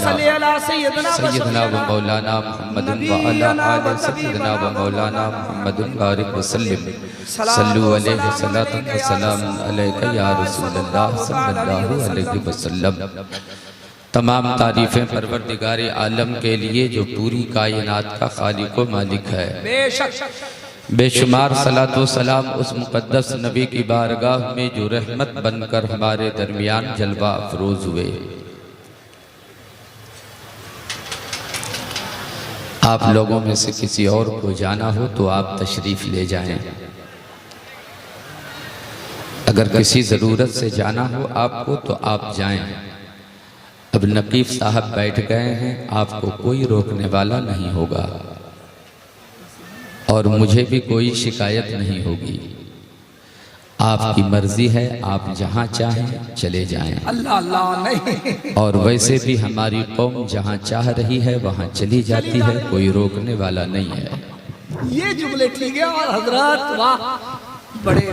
सल्ली अला सय्यदना व मौलाना मुहम्मद व अला आलि सय्यदना व मौलाना मुहम्मद बारिक व सल्लिम सल्लु अलैहि सलातन व सलाम अलैका या रसूलल्लाह सल्लल्लाहु अलैहि वसल्लम। तमाम तारीफ़ें परवरदिगार आलम के लिए जो पूरी कायनात का खालिक व मालिक है। बेशुमार सलातो सलाम उस मुक़द्दस नबी की बारगाह में जो रहमत बनकर हमारे दरमियान जलवा अफरोज हुए। आप लोगों में से किसी और को जाना हो तो आप तशरीफ़ ले जाएं। अगर किसी ज़रूरत से जाना हो आपको तो आप जाएं। अब नकीब साहब बैठ गए हैं, आपको कोई रोकने वाला नहीं होगा और मुझे भी कोई शिकायत नहीं होगी। आपकी मर्जी है, आप जहाँ चाहें चले जाएं। अल्लाह अल्लाह नहीं। और वैसे भी हमारी कौम जहाँ चाह रही है वहाँ चली जाती है, कोई रोकने वाला नहीं है। ये जुमले ठीक है और हजरत वाह बड़े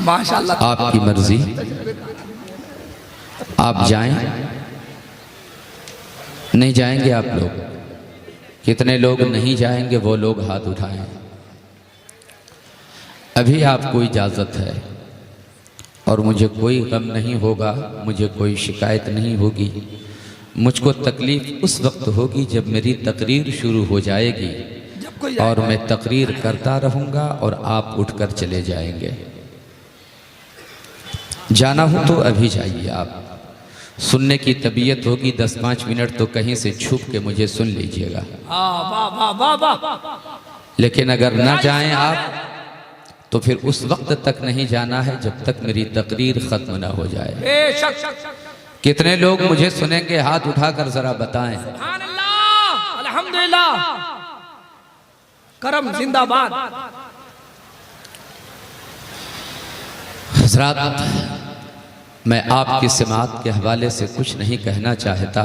माशाल्लाह। आपकी मर्जी, आप जाएं। नहीं जाएंगे आप लोग? कितने लोग नहीं जाएंगे वो लोग हाथ उठाएं। अभी आपको इजाज़त है और मुझे कोई गम नहीं होगा, मुझे कोई शिकायत नहीं होगी। मुझको तकलीफ़ उस वक्त होगी जब मेरी तकरीर शुरू हो जाएगी और मैं तकरीर करता रहूँगा और आप उठकर चले जाएंगे। जाना हो तो अभी जाइए। आप सुनने की तबीयत होगी 10-5 मिनट तो कहीं से छुप के मुझे सुन लीजिएगा। लेकिन अगर ना जाएं आप तो फिर उस वक्त तक नहीं जाना है जब तक मेरी तकरीर खत्म ना हो जाए। कितने लोग मुझे सुनेंगे हाथ उठाकर जरा बताएं। सुभान अल्लाह, अल्हम्दुलिल्लाह, करम जिंदाबाद। हज़रात, मैं आपकी समात के हवाले से कुछ नहीं कहना चाहता।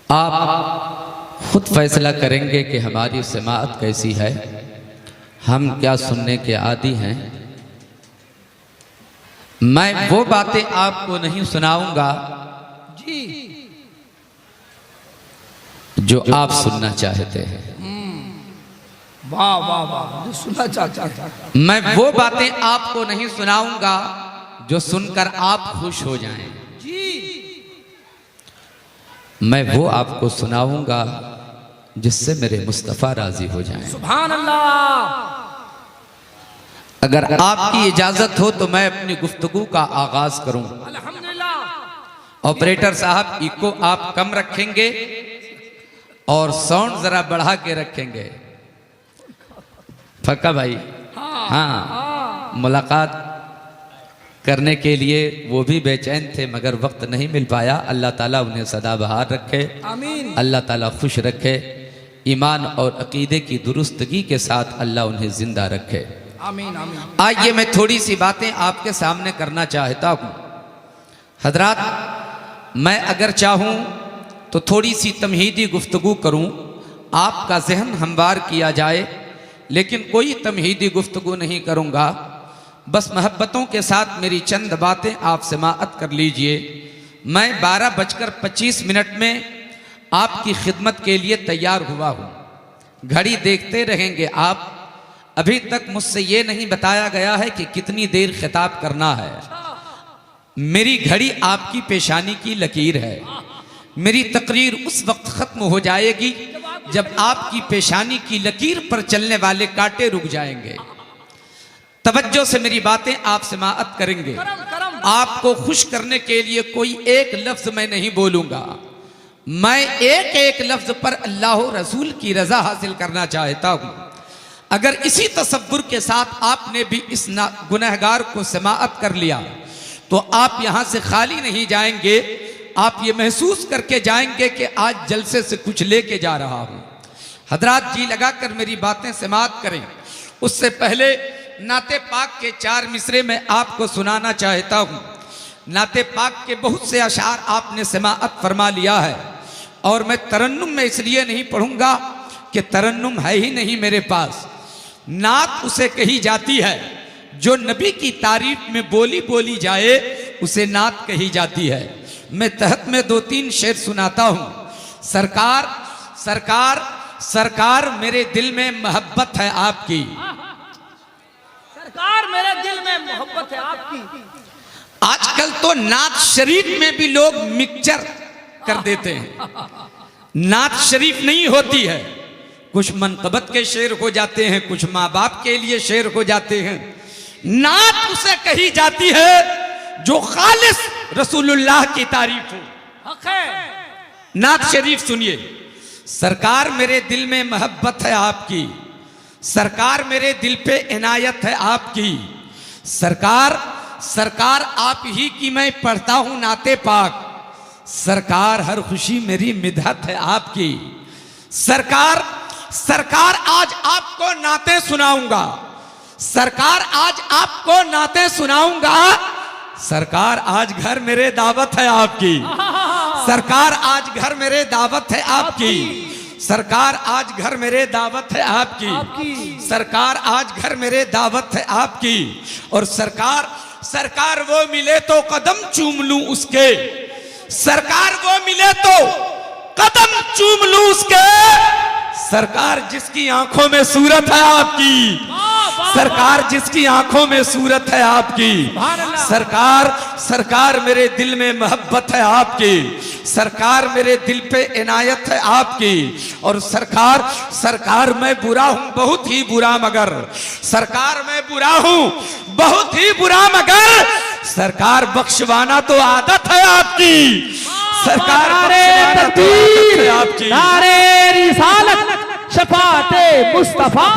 आप खुद फैसला करेंगे कि हमारी समात कैसी है, हम क्या सुनने के आदी हैं। मैं वो बातें आपको नहीं सुनाऊंगा जी जो आप सुनना चाहते हैं। वाह वाह वाह, जो सुनना चाहता है। मैं वो बातें आपको नहीं सुनाऊंगा जो सुनकर आप खुश हो जाएं। जी मैं वो आपको सुनाऊंगा जिससे मेरे मुस्तफ़ा राजी हो जाएं। सुभान अल्लाह। अगर आपकी इजाजत हो तो मैं अपनी गुफ्तगू का आगाज करूं। अल्हम्दुलिल्लाह। ऑपरेटर साहब, इको आप कम रखेंगे और साउंड जरा बढ़ा के रखेंगे। फक्का भाई? हाँ, मुलाकात करने के लिए वो भी बेचैन थे मगर वक्त नहीं मिल पाया। अल्लाह ताला उन्हें सदाबहार रखे, आमीन। अल्लाह ताला खुश रखे, ईमान और अकीदे की दुरुस्तगी के साथ अल्लाह उन्हें जिंदा रखे, आमीन आमीन। आइए मैं थोड़ी सी बातें आपके सामने करना चाहता हूँ। हजरात, मैं अगर चाहूँ तो थोड़ी सी तमहीदी गुफ्तगू करूँ, आपका जहन हमवार किया जाए, लेकिन कोई तमहीदी गुफ्तगू नहीं करूँगा। बस मोहब्बतों के साथ मेरी चंद बातें आप समाअत कर लीजिए। मैं 12:25 में आपकी खिदमत के लिए तैयार हुआ हूँ। घड़ी देखते रहेंगे आप। अभी तक मुझसे ये नहीं बताया गया है कि कितनी देर खिताब करना है। मेरी घड़ी आपकी पेशानी की लकीर है। मेरी तकरीर उस वक्त ख़त्म हो जाएगी जब आपकी पेशानी की लकीर पर चलने वाले कांटे रुक जाएंगे। तवज्जो से मेरी बातें आप समाअत करेंगे। आपको खुश करने के लिए कोई एक लफ्ज़ मैं नहीं बोलूँगा। मैं एक एक लफ्ज़ पर अल्लाह रसूल की रज़ा हासिल करना चाहता हूँ। अगर इसी तसव्वुर के साथ आपने भी इस गुनहगार को समाअत कर लिया तो आप यहाँ से खाली नहीं जाएंगे। आप ये महसूस करके जाएंगे कि आज जलसे से कुछ लेके जा रहा हूँ। हजरात, जी लगाकर मेरी बातें समाअत करें। उससे पहले नाते पाक के 4 मिसरे में आपको सुनाना चाहता हूँ। नाते पाक के बहुत से अशार आपने समाअत फरमा लिया है और मैं तरन्नुम में इसलिए नहीं पढ़ूंगा कि तरन्नुम है ही नहीं मेरे पास। नात उसे कही जाती है जो नबी की तारीफ में बोली बोली जाए, उसे नात कही जाती है। मैं तहत में 2-3 शेर सुनाता हूं। सरकार सरकार सरकार मेरे दिल में मोहब्बत है आपकी। सरकार मेरे दिल में मोहब्बत है आपकी। आजकल तो नात शरीफ में भी लोग मिक्सचर कर देते हैं। नात शरीफ नहीं होती है, कुछ मनकबत के शेर हो जाते हैं, कुछ माँ बाप के लिए शेर हो जाते हैं। नात उसे कही जाती है जो खालिस रसूलुल्लाह की तारीफ हो। हक है। नात शरीफ सुनिए। सरकार मेरे दिल में मोहब्बत है आपकी, सरकार मेरे दिल पे इनायत है आपकी। सरकार सरकार आप ही की मैं पढ़ता हूं नाते पाक। सरकार हर खुशी मेरी मिदहत है आपकी। सरकार सरकार आज आपको नाते सुनाऊंगा, सरकार आज आपको नाते सुनाऊंगा। सरकार आज घर मेरे दावत है आपकी। सरकार आज घर मेरे दावत है आपकी। सरकार आज घर मेरे दावत है आपकी। सरकार आज घर मेरे दावत है आपकी। और सरकार सरकार वो मिले तो कदम चूम लूं उसके। सरकार वो मिले तो कदम चूम लूं उसके। सरकार जिसकी आंखों में सूरत है आपकी। सरकार जिसकी आंखों में सूरत है आपकी। सरकार सरकार मेरे दिल में मोहब्बत है आपकी। सरकार मेरे दिल पे इनायत है आपकी। और सरकार सरकार मैं बुरा हूं बहुत ही बुरा, मगर सरकार मैं बुरा हूं बहुत ही बुरा, मगर सरकार बख्शवाना तो आदत है आपकी। सरकार बख्शवाना तो आदत है आपकी। नारे रिसालत शफाते मुस्तफा।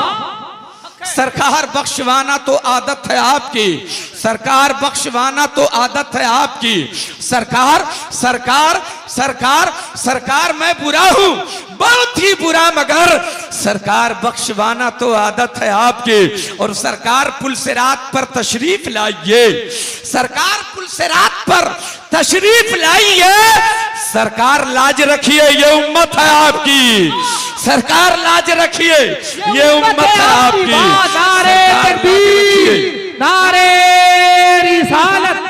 सरकार बख्शवाना तो आदत है आपकी। सरकार बख्शवाना तो आदत है आपकी। सरकार सरकार सरकार सरकार मैं बुरा हूं बहुत ही बुरा, मगर सरकार बख्शवाना तो आदत है आपकी। और सरकार पुलसिरात पर तशरीफ लाइए। सरकार पुलसिरात पर तशरीफ लाइए। सरकार लाज रखिए ये उम्मत है आपकी। सरकार लाज रखिए ये उम्मत है आपकी। नारे तकबीर, नारे रिसालत,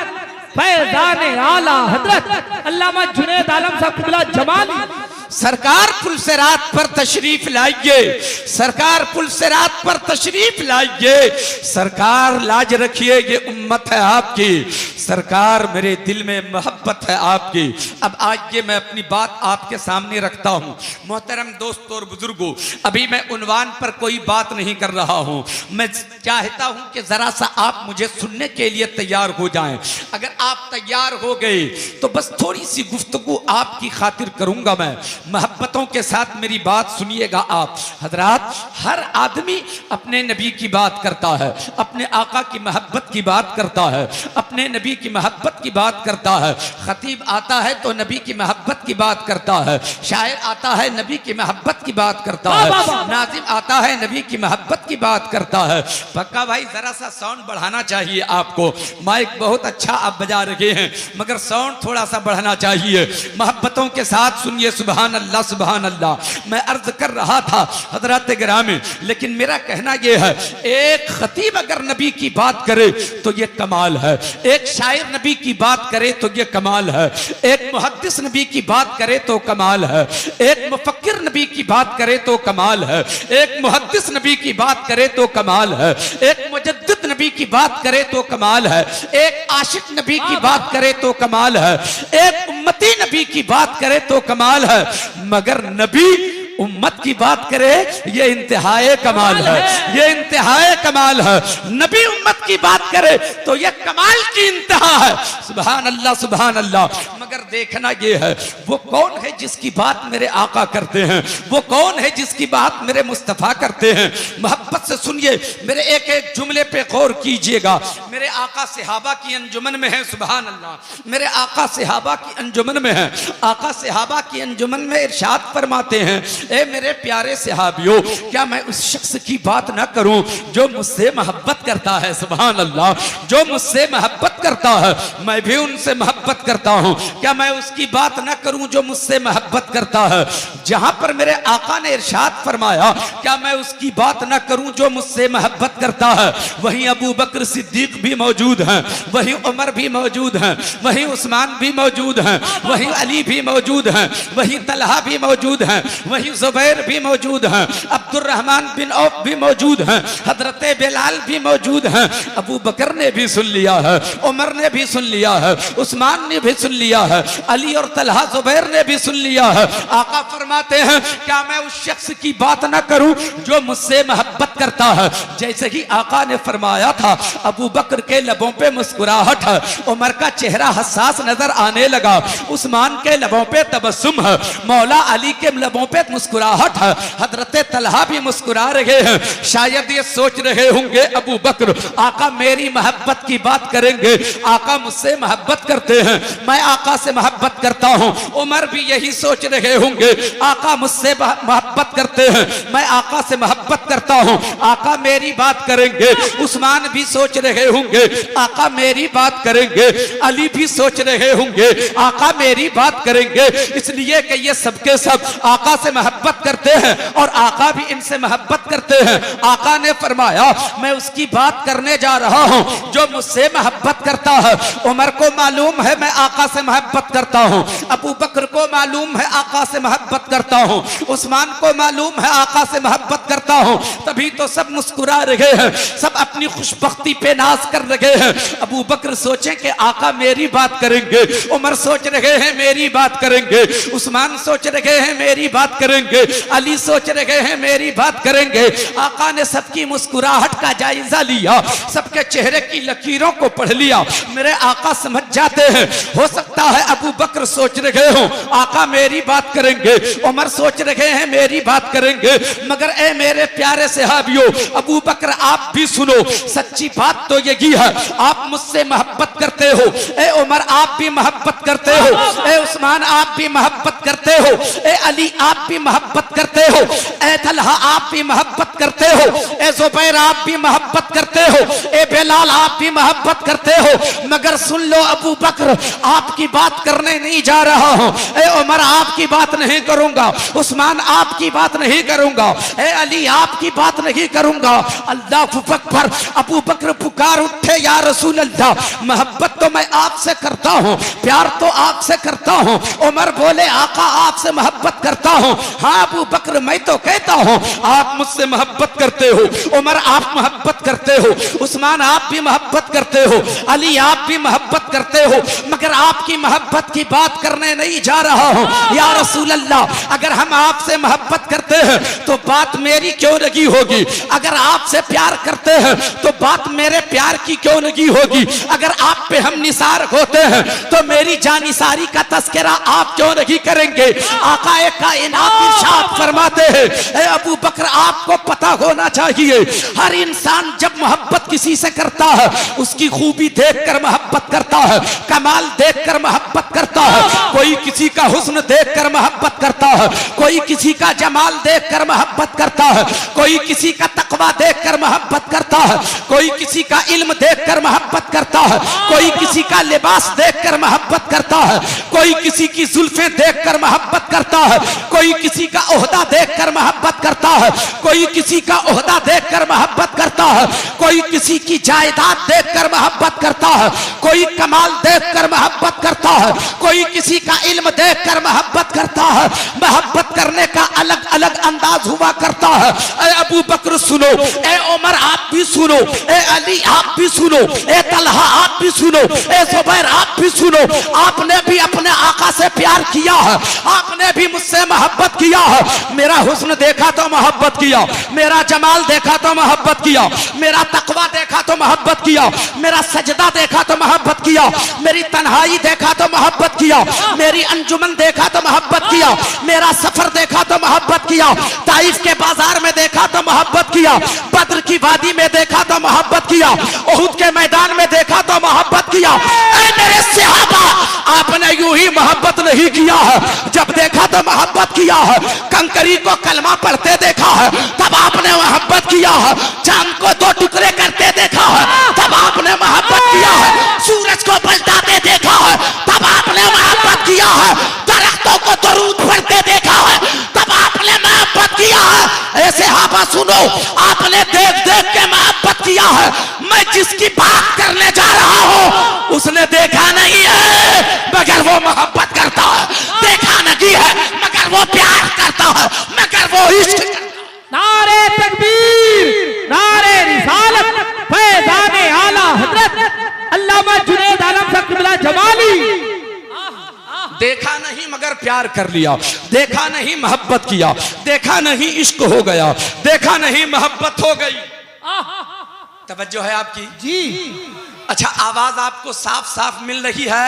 फैज़ाने आला हजरत अल्लामा जुनैद आलम साहब क़िबला जमाली। सरकार पुलसिरात पर तशरीफ लाइए। सरकार पुलसिरात पर तशरीफ लाइए। सरकार लाज रखिए ये उम्मत है आपकी। सरकार मेरे दिल में मोहब्बत है आपकी। अब आज ये मैं अपनी बात आपके सामने रखता हूं। मोहतरम दोस्तों और बुजुर्गों, अभी मैं उन्वान पर कोई बात नहीं कर रहा हूं। मैं चाहता हूं कि जरा सा आप मुझे सुनने के लिए तैयार हो जाएं। अगर आप तैयार हो गए तो बस थोड़ी सी गुफ्तगू आपकी खातिर करूंगा मैं। मोहब्बतों के साथ मेरी बात सुनिएगा आप हजरात। हर आदमी अपने नबी की बात करता है, अपने आका की मोहब्बत की बात करता है, अपने नबी की मोहब्बत की बात करता है। खतीब आता है तो नबी की मोहब्बत की बात करता है, शायर आता है नबी की मोहब्बत की बात करता है, नाजिम आता है नबी की मोहब्बत की बात करता है। पक्का भाई जरा सा साउंड बढ़ाना चाहिए आपको। माइक बहुत अच्छा आप बजा रहे हैं मगर साउंड थोड़ा सा बढ़ाना चाहिए। मोहब्बतों के साथ सुनिए। सुभान अल्लाह सुभान अल्लाह। मैं अर्ज कर रहा था हजरत गिरामी, लेकिन मेरा कहना यह है, एक खतीब अगर नबी की बात करे तो यह कमाल है, एक शायर नबी की बात करे तो यह कमाल है, एक मुहद्दिस नबी की बात करे तो कमाल है, एक मुफक्किर नबी की बात करे तो कमाल है, एक मुहद्दिस नबी की बात करे तो कमाल है, एक मुजद्दिद नबी की बात करे तो कमाल है, एक आशिक नबी की बात करे तो कमाल है, एक उम्मती नबी की बात करे तो कमाल है, मगर नबी उम्मत की बात करे ये इंतहाए कमाल है, ये इंतहाए कमाल है। नबी उम्मत की बात करे तो ये कमाल की इंतहा है। सुभान अल्लाह सुभान अल्लाह। मगर देखना ये है, वो कौन है जिसकी बात मेरे आका करते हैं, वो कौन है जिसकी बात मेरे मुस्तफा करते हैं। मोहब्बत से सुनिए, मेरे एक एक जुमले पे गौर कीजिएगा। मेरे आका सहाबा की अंजुमन में है। सुभान अल्लाह। मेरे आका सहाबा की अंजुमन में है। आका सहाबा की अंजुमन में इरशाद फरमाते हैं, ए मेरे प्यारे सहाबियों, क्या मैं उस शख्स की बात ना करूं जो मुझसे मोहब्बत करता है। सुभान अल्लाह। जो मुझसे मोहब्बत करता है मैं भी उनसे मोहब्बत करता हूं। क्या मैं उसकी बात न करूं जो मुझसे मोहब्बत करता है। जहां पर मेरे आका ने इरशाद फरमाया क्या मैं उसकी बात न करूं जो मुझसे मोहब्बत करता है, वहीं अबू बकर सिद्दीक भी मौजूद हैं, वहीं उमर भी मौजूद हैं, वहीं उस्मान भी मौजूद हैं, वहीं अली भी मौजूद हैं, वहीं तलहा भी मौजूद हैं, वहीं जुबैर भी मौजूद हैं, अब्दुर्रहमान बिन औफ भी मौजूद हैं, हजरत बिलाल भी मौजूद हैं। अबू बकर ने भी सुन लिया है, उमर ने भी सुन लिया है, उस्मान ने भी सुन लिया है, अली और तलहा जुबैर ने भी सुन लिया है। आका फरमाते हैं क्या मैं उस शख्स की बात ना करूं जो मुझसे मोहब्बत करता है। जैसे ही आका ने फरमाया था अबू बकर के लबों पे मुस्कुराहट है, उमर का चेहरा हसास नजर आने लगा, उस्मान के लबों पे तबस्सुम है, मौला अली के लबों पे मुस्कुराहट है, हजरत तलहा भी मुस्कुरा रहे हैं। शायद ये सोच रहे होंगे अबू बकर आका मेरी मोहब्बत की बात करेंगे, आका मुझसे मोहब्बत करते हैं, मैं आका से मोहब्बत करता हूं। उमर भी यही सोच रहे होंगे आका मुझसे मोहब्बत करते हैं, मैं आका से मोहब्बत करता हूं, आका मेरी बात करेंगे। उस्मान भी सोच रहे होंगे आका मेरी बात करेंगे, अली भी सोच रहे होंगे आका मेरी बात करेंगे, इसलिए कि ये सबके सब आका से मोहब्बत करते हैं और आका भी इनसे मोहब्बत करते हैं। आका ने फरमाया मैं उसकी बात करने जा रहा हूं जो मुझसे मोहब्बत करता है। उमर को मालूम है मैं आका से मोहब्बत करता हूं, अबू बकर को मालूम है आका से मोहब्बत करता हूं, उस्मान को मालूम है आका से मोहब्बत करता हूं। तभी तो सब मुस्कुरा रहे हैं, सब अपनी खुशबख्ती पे नाज कर रहे हैं। अबू बकर सोचे कि आका मेरी बात करेंगे, उमर सोच रहे हैं मेरी बात करेंगे, उस्मान सोच रहे हैं मेरी बात करेंगे, अली सोच रहे हैं मेरी बात करेंगे। आका ने सबकी मुस्कुराहट का जायजा लिया, सबके चेहरे की लकीरों को पढ़ लिया। मेरे आका समझ जाते हैं, हो सकता है अबू बकर सोच रहे हो आका मेरी बात करेंगे, उमर सोच रहे हैं मेरी बात करेंगे, मगर ए मेरे प्यारे सहाबियों अबू बकर आप भी सुनो, सच्ची बात तो यही है आप मुझसे मोहब्बत करते हो, ए उमर आप भी मोहब्बत करते हो, ए उस्मान आप भी मोहब्बत करते हो, ए अली आप भी मोहब्बत करते हो, ए तलहा आप भी मोहब्बत करते हो, ए जुबैर आप भी मोहब्बत करते हो, ए बिलाल आप भी मोहब्बत करते हो, मगर सुन लो अबू बकर आपकी बात करने नहीं जा रहा हूं, ए उमर आपकी बात नहीं करूंगा, उस्मान आपकी बात नहीं करूंगा, ए अली आपकी बात नहीं करूंगा। अल्लाह अकबर, अबू बकर पुकार उठे या रसूल अल्लाह मोहब्बत तो मैं आपसे करता हूं, प्यार तो आपसे करता हूं। उमर बोले आका आपसे मोहब्बत करता हूं। हाँ अबू बकर मैं तो कहता हूं आप मुझसे मोहब्बत करते हो, उमर आप मोहब्बत करते हो, उस्मान आप भी मोहब्बत करते हो, अली आप भी मोहब्बत करते हो, मगर आपकी मोहब्बत की बात करने नहीं जा रहा हूं। या रसूल अल्लाह अगर हम आपसे मोहब्बत करते हैं तो बात मेरी क्यों लगी होगी, अगर आपसे प्यार करते हैं तो बात मेरे प्यार की क्यों लगी होगी, अगर आप पे हम निसार होते हैं तो मेरी जानिसारी का तस्करा आप क्यों नहीं करेंगे। आकाए कायनात इरशाद फरमाते हैं ए अबू बकर आपको पता होना चाहिए हर इंसान जब मोहब्बत किसी से करता है उसकी खूबी देखकर मोहब्बत करता है, कमाल देखकर मोहब्बत करता है, कोई किसी का हुस्न देखकर मोहब्बत करता है, कोई किसी का जमाल देखकर मोहब्बत करता है, कोई किसी का तकवा देखकर मोहब्बत करता है, कोई किसी का इल्म देखकर मोहब्बत करता है, कोई किसी का लिबास देखकर मोहब्बत करता है, कोई किसी की जुल्फें देखकर मोहब्बत करता है, कोई किसी का ओहदा देखकर मोहब्बत करता है, कोई किसी का ओहदा देखकर मोहब्बत करता है, कोई किसी की जायदाद देखकर मोहब्बत करता है, कोई कमाल देखकर मोहब्बत करता है, कोई किसी का इल्म देखकर मोहब्बत करता है। मोहब्बत करने का अलग अलग अंदाज हुआ करता है। ए अबू बकर सुनो, ए उमर आप भी सुनो, ए अली आप भी सुनो, ए तलहा आप भी सुनो, ए जुबैर आप भी सुनो। आपने भी अपने आका से प्यार किया है, आपने भी मुझसे मोहब्बत किया है। मेरा हुस्न देखा तो मोहब्बत किया, मेरा जमाल देखा तो मोहब्बत किया, मेरा तकवा देखा तो मोहब्बत किया, मेरा सजदा देखा तो मोहब्बत किया, मेरी तन्हाई देखा तो मोहब्बत किया, मेरी अंजुमन देखा तो मोहब्बत किया, मेरा सफर देखा तो मोहब्बत किया, ताइफ के बाजार में देखा तो मोहब्बत किया, बद्र की वादी में देखा तो मोहब्बत किया, उहुद के मैदान में देखा तो मोहब्बत किया। ऐ मेरे सहाबा आपने यूं ही मोहब्बत नहीं किया है, जब देखा तो मोहब्बत किया है, कंकरी को कलमा पढ़ते देखा है तब आपने मोहब्बत किया है, चांद को दो टुकड़े करते देखा है तब आपने मोहब्बत किया है, सूरज को पलटाते देखा है तब आपने मोहब्बत किया देखा नहीं मगर प्यार कर लिया, देखा नहीं मोहब्बत किया, देखा नहीं इश्क हो गया, देखा नहीं मोहब्बत हो गई। तवज्जो है आपकी जी। अच्छा, आवाज आपको साफ साफ मिल रही है?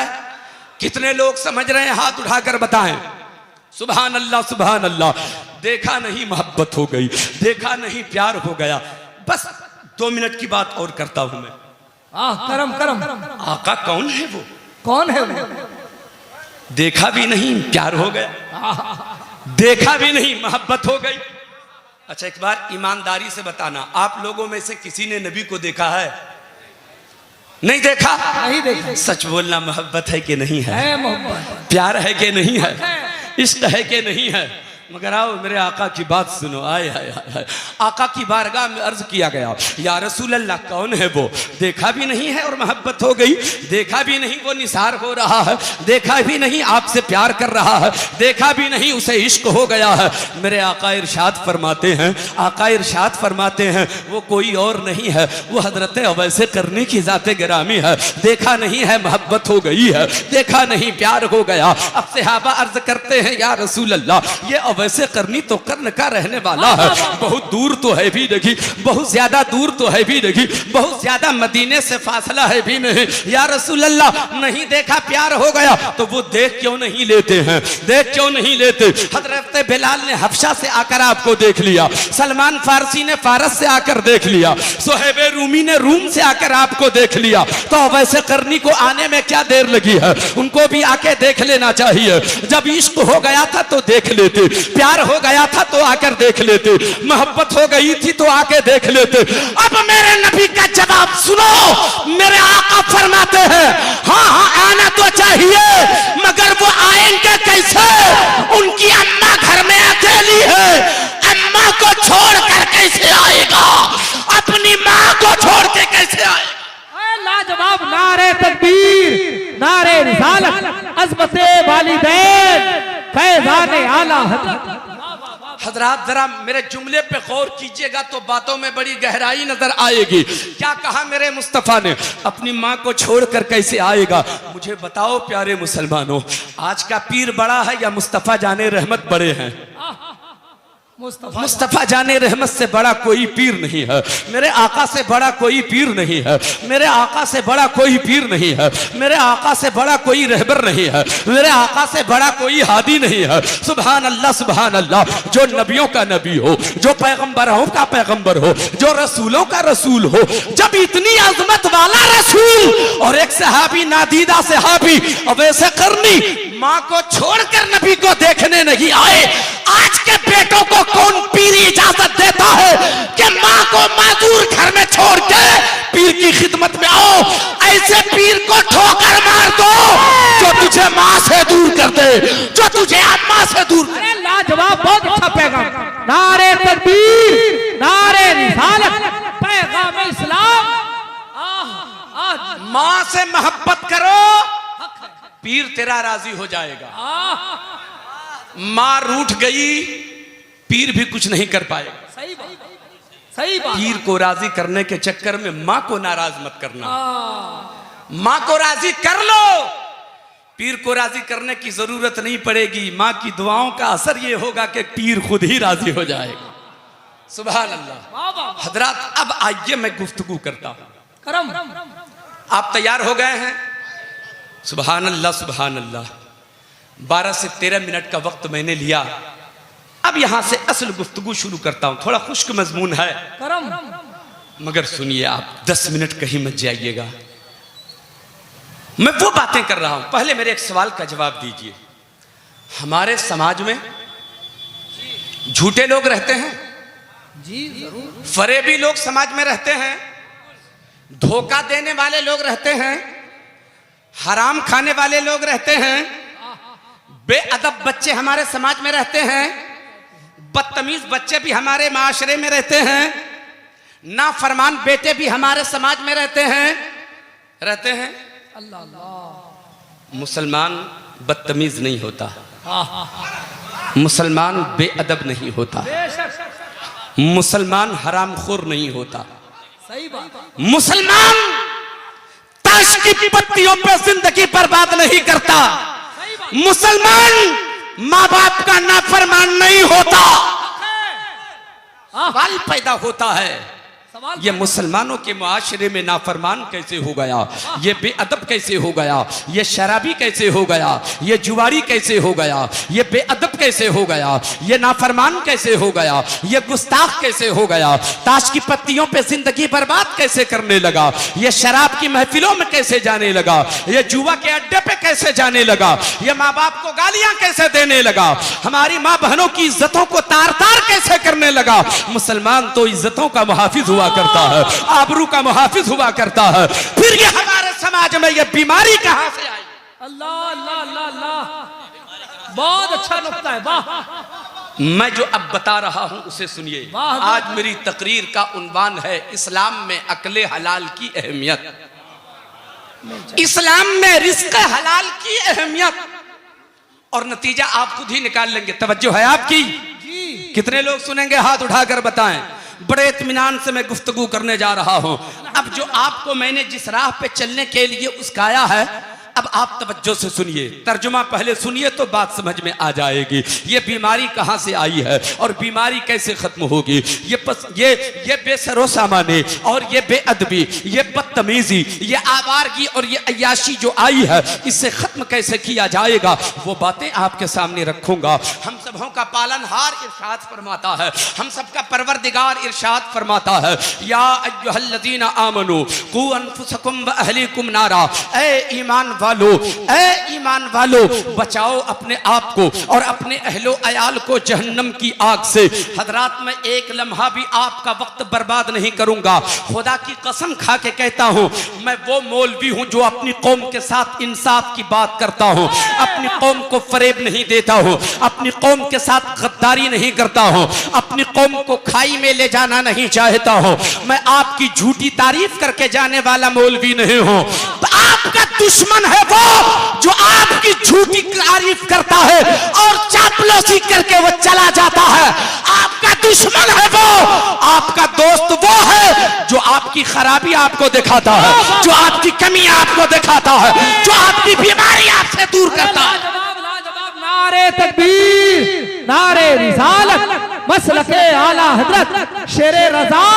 कितने लोग समझ रहे हैं? हाथ उठाकर बताएं। सुभान अल्लाह, सुभान अल्लाह। देखा नहीं मोहब्बत हो गई, देखा नहीं प्यार हो गया। बस 2 मिनट की बात और करता हूं मैं। करम करम। आका कौन है वो? कौन है वो? देखा भी नहीं प्यार हो गया, देखा भी नहीं मोहब्बत हो गई। अच्छा, एक बार ईमानदारी से बताना, आप लोगों में से किसी ने नबी को देखा है? नहीं देखा? नहीं देखा। सच बोलना, मोहब्बत है कि नहीं है? है मोहब्बत। प्यार है कि नहीं है? इश्क है कि नहीं है? मगर आओ मेरे आका की बात सुनो। आए हाय हाय, आका की बारगाह में अर्ज किया गया, या रसूल अल्लाह कौन है वो? देखा भी नहीं है और मोहब्बत हो गई, देखा भी नहीं वो निसार हो रहा है, देखा भी नहीं आपसे प्यार कर रहा है, देखा भी नहीं उसे इश्क हो गया है। मेरे आका इरशाद फरमाते हैं, आका इरशाद फरमाते हैं, वो कोई और नहीं है, वो हजरत अवैसे करनी की जाते गिरामी है। देखा नहीं है मोहब्बत हो गई है, देखा नहीं प्यार हो गया। अब सहाबा अर्ज करते हैं, या रसूल अल्लाह ये वैसे करनी तो कर्न का रहने वाला है, बहुत दूर तो है भी नहीं, बहुत ज्यादा दूर तो है भी नहीं, बहुत ज्यादा मदीने से फासला है भी नहीं। या रसूल अल्लाह नहीं देखा प्यार हो गया, तो वो देख क्यों नहीं लेते हैं? देख क्यों नहीं लेते? हजरत बिलाल ने हफ्शा से आकर आपको देख लिया, सलमान फारसी ने फारस से आकर देख लिया, सुहैब रूमी ने रूम से आकर आपको देख लिया, तो वैसे करनी को आने में क्या देर लगी है? उनको भी आके देख लेना चाहिए। जब इश्क हो गया था तो देख लेते, प्यार हो गया था तो आकर देख लेते, मोहब्बत हो गई थी तो आके देख लेते। अब मेरे नबी का जवाब सुनो। मेरे आका फरमाते हैं, हाँ हाँ आना तो चाहिए, मगर वो आएंगे कैसे? उनकी अम्मा घर में अकेली है, अम्मा को छोड़कर कैसे आएगा? अपनी माँ को छोड़ के कैसे आएगा? लाजवाब। नारे तकबीर, नारे रिसालत, अज़मते वालिदैन, फैज़ाने आला हज़रत। हजरात जरा मेरे जुमले पे गौर कीजिएगा तो बातों में बड़ी गहराई नजर आएगी। क्या कहा मेरे मुस्तफा ने? अपनी माँ को छोड़कर कैसे आएगा? मुझे बताओ प्यारे मुसलमानों, आज का पीर बड़ा है या मुस्तफा जाने रहमत बड़े हैं? मुस्तफा जाने रहमत से बड़ा कोई पीर नहीं है, मेरे आका से बड़ा कोई पीर नहीं है, मेरे आका से बड़ा कोई पीर नहीं है, मेरे आका से बड़ा कोई रहबर नहीं है, मेरे आका से बड़ा कोई हादी नहीं है। सुभान अल्लाह, सुभान अल्लाह। जो नबियों का नबी हो, जो पैगंबरों का पैगंबर हो, जो रसूलों का रसूल हो, जब इतनी अजमत वाला रसूल और एक सहाबी नादीदा सहाबी अवैसे करनी माँ को छोड़कर नबी को देखने नहीं आए, आज के बेटों को कौन पीर इजाजत देता है कि माँ को माजूर घर में छोड़ के पीर की खिदमत में आओ? ऐसे पीर को ठोकर मार दो जो तुझे माँ से दूर कर दे, जो तुझे अम्मा से दूर कर दे। लाजवाब, बहुत अच्छा पैगाम। नारे तकबीर, नारे रिसालत, पैगाम इस्लाम। माँ से मोहब्बत करो, पीर तेरा राजी हो जाएगा। माँ रूठ गई, पीर भी कुछ नहीं कर पाएगा। सही बात, सही बात। पीर को राजी करने के चक्कर में माँ को नाराज मत करना, माँ को राजी कर लो। पीर को राजी करने की जरूरत नहीं पड़ेगी, माँ की दुआओं का असर ये होगा कि पीर खुद ही राजी हो जाएगा। सुभान अल्लाह। हजरात अब आइए मैं गुफ्तगू करता हूं। करम। आप तैयार हो गए हैं? सुभान अल्लाह, सुभान अल्लाह। 12 से 13 मिनट का वक्त मैंने लिया, अब यहां से असल गुफ्तगू शुरू करता हूं। थोड़ा खुश्क मजमून है, मगर सुनिए आप, 10 मिनट कहीं मत जाइएगा। मैं वो बातें कर रहा हूं। पहले मेरे एक सवाल का जवाब दीजिए। हमारे समाज में झूठे लोग रहते हैं जी, जरूर। फरेबी लोग समाज में रहते हैं, धोखा देने वाले लोग रहते हैं, हराम खाने वाले लोग रहते हैं, बेअदब बच्चे हमारे समाज में रहते हैं, बदतमीज बच्चे भी हमारे माशरे में रहते हैं, नाफरमान बेटे भी हमारे समाज में रहते हैं। मुसलमान बदतमीज नहीं होता, मुसलमान बेअदब नहीं होता, मुसलमान हरामखोर नहीं होता, सही बात। मुसलमान ताश की पत्तियों पर जिंदगी बर्बाद नहीं करता, मुसलमान माँ बाप का नाफरमान नहीं होता। सवाल पैदा होता है ये मुसलमानों के मुआशरे में नाफरमान कैसे हो गया, ये बेअदब कैसे हो गया, ये शराबी कैसे हो गया, ये जुआरी कैसे हो गया, ये बेअदब कैसे हो गया, ये नाफरमान कैसे हो गया, ये गुस्ताख कैसे हो गया, ताश की पत्तियों पे जिंदगी बर्बाद कैसे करने लगा, ये शराब की महफिलों में कैसे जाने लगा, ये जुआ के अड्डे पे कैसे जाने लगा, ये माँ बाप को गालियां कैसे देने लगा, हमारी माँ बहनों की इज्जतों को तार तार कैसे करने लगा। मुसलमान तो इज्जतों का मुहाफिज हुआ करता है, आबरू का मुहाफिज हुआ करता है, फिर ये हमारे समाज में ये बीमारी कहां से आई। अल्लाह अल्लाह अल्लाह अल्लाह, बहुत अच्छा नुक्ता है, वाह। मैं जो अब बता रहा हूं उसे सुनिए। आज मेरी तकरीर का उन्वान है इस्लाम में अक्ले हलाल की अहमियत, इस्लाम में रिस्क हलाल की अहमियत, और नतीजा आप खुद ही निकाल लेंगे। तवज्जो है आपकी? कितने लोग सुनेंगे हाथ उठाकर बताएं। बड़े इत्मीनान से मैं गुफ्तगू करने जा रहा हूं। अब जो आपको मैंने जिस राह पे चलने के लिए उस्काया है, अब आप तवज्जो से सुनिए, तर्जुमा पहले सुनिए तो बात समझ में आ जाएगी। ये बीमारी कहां से आई है और बीमारी कैसे खत्म होगी। ये बेसरो सामाने और ये बेअदबी, ये बदतमीजी, ये आवारगी और ये अय्याशी जो आई है, इससे खत्म कैसे किया जाएगा, वो बातें आपके सामने रखूंगा। हम सबों का पालनहार इरशाद फरमाता है, हम सबका परवरदिगार इरशाद फरमाता है, या अय्युहल्लज़ीना आमनू कू अनफुसकुम व अहलीकुम नारा, ए ईमान वालो, ए ईमान वालो, बचाओ अपने आप को और अपने अहलो अयाल को जहन्नम की आग से। हजरात, मैं एक लम्हा भी आपका वक्त बर्बाद नहीं करूंगा। खुदा की कसम खा के कहता हूं, मैं वो मौलवी हूं जो अपनी कौम के साथ इंसाफ की बात करता हूं, अपनी कौम को फरेब नहीं देता हूं, अपनी कौम के साथ गद्दारी नहीं करता हूं, अपनी कौम को खाई में ले जाना नहीं चाहता हूं। मैं आपकी झूठी तारीफ करके जाने वाला मौलवी नहीं हूं। आपका दुश्मन है वो जो आपकी झूठी तारीफ करता है और चापलूसी करके वो चला जाता है। आपका दुश्मन है वो, आपका दोस्त वो है जो आपकी खराबी आपको दिखाता है, जो आपकी कमी आपको दिखाता है, जो आपकी बीमारी आपसे दूर करता है। नारे तकबीर, नारे रिसालत, मसलके आला हजरत शेरे रज़ा।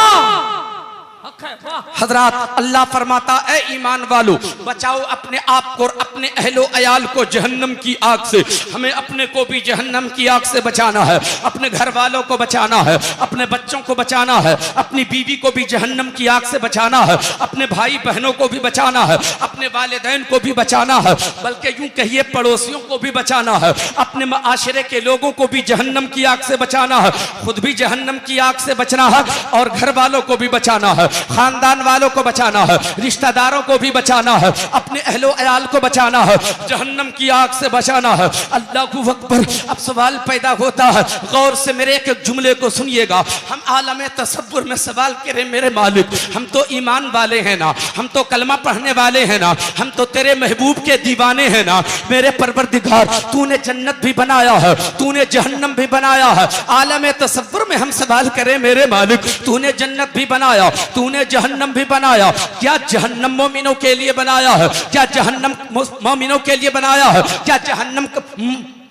हजरात, अल्लाह फरमाता, ए ईमान वालों, बचाओ अपने आप को और अपने अहलो अयाल को जहन्नम की आग से। हमें अपने को भी जहन्नम की आग से बचाना है, अपने घर वालों को बचाना है, अपने बच्चों को बचाना है, अपनी बीवी को भी जहन्नम की आग से बचाना है, अपने भाई बहनों को भी बचाना है, अपने वालिदैन को भी बचाना है, बल्कि यूं कहिए पड़ोसियों को भी बचाना है, अपने माशरे के लोगों को भी जहन्नम की आग से बचाना है, खुद भी जहन्नम की आग से बचना है और घर वालों को भी बचाना है, खानदान वालों को बचाना है, रिश्तेदारों को भी बचाना है, अपने अहलो अयाल को बचाना है, जहन्नम की आग से बचाना है। अल्लाहू अकबर। अब सवाल पैदा होता है, गौर से मेरे एक जुमले को सुनिएगा। हम आलम तसव्वुर में सवाल करें, मेरे मालिक, हम तो ईमान वाले हैं ना, हम तो कलमा पढ़ने वाले हैं ना, हम तो तेरे महबूब के दीवाने हैं ना। मेरे परवरदिगार, तूने जन्नत भी बनाया है, तूने जहन्नम भी बनाया है। आलम तसव्वुर में हम सवाल करें, मेरे मालिक, तूने जन्नत भी बनाया, तूने जहन्नम भी बनाया, क्या जहन्नम मोमिनों के लिए बनाया है? क्या जहन्नम मोमिनों के लिए बनाया है? क्या जहन्नम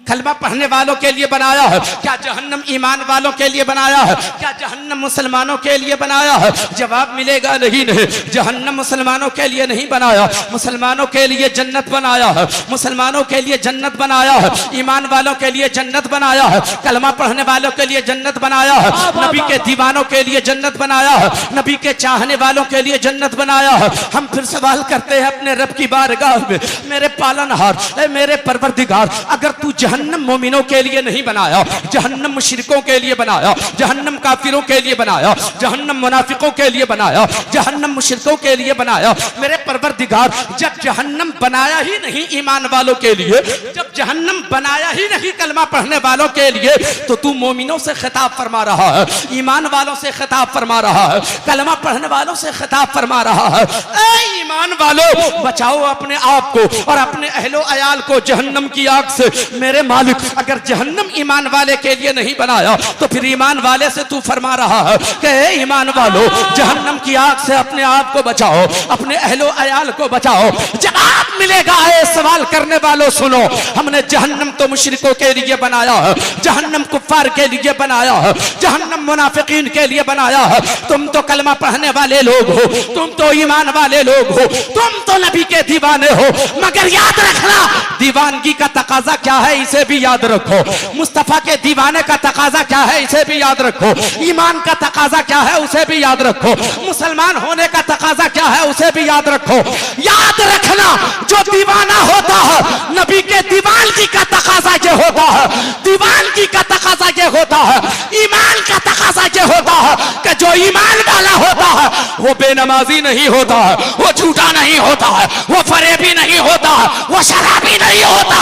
कलमा पढ़ने वालों के लिए बनाया है? क्या जहन्नम ईमान वालों के लिए बनाया है? क्या जहन्नम मुसलमानों के लिए बनाया है? जवाब मिलेगा नहीं। जहन्नम मुसलमानों के लिए नहीं बनाया, मुसलमानों के लिए जन्नत बनाया है, मुसलमानों के लिए जन्नत बनाया है, ईमान वालों के लिए जन्नत बनाया है, कलमा पढ़ने वालों के लिए जन्नत बनाया है, नबी के दीवानों के लिए जन्नत बनाया है, नबी के चाहने वालों के लिए जन्नत बनाया है। हम फिर सवाल करते हैं अपने रब की बारगाह में, मेरे पालनहार, मेरे परवरदिगार, अगर तू जहन्नम मोमिनों के लिए नहीं बनाया, जहन्नम मुशरिकों के लिए बनाया, जहन्नम काफिरों के लिए बनाया, जहन्नम मुनाफिकों के लिए बनाया, जहन्नम मुशरिकों के लिए बनाया, मेरे परवरदिगार, जब जहन्नम बनाया ही नहीं ईमान वालों के लिए, जब जहन्नम बनाया ही नहीं कलमा पढ़ने वालों के लिए, तो तू मोमिनों से खिताब फरमा रहा है, ईमान वालों से खिताब फरमा रहा है, कलमा पढ़ने वालों से खिताब फरमा रहा है। ऐ ईमान वालों, बचाओ अपने आप को और अपने अहलो अयाल को जहन्नम की आग से। मेरे मालिक, अगर जहन्नम ईमान वाले के लिए नहीं बनाया तो फिर ईमान वाले से तू फरमा रहा है कि ए ईमान वालों, जहन्नम की आग से अपने आप को बचाओ, अपने अहलो अयाल को बचाओ। जवाब मिलेगा है सवाल करने वालों, सुनो, हमने जहन्नम तो मुशरिकों के लिए बनाया है, जहन्नम कुफ्फार के लिए बनाया है, जहन्नम मुनाफिकीन के लिए बनाया है। तुम तो कलमा पढ़ने वाले लोग हो, तुम तो ईमान वाले लोग हो, तुम तो नबी के दीवाने हो, मगर याद रखना दीवानगी का तकाजा क्या है इसे भी याद रखो, मुस्तफा के दीवाने का तकाजा क्या है इसे भी याद रखो, ईमान का तकाजा क्या है उसे भी याद रखो, मुसलमान होने का तकाजा क्या है उसे भी याद रखो। याद रखना जो दीवाना होता है नबी के दीवानगी का तकाजा ये होता है, दीवानगी का तकाजा ये होता है, ईमान का तकाजा ये होता है कि जो ईमान वाला होता है वो बेनमाजी नहीं होता है, वो झूठा नहीं होता है, वो फरेबी नहीं होता है, वो शराबी नहीं होता।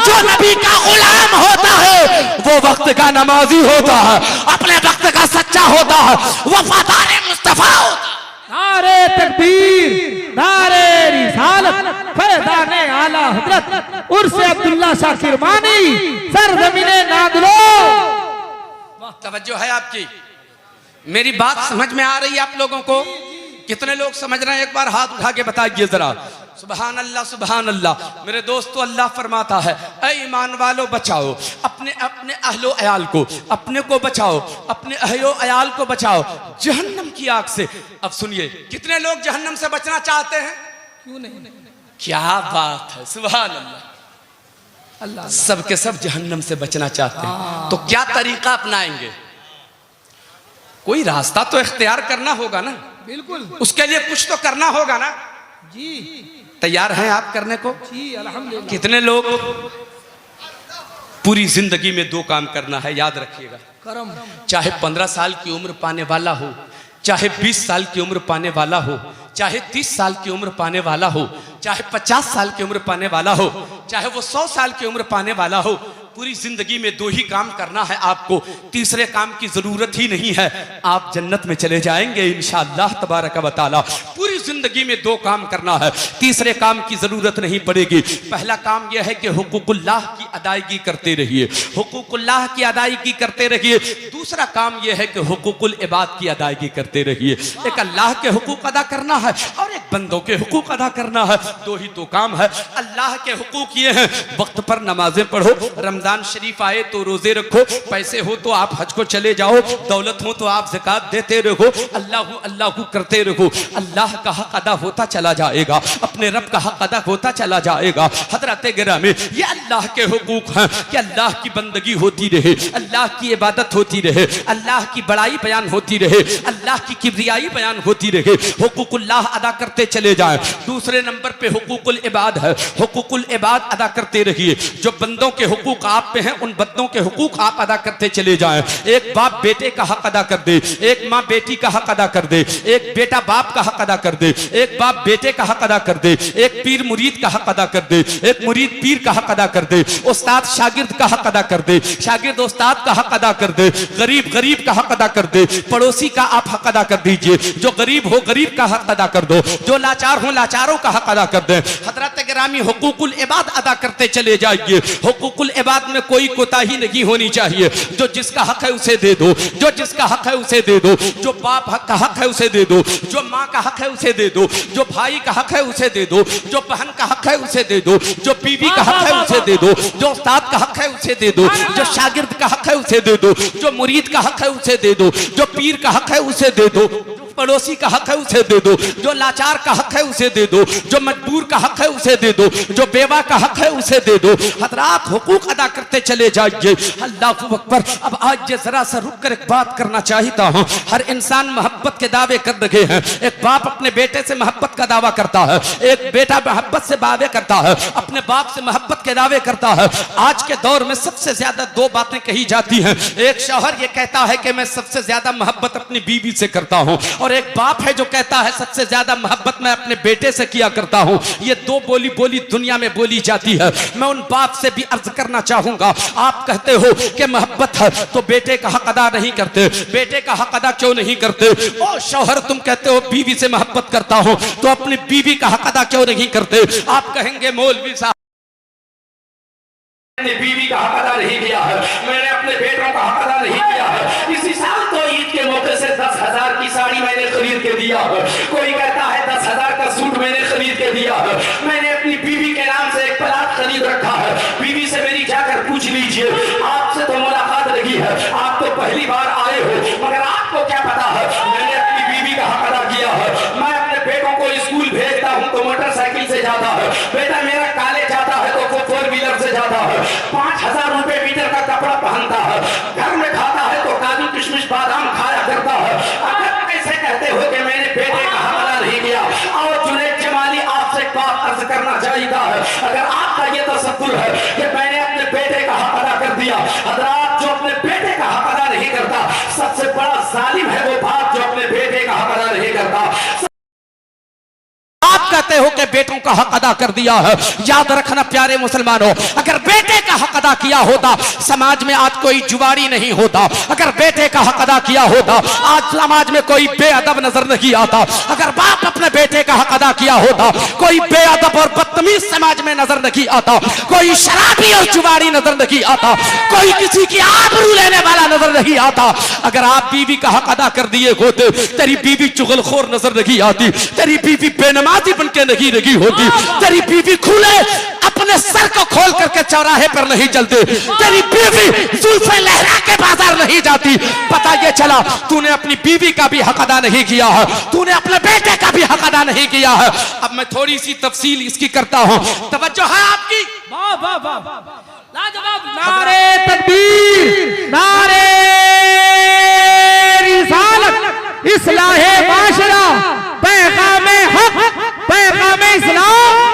जो नबी का गुलाम होता है वो वक्त का नमाजी होता है, अपने वक्त का सच्चा होता है, वफादार मुस्तफा होता है। नारे तकबीर, नारे रिसालत, फैज़ाने आला हजरत उर्स अब्दुल्ला शाह किरमानी, सरज़मीने नादलो। तवज्जो है आपकी, मेरी बात समझ में आ रही है आप लोगों को? कितने लोग समझ रहे हैं? एक बार हाथ उठा के बताइए जरा। सुभान अल्लाह, सुभान अल्लाह। मेरे दोस्तों, अल्लाह फरमाता है ऐ ईमान वालों बचाओ अपने अपने अहलो अयाल को, अपने को बचाओ, अपने अहलो अयाल को बचाओ जहन्नम की आग से। अब सुनिए, कितने लोग जहन्नम से बचना चाहते हैं? क्यों नहीं? क्या बात है, सुभान अल्लाह। अल्लाह सबके सब जहन्नम से बचना चाहते हैं, तो क्या तरीका अपनाएंगे? कोई रास्ता तो इख्तियार करना होगा ना। बिल्कुल, उसके लिए कुछ तो करना होगा ना जी। तैयार हैं आप करने को? जी अल्हम्दुलिल्लाह। कितने लोग? पूरी जिंदगी में दो काम करना है, याद रखिएगा। करम, चाहे 15 साल की उम्र पाने वाला हो, चाहे 20 साल की उम्र पाने वाला हो, चाहे 30 साल की उम्र पाने वाला हो, चाहे 50 साल की उम्र पाने वाला हो, चाहे वो 100 साल की उम्र पाने वाला हो, पूरी जिंदगी में दो ही काम करना है आपको। तीसरे काम की जरूरत ही नहीं है, आप जन्नत में चले जाएंगे इंशाअल्लाह तबारक व तआला। पूरी जिंदगी में दो काम करना है, तीसरे काम की जरूरत नहीं पड़ेगी। पहला काम यह है कि हुकूकुल्लाह की अदायगी करते रहिए, हुकूकुल्लाह की अदायगी करते रहिए। दूसरा काम यह है कि हुकूकुल इबाद की अदायगी करते रहिए। एक अल्लाह के हुकूक अदा करना है और एक बंदों के हुकूक अदा करना है, दो ही तो काम है। अल्लाह के हुकूक ये हैं, वक्त पर नमाजें पढ़ो, रमजान शरीफ आए तो रोजे रखो, पैसे हो तो आप हज को चले जाओ, दौलत हो तो आप ज़कात देते रहो, अल्लाह अल्लाह करते रहो। अल्लाह का हक अदा होता चला जाएगा, अपने रब का हक अदा होता चला जाएगा। हज़रत गिरामी, ये अल्लाह के हुकूक हैं कि अल्लाह की बंदगी होती रहे, अल्लाह की इबादत होती रहे, अल्लाह की बड़ाई बयान होती रहे, अल्लाह की किबरियाई बयान होती रहे। हुकूकुल्लाह अदा करते चले जाएं। दूसरे नंबर पे हुकूकुल इबाद है, हुकूकुल इबाद अदा करते रहिए। जो बंदों के हुकूक आप पे हैं उन बंदों के हुकूक आप अदा करते चले जाएं। एक बाप बेटे का हक अदा कर दे, एक माँ बेटी का हक अदा कर दे, एक बेटा बाप का हक अदा कर दे, एक बाप बेटे का हक अदा कर दे, एक पीर मुरीद का हक अदा कर दे, एक मुरीद पीर का हक अदा कर दे, उस्ताद शागिर्द का हक अदा कर दे, शागिर्द उस्ताद का हक अदा कर दे, गरीब गरीब का हक अदा कर दे, पड़ोसी का आप हक अदा कर दीजिए। जो गरीब हो गरीब का हक अदा कर दो, जो लाचार हो लाचारों का हक अदा कर दे। हज़रत गिरामी हुकूकुल इबाद अदा करते चले जाइए। हुकूकुल इबाद में कोई कोताही नहीं होनी चाहिए। जो जिसका हक है उसे दे दो, जो जिसका हक है उसे दे दो, जो बाप हक का हक है उसे दे दो, जो माँ का हक है उसे दे दो, जो भाई का हक है उसे दे दो, जो बहन का हक है उसे दे दो, जो बीवी का हक है उसे दे दो, जो उस्ताद का हक है उसे दे दो, जो शागिर्द का हक है उसे दे दो, जो मुरीद का हक है उसे दे दो, जो पीर का हक है उसे दे दो, पड़ोसी का हक है उसे दे दो, जो लाचार का हक है उसे दे दो, जो मजबूर का हक है उसे दे दो, जो बेवा का हक है उसे दे दो। हज़रात हुकूक अदा करते चले जाइए। अल्लाहु अकबर। अब आज ये जरा सा रुक कर एक बात करना चाहता हूँ। हर इंसान मोहब्बत के दावे कर रहे हैं। एक बाप अपने बेटे से मोहब्बत का दावा करता है, एक बेटा मोहब्बत से दावे करता है, अपने बाप से मोहब्बत के दावे करता है। आज के दौर में सबसे ज्यादा दो बातें कही जाती हैं। एक शौहर ये कहता है कि मैं सबसे ज्यादा मोहब्बत अपनी बीवी से करता हूँ, और एक बाप है जो कहता है सबसे ज्यादा मोहब्बत मैं अपने बेटे से किया करता हूँ। ये दो बोली दुनिया में बोली जाती है। मैं उन बाप से भी अर्ज करना चाहूंगा, आप कहते हो कि मोहब्बत है तो बेटे का हक अदा नहीं करते, बेटे का हक अदा क्यों नहीं करते? ओ शौहर, तुम कहते हो बीवी से मोहब्बत करता हूं तो अपनी बीवी का हक अदा क्यों नहीं करते? आप कहेंगे मौलवी साहब अपनी बीवी का हक अदा नहीं किया है, मैंने अपने बेटों का हक अदा नहीं किया है। इसी साल तो ईद के मौके से 10,000 की साड़ी मैंने खरीद के दिया है। कोई कहता है 10,000 का सूट मैंने खरीद के दिया है। मैंने अपनी बीवी के नाम से एक प्लाट खरीद रखा है। बीवी से मेरी जाकर पूछ लीजिए, आपसे तो मुलाकात लगी है, आप तो पहली बार आए हो, मगर आपको क्या पता है मैंने अपनी बीवी का हक अदा किया है। मैं अपने बेटों को स्कूल भेजता हूँ तो मोटरसाइकिल से जाता है, बेटा मेरा कॉलेज जाता है तो 4 व्हीलर से जाता है, 5,000 रुपए मीटर का कपड़ा पहनता है, घर में खाता है तो काजू किशमिश बादाम खाया करता है। अगर कैसे कहते हो कि मैंने बेटे का हक अदा नहीं किया? और जुनैद जमाली आपसे एक बात अर्ज करना चाहिए है, अगर आपका ये तसव्वुर है कि मैंने अपने बेटे का हक अदा कर दिया, हज़रात जो अपने बेटे का हक अदा नहीं करता सबसे बड़ा जालिम है वो बाप जो अपने बेटे का हक अदा नहीं करता। आप कहते हो कि बेटों का हक अदा कर दिया है। याद रखना प्यारे मुसलमानों, अगर बेटे का हक अदा किया होता समाज में आज कोई जुआरी नहीं होता। अगर बेटे का हक अदा किया होता आज समाज में कोई बेअदब नजर नहीं आता। अगर बाप अपने बेटे का हक अदा किया होता कोई बेअदब और बदतमीज समाज में नजर नहीं आता, कोई शराबी और जुआरी नजर नहीं आता, कोई किसी की आबरू लेने वाला नजर नहीं आता। अगर आप बीवी का हक अदा कर दिए होते, तेरी बीवी चुगलखोर नजर नहीं आती, तेरी बीवी बेनमाजी बन के नहीं लगी होती, तेरी बीवी खुले अपने सर को खोल करके चौराहे पर नहीं चलती, तेरी बीवी जुल्फे लहरा के बाजार नहीं जाती। पता ये चला तूने अपनी बीवी का भी हक अदा नहीं किया है, तूने अपने बेटे का भी हक अदा नहीं किया है। अब मैं थोड़ी सी तफसील इसकी करता हूं, तवज्जो है आपकी? वाह वाह वाह लाजवाब। नारे तकबीर, नारे रिसालत, इस्लाहे माशरा, पैगामे हक, पैगामे इस्लाम।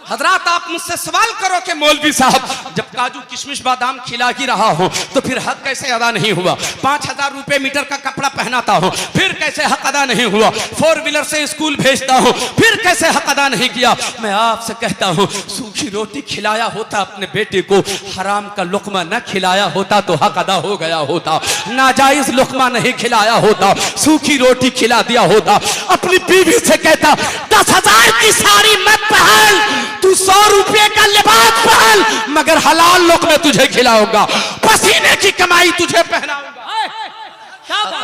हजरात आप मुझसे सवाल करो कि मौलवी साहब जब काजू किशमिश बादाम खिला ही रहा हो तो फिर हक कैसे अदा नहीं हुआ? 5,000 रुपए मीटर का कपड़ा पहनाता हूं फिर कैसे हक अदा नहीं हुआ? 4 व्हीलर से स्कूल भेजता हूं फिर कैसे हक अदा नहीं किया? मैं आपसे कहता हूं सूखी रोटी खिलाया होता अपने बेटे को, हराम का लुकमा न खिलाया होता तो हक अदा हो गया होता। नाजायज लुकमा नहीं खिलाया होता, सूखी रोटी खिला दिया होता। अपनी बीवी से कहता 10,000 की साड़ी मत पहन, तू 100 रुपये का लिबास पहन, मगर हलाल लोग मैं तुझे खिलाऊंगा, पसीने की कमाई तुझे पहनाऊंगा।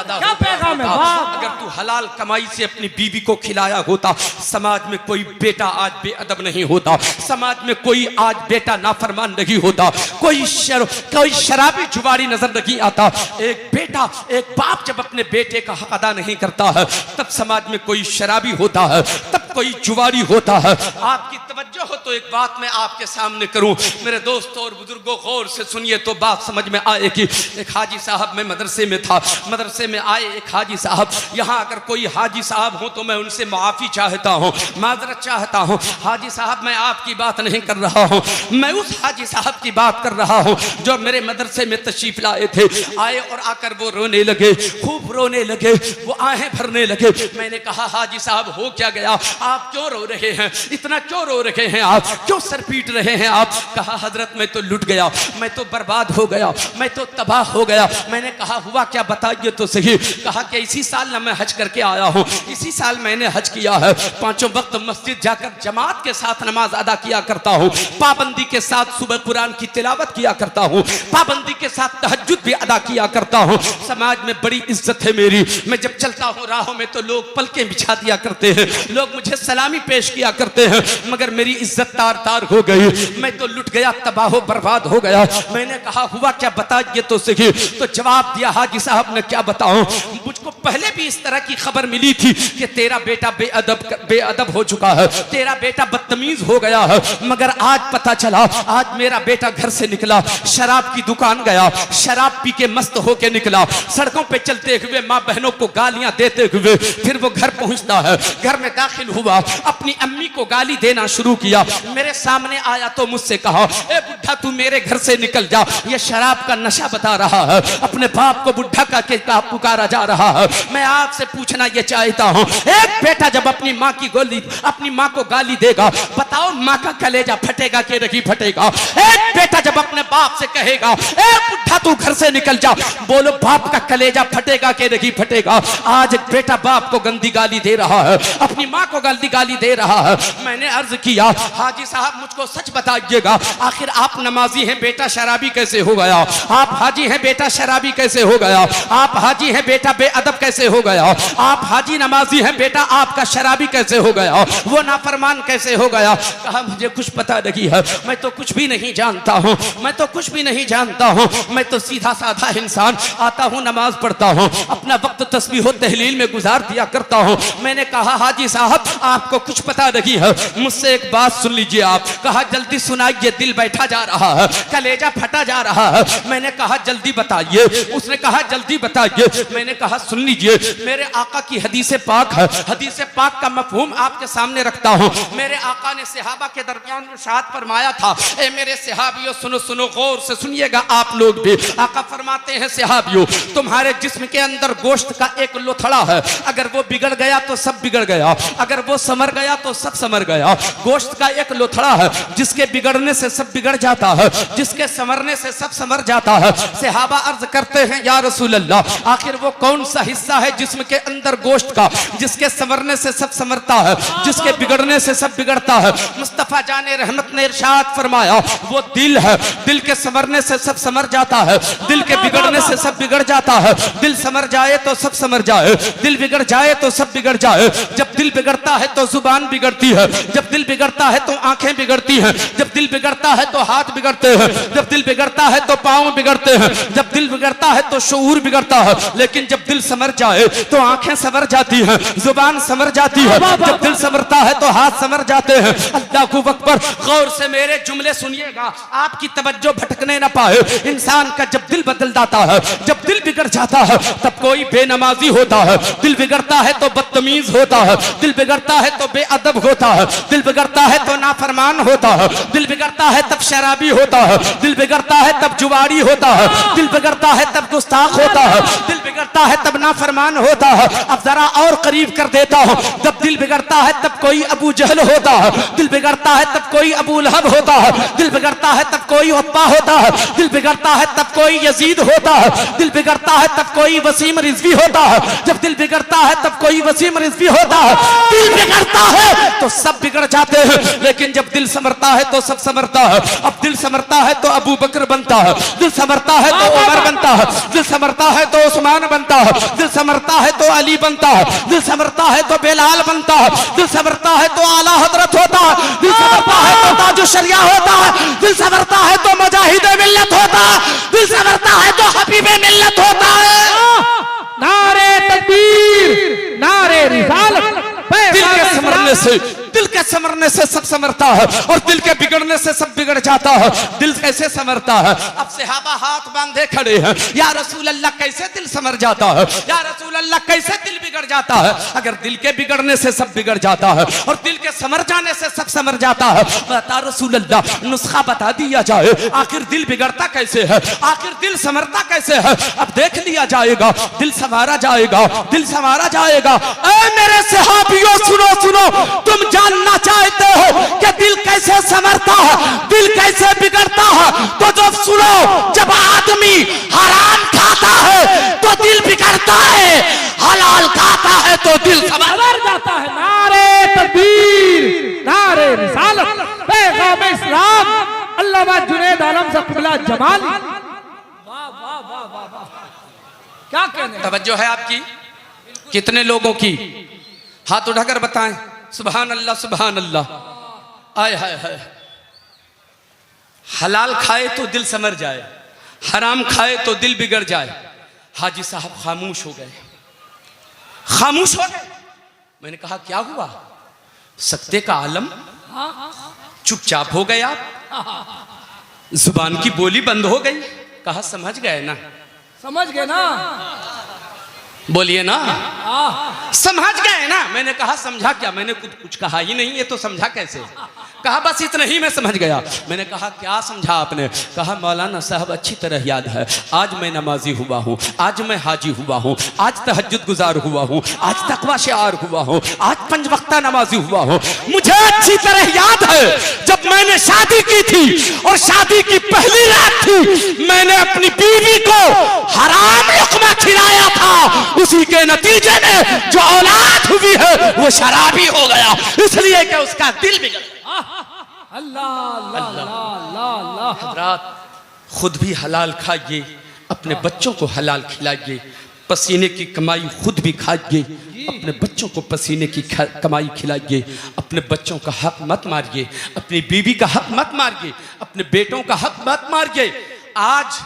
क्या पैगाम है? अगर तू हलाल कमाई से अपनी बीवी को खिलाया होता समाज में कोई बेटा आज बेअदब नहीं होता, समाज में कोई आज बेटा नाफरमान नहीं होता, कोई शराबी जुआरी नजर नहीं आता। एक बेटा एक बाप जब अपने बेटे का हक अदा नहीं करता है तब समाज में कोई शराबी होता है, तब कोई जुआरी होता है। आपकी तवज्जो हो तो एक बात मैं आपके सामने करूं, मेरे दोस्तों और बुजुर्गों गौर से सुनिए तो बात समझ में आएगी। एक हाजी साहब मैं मदरसे में था, मदरसे में आए एक हाजी साहब, यहाँ अगर कोई हाजी साहब हो तो मैं उनसे माफी चाहता हूँ, माजरत चाहता हूँ। हाजी साहब मैं आपकी बात नहीं कर रहा हूँ, मैं उस हाजी साहब की बात कर रहा हूँ जो मेरे मदरसे में तशरीफ लाए थे। आए और आकर वो रोने लगे, खूब रोने लगे, वो आहें भरने लगे। मैंने कहा हाजी साहब हो क्या गया, आप क्यों रो रहे हैं, इतना क्यों रो रहे हैं आप, क्यों सर पीट रहे हैं आप? कहा हजरत मैं तो लुट गया, मैं तो बर्बाद हो गया, मैं तो तबाह हो गया। मैंने कहा हुआ क्या बताइए तो सही। कहा कि इसी साल ना मैं हज करके आया हूँ, इसी साल मैंने हज किया है, 5 वक्त मस्जिद जाकर जमात के साथ नमाज अदा किया करता हूँ, पाबंदी के साथ सुबह कुरान की तिलावत किया करता हूँ, पाबंदी के साथ तहज्जुद भी अदा किया करता हूँ। समाज में बड़ी इज्जत है मेरी, मैं जब चलता हूँ राहों में तो लोग पलकें बिछा दिया करते हैं, लोग मुझे सलामी पेश किया करते हैं, मगर मेरी इज्जत तार तार हो गई, मैं तो लुट गया, तबाह बर्बाद हो गया। मैंने कहा हुआ क्या बताइए तो सही। तो जवाब दिया हाजी साहब ने क्या बताऊं, मुझको पहले भी इस तरह की खबर मिली थी कि तेरा बेटा बेअदब हो चुका है, तेरा बेटा बदतमीज हो गया है, मगर आज पता चला, आज मेरा बेटा घर से निकला, शराब की दुकान गया, शराब पी के मस्त होके निकला, सड़कों पे चलते हुए माँ बहनों को गालियां देते हुए फिर वो घर पहुंचता है, घर में दाखिल हुआ, अपनी अम्मी को गाली देना शुरू किया। मेरे सामने आया तो मुझसे कहा ए बुढ़ा तू मेरे घर से निकल जा, ये शराब का नशा बता रहा है, अपने बाप को बुढ़ा का पुकारा जा रहा है। मैं आपसे पूछना ये चाहता हूँ, एक बेटा जब अपनी माँ की गोली अपनी माँ को गाली देगा, बताओ माँ का कलेजा फटेगा कि नहीं फटेगा? एक बेटा जब अपने बाप से कहेगा ए बुढ़ा तू घर से निकल जा, बोलो बाप का कलेजा फटेगा कि नहीं फटेगा? आज एक बेटा बाप को गंदी गाली दे रहा है, अपनी माँ को गंदी गाली दे रहा है। मैंने अर्ज किया हाजी साहब मुझको सच बताइएगा, आखिर आप नमाजी हैं बेटा शराबी कैसे हो गया? आप हाजी हैं बेटा शराबी कैसे हो गया? आप हाजी हैं बेटा बेअदब कैसे हो गया? आप हाजी नमाजी हैं बेटा आपका शराबी कैसे हो गया? वो नाफरमान कैसे हो गया? कहा मुझे कुछ पता नहीं है, मैं तो कुछ भी नहीं जानता हूँ, मैं तो कुछ भी नहीं जानता हूँ, मैं तो सीधा साधा इंसान, आता हूँ नमाज पढ़ता हूँ, अपना वक्त तस्बीह और तहलील में गुजार दिया करता हूँ। मैंने कहा हाजी साहब आपको कुछ पता नहीं है, मुझसे एक बात सुन लीजिए आप। कहा जल्दी सुनाइए, दिल बैठा जा रहा है, कलेजा फटा जा रहा है। मैंने कहा जल्दी बताइए, उसने कहा जल्दी बताइए। मैंने कहा सुन लीजिए, मेरे आका की हदीस पाक है, हदीस पाक का मफहूम आपके सामने रखता हूँ। मेरे आका ने सहाबा के दरमियान इरशाद फरमाया था, ए मेरे सहाबियों सुनो सुनो गौर से सुनिएगा आप लोग भी। आका फरमाते हैं सहाबियों तुम्हारे जिस्म के अंदर गोश्त का एक लोथड़ा है, अगर वो बिगड़ गया तो सब बिगड़ गया, अगर वो समर गया तो सब समर गया। गोश्त का एक लोथड़ा है जिसके बिगड़ने से सब बिगड़ जाता है, जिसके समरने से सब समर जाता है। सहाबा अर्ज करते हैं या रसूल अल्लाह आखिर वो कौन सा हिस्सा है जिस्म के अंदर गोश्त का जिसके समरने से सब समरता है, जिसके बिगड़ने से सब बिगड़ता है? मुस्तफा जाने रहमत ने इरशाद फरमाया वो दिल है, दिल के समरने से सब समर जाता है, दिल के बिगड़ने से सब बिगड़ जाता है। दिल समर जाए तो सब समर जाए, दिल बिगड़ जाए तो सब बिगड़ जाए। जब दिल बिगड़ता है तो जुबान बिगड़ती है, जब दिल बिगड़ता है तो आंखें बिगड़ती हैं, जब दिल बिगड़ता है तो हाथ बिगड़ते हैं, जब दिल बिगड़ता है तो पांव बिगड़ते हैं, जब दिल बिगड़ता है तो शऊर बिगड़ता है। लेकिन जब दिल समर जाए तो आंखें समर जाती हैं, जुबान समर जाती है, जब दिल समरता है तो हाथ समर जाते हैं। अल्लाह को अकबर। गौर से मेरे जुमले सुनिएगा, आपकी तवज्जो भटकने ना पाए। इंसान का जब दिल बदल जाता है, जब दिल बिगड़ जाता है तब कोई बेनमाजी होता है, दिल बिगड़ता है तो बदतमीज होता है, दिल बिगड़ता है तो बेअदब होता है, दिल बिगड़ता है तो नाफरमान होता है, दिल बिगड़ता है तब शराबी होता है, दिल बिगड़ता है तब जुआरी होता है, दिल बिगड़ता है तब गुस्ताख होता है, दिल बिगड़ता है तब नाफरमान होता है। अब जरा और करीब कर देता हूं, जब दिल बिगड़ता है तब कोई अबू जहल होता है, दिल बिगड़ता है तब कोई अबू लहब होता है, दिल बिगड़ता है तब कोई उत्बा होता है, दिल बिगड़ता है तब कोई यजीद होता है, दिल बिगड़ता है तब कोई वसीम रिजवी होता है, जब दिल बिगड़ता है तब कोई वसीम रिजवी होता है। दिल बिगड़ता है तो सब बिगड़ जाते हैं, लेकिन जब दिल समरता है तो सब समरता है। अब दिल समरता है तो अबू बकर बनता है, दिल समरता है तो उमर बनता है, दिल समरता है तो उस्मान बनता है, दिल समरता है तो अली बनता है, दिल समरता है तो बेलाल बनता है, दिल समरता है तो आला हजरत होता है, दिल समरता है तो ताजु शरिया होता है, दिल समरता है तो मुजाहिद मिल्लत होता है, दिल समरता है तो हबीब मिल्लत होता है। नारे तकबीर, नारे रिसालत। दिल के समरने से, दिल के समरने से सब समरता है और दिल के बिगड़ने से सब बिगड़ जाता है। दिल कैसे समरता है? अब सहाबा हाथ बांधे खड़े हैं, या रसूल अल्लाह कैसे दिल समर जाता है, या रसूल अल्लाह कैसे दिल बिगड़ जाता है? अगर दिल के बिगड़ने से सब बिगड़ जाता है और दिल के समर जाने से सब समर जाता है, बता रसूल अल्लाह नुस्खा बता दिया जाए, आखिर दिल बिगड़ता कैसे है, आखिर दिल समरता कैसे है? अब देख लिया जाएगा, दिल संवारा जाएगा, दिल संवारा जाएगा। ऐ मेरे सहाबियों सुनो सुनो, तुम जानना चाहते हो कि दिल कैसे संवरता है, दिल कैसे बिगड़ता है, तो जब सुनो, जब आदमी हराम खाता है तो दिल बिगड़ता है, हलाल खाता है तो दिल संवर जाता है। नारे तकबीर, नारे रिसालत, पैगाम इस्लाम, अल्लामा जुनैद आलम से क़िबला जमाली। वाह वाह वाह वाह वाह, क्या कहने। तवज्जो है आपकी? कितने लोगों की? हाथ उठाकर बताएं सुभान अल्लाह सुभान अल्लाह। आय हाय हाय। हलाल खाए तो दिल समर जाए, हराम खाए तो दिल बिगड़ जाए। हाजी साहब खामोश हो गए, खामोश हो गए। मैंने कहा क्या हुआ? सत्य का आलम, चुपचाप हो गए आप, जुबान की बोली बंद हो गई। कहा समझ गए ना? समझ गए ना? बोलिए ना, समझ गए ना? मैंने कहा समझा क्या? मैंने कुछ कहा ही नहीं, ये तो समझा कैसे? कहा बस इतना ही मैं समझ गया। मैंने कहा क्या समझा आपने? कहा मौलाना साहब अच्छी तरह याद है, आज मैं नमाजी हुआ हूँ, आज मैं हाजी हुआ हूँ, आज तहज्जुद गुजार हुआ हूँ, आज तकवा शिआर हुआ हूँ, आज 5 वक्ता नमाजी हुआ हूँ। मुझे अच्छी तरह याद है जब मैंने शादी की थी और शादी की पहली रात थी, मैंने अपनी बीवी को हराम लुक़मा खिलाया था, उसी के नतीजे में जो औलाद हुई है वो शराबी हो गया, इसलिए कि उसका दिल बिगड़ गया। हज़रात खुद भी हलाल खाइए, अपने बच्चों को हलाल खिलाइए, पसीने की कमाई खुद भी खाइए, अपने बच्चों को पसीने की कमाई खिलाइए, अपने बच्चों का हक मत मारिए, अपनी बीवी का हक मत मारिए, अपने बेटों का हक मत मारिए। आज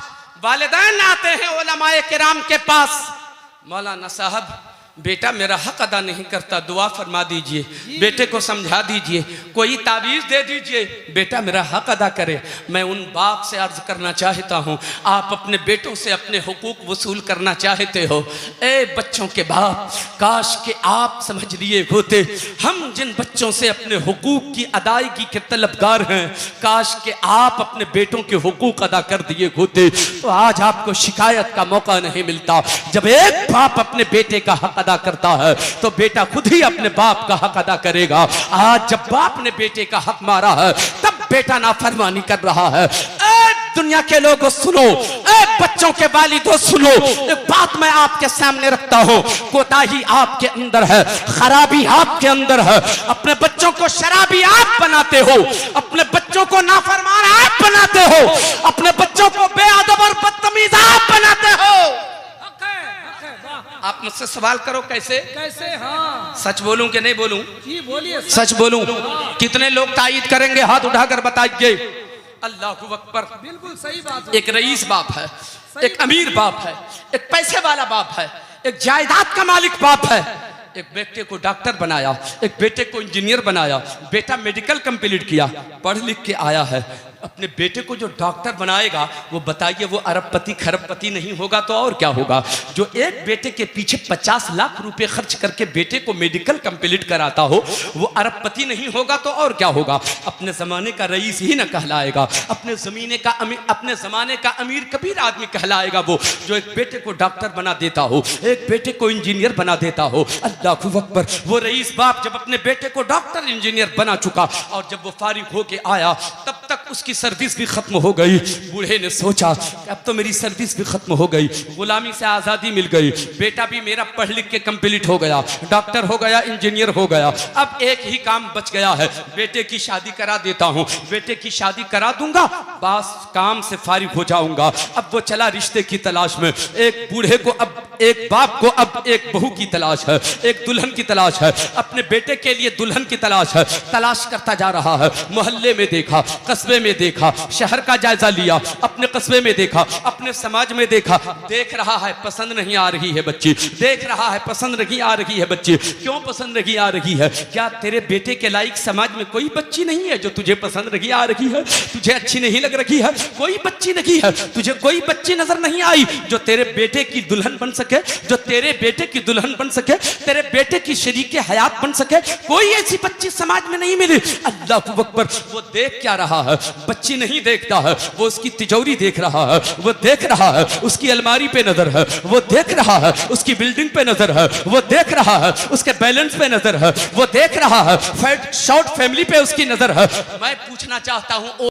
वालिदैन आते हैं उलमाए किराम के पास, मौलाना साहब बेटा मेरा हक अदा नहीं करता, दुआ फरमा दीजिए, बेटे को समझा दीजिए, कोई तावीज़ दे दीजिए, बेटा मेरा हक अदा करे। मैं उन बाप से अर्ज करना चाहता हूँ, आप अपने बेटों से अपने हुकूक वसूल करना चाहते हो, ए बच्चों के बाप, काश के आप समझ लिए होते, हम जिन बच्चों से अपने हुकूक की अदायगी के तलबगार हैं, काश के आप अपने बेटों के हुकूक अदा कर दिए होते तो आज आपको शिकायत का मौका नहीं मिलता। जब एक बाप अपने बेटे का हक अदा करता है तो बेटा खुद ही अपने बाप का हक अदा करेगा। आज जब बाप ने बेटे का हक मारा है तब बेटा नाफरमानी कर रहा है। दुनिया के लोगों सुनो, बच्चों के वालिदों सुनो, एक बात मैं आपके सामने रखता हूँ, कोताही आपके अंदर है, खराबी आपके अंदर है, अपने बच्चों को शराबी आप बनाते हो, अपने बच्चों को नाफरमान आप बनाते हो, अपने बच्चों को बेअदब और बदतमीज आप बनाते हो। आप मुझसे सवाल करो कैसे? कैसे? हाँ, सच बोलूं कि नहीं बोलूं? जी बोलिए। सच बोलूं? कितने लोग तायीद करेंगे? हाथ उठाकर बताइए। अल्लाहु अकबर। बिल्कुल सही बात है। एक रईस बाप है, एक अमीर बाप है, एक पैसे वाला बाप है, एक जायदाद का मालिक बाप है। एक बेटे को डॉक्टर बनाया, एक बेटे को इंजीनियर बनाया, बेटा मेडिकल कंप्लीट किया, पढ़ लिख के आया है। अपने बेटे को जो डॉक्टर बनाएगा वो बताइए वो अरबपति खरबपति नहीं होगा तो और क्या होगा? जो एक बेटे के पीछे 50 लाख रुपए खर्च करके बेटे को मेडिकल कंप्लीट कराता हो वो अरबपति नहीं होगा तो और क्या होगा? अपने जमाने का रईस ही ना कहलाएगा, अपने जमाने का अमीर कबीर आदमी कहलाएगा वो जो एक बेटे को डॉक्टर बना देता हो, एक बेटे को इंजीनियर बना देता हो। अल्लाहु अकबर। वो रईस बाप जब अपने बेटे को डॉक्टर इंजीनियर बना चुका और जब वो फारिग होके आया तब तक उसकी सर्विस भी खत्म हो गई। बूढ़े ने सोचा अब तो मेरी सर्विस भी खत्म हो गई, गुलामी से आजादी मिल गई, बेटा भी मेरा पढ़ लिख के कंप्लीट हो गया, डॉक्टर हो गया, इंजीनियर हो गया। अब एक ही काम बच गया है, बेटे की शादी करा देता हूं, बेटे की शादी करा दूंगा, बस काम से फारिग हो जाऊंगा। अब वो चला रिश्ते की तलाश में। एक बूढ़े को अब, एक बाप को अब एक बहू की तलाश है, एक दुल्हन की तलाश है, अपने बेटे के लिए दुल्हन की तलाश है। तलाश करता जा रहा है, मोहल्ले में देखा, कस्बे में देखा, शहर का जायजा लिया, अपने कस्बे में देखा, अपने समाज में देखा, देख रहा है पसंद नहीं आ रही है बच्ची, देख रहा है पसंद नहीं आ रही है बच्ची। क्यों पसंद नहीं आ रही है? क्या तेरे बेटे के लायक समाज में कोई बच्ची नहीं है जो तुझे पसंद नहीं आ रही है, तुझे अच्छी नहीं लग रही है? कोई बच्ची नहीं है, तुझे कोई बच्ची नजर नहीं आई जो तेरे बेटे की दुल्हन बन सके, जो तेरे बेटे की दुल्हन बन सके, तेरे बेटे की शरीके हयात बन सके? कोई ऐसी बच्ची समाज में नहीं मिली। अल्लाहु अकबर। वो देख क्या रहा है? बच्ची नहीं देखता है, वो उसकी तिजोरी देख रहा है, वो देख रहा है उसकी अलमारी पे नजर है, वो देख रहा है उसकी बिल्डिंग पे नजर है, वो देख रहा है उसके बैलेंस पे नजर है, वो देख रहा है शॉर्ट फैमिली पे उसकी नजर है। मैं पूछना चाहता हूं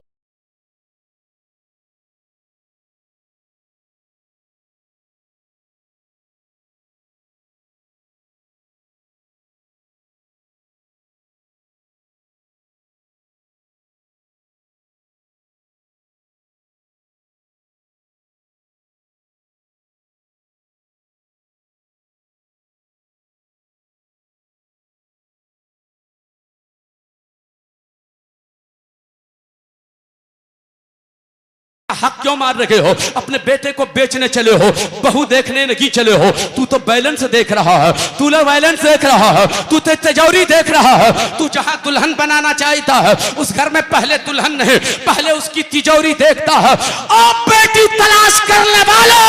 हक क्यों मार रहे हो? अपने बेटे को बेचने चले हो, बहू देखने नहीं चले हो। तू तो बैलेंस देख रहा है, तू लोग बैलेंस देख रहा है, तू तो तिजोरी देख रहा है। तू जहां दुल्हन बनाना चाहता है उस घर में पहले दुल्हन नहीं, पहले उसकी तिजोरी देखता है। और बेटी तलाश करने वालों,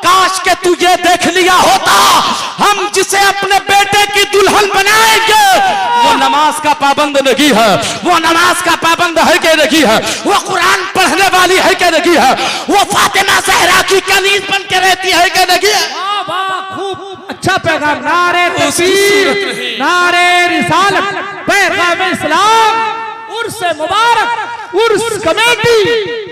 काश के तू ये देख लिया होता हम जिसे अपने बेटे की दुल्हन बनाएंगे वो नमाज का पाबंद नहीं है, वो नमाज का पाबंद है कि नहीं है, वो कुरान पढ़ने वाली है कि नहीं है, वो फातिमा ज़हरा की कनीज बन के रहती है कि नहीं है। वाह वाह, खूब अच्छा पैगाम। नारे तकबीर, नारे रिसालत, पैगाम इस्लाम, उर्स मुबारक, उर्स कमेटी।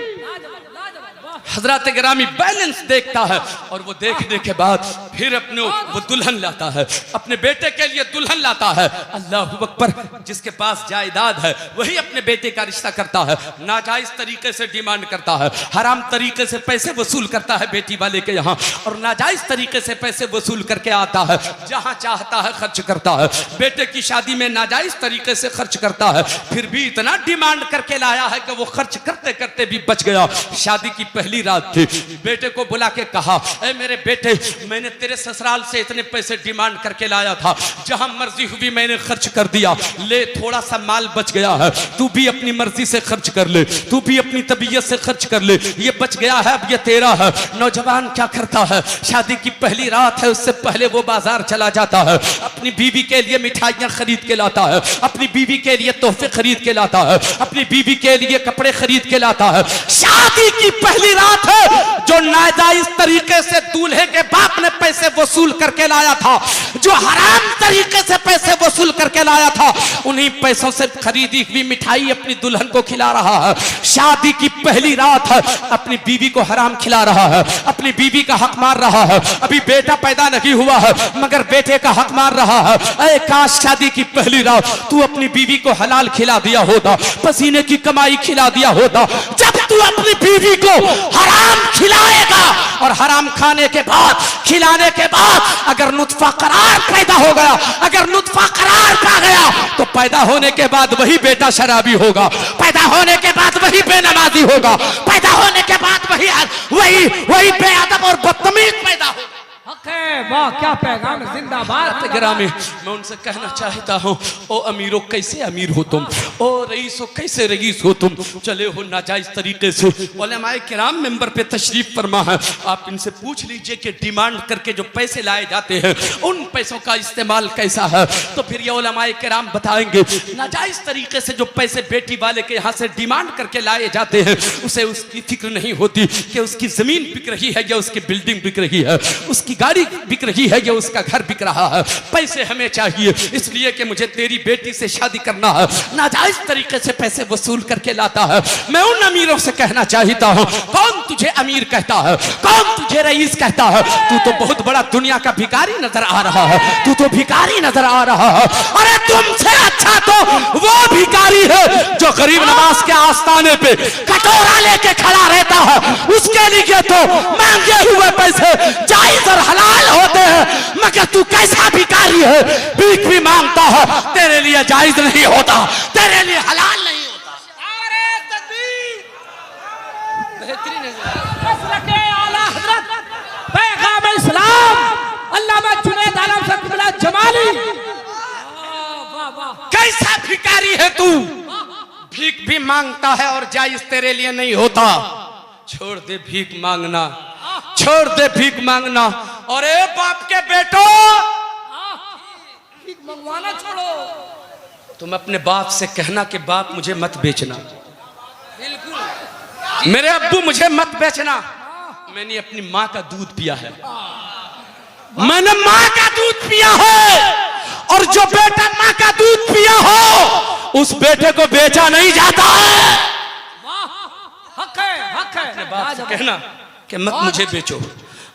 हजरत गिरामी बैलेंस देखता है और वो देखने के बाद फिर अपने वो दुल्हन लाता है, अपने बेटे के लिए दुल्हन लाता है। अल्लाह अकबर, जिसके पास जायदाद है वही अपने बेटे का रिश्ता करता है, नाजायज तरीके से डिमांड करता है, हराम तरीके से पैसे वसूल करता है बेटी वाले के यहाँ, और नाजायज तरीके से पैसे वसूल करके आता है, जहाँ चाहता है खर्च करता है। बेटे की शादी में नाजायज तरीके से खर्च करता है, फिर भी इतना डिमांड करके लाया है कि वो खर्च करते करते भी बच गया। शादी की पहली रात थी, बेटे को बुला के कहा, ऐ मेरे बेटे, मैंने तेरे ससुराल से इतने पैसे डिमांड करके लाया था, जहां मर्जी हुई मैंने खर्च कर दिया, ले थोड़ा सा माल बच गया है, तू भी अपनी मर्जी से खर्च कर ले, तू भी अपनी तबीयत से खर्च कर ले, ये बच गया है, अब ये तेरा है। नौजवान क्या करता है, शादी की पहली रात है, उससे पहले वो बाजार चला जाता है, अपनी बीवी के लिए मिठाइयां खरीद के लाता है, अपनी बीवी के लिए तोहफे खरीद के लाता है, अपनी बीवी के लिए कपड़े खरीद के लाता है। शादी की पहली रात है, जो नाजायज तरीके से दूल्हे के बाप ने पैसे वसूल करके लाया था, जो हराम तरीके से पैसे वसूल करके लाया था, उन्हीं पैसों से खरीदी हुई मिठाई अपनी दुल्हन को खिला रहा है। शादी की पहली रात है, अपनी बीवी को हराम खिला रहा है, अपनी बीवी का हक मार रहा है। अभी बेटा पैदा नहीं हुआ है मगर बेटे का हक मार रहा है। ऐ काश शादी की पहली रात तू अपनी बीवी को हलाल खिला दिया होता, पसीने की कमाई खिला दिया होता। जब तू अपनी बीवी को हराम खिलाएगा और हराम खाने के बाद, खिलाने के बाद अगर नुत्फा करार पैदा हो गया, अगर नुत्फा करार पा गया, तो पैदा होने के बाद वही बेटा शराबी होगा, पैदा होने के बाद वही बेनमाजी होगा, पैदा होने के बाद वही बेअदब और बदतमीज पैदा होगा। वाह क्या पैगाम, जिंदाबाद। गिरामी, मैं उनसे कहना चाहता हूँ, ओ अमीरों कैसे अमीर हो तुम, ओ रईसों कैसे रईस हो तुम, चले हो नाजायज तरीके से। उलमाए किराम मेंबर पे तशरीफ फरमा है, आप इनसे पूछ लीजिए कि डिमांड करके जो पैसे लाए जाते हैं उन पैसों का इस्तेमाल कैसा है, तो फिर ये उलमाए किराम बताएंगे। नाजायज तरीके से जो पैसे बेटी वाले के यहाँ से डिमांड करके लाए जाते हैं, उसे उसकी फिक्र नहीं होती कि उसकी जमीन बिक रही है या उसकी बिल्डिंग बिक रही है, उसकी गाड़ी बिक रही है या उसका घर बिक रहा है। पैसे हमें चाहिए इसलिए कि मुझे तेरी बेटी से शादी करना है। नाजायज तरीके से पैसे वसूल करके लाता है। मैं उन अमीरों से कहना चाहता हूं, कौन तुझे अमीर कहता है, कौन तुझे रईस कहता है? तू तो बहुत बड़ा दुनिया का भिखारी नजर आ रहा है, तू तो भिखारी नजर आ रहा है। अरे तुमसे अच्छा तो वो भिखारी है जो गरीब नवाज के आस्थाने पे कटोरा लेके खड़ा रहता है, उसके लिए तो मांगे हुए पैसे जायज और हलाल होते हैं। मगर तू कैसा भिखारी है, भीख भी मांगता है, तेरे लिए जायज नहीं होता, तेरे लिए हलाल नहीं होता। नारे तकबीर, बेहतरीन हज़रत आला हज़रत पैगाम इस्लाम अल्लामा जुनैद आलम साहब क़िबला जमाली। कैसा भिखारी है तू, भीख भी मांगता है और जायज तेरे लिए नहीं होता। छोड़ दे भीख मांगना, छोड़ दे भीख मांगना। और ए बाप के बेटो, भीख मंगवाना छोड़ो। तुम अपने बाप से कहना कि बाप मुझे मत बेचना, बिल्कुल मेरे अब्बू मुझे मत बेचना। मैंने अपनी माँ का दूध पिया है, मैंने माँ का दूध पिया है, और जो बेटा माँ का दूध पिया हो उस बेटे को बेचा नहीं जाता है। हक है, हक है। अपने बाप से कहना कि मत मुझे बेचो,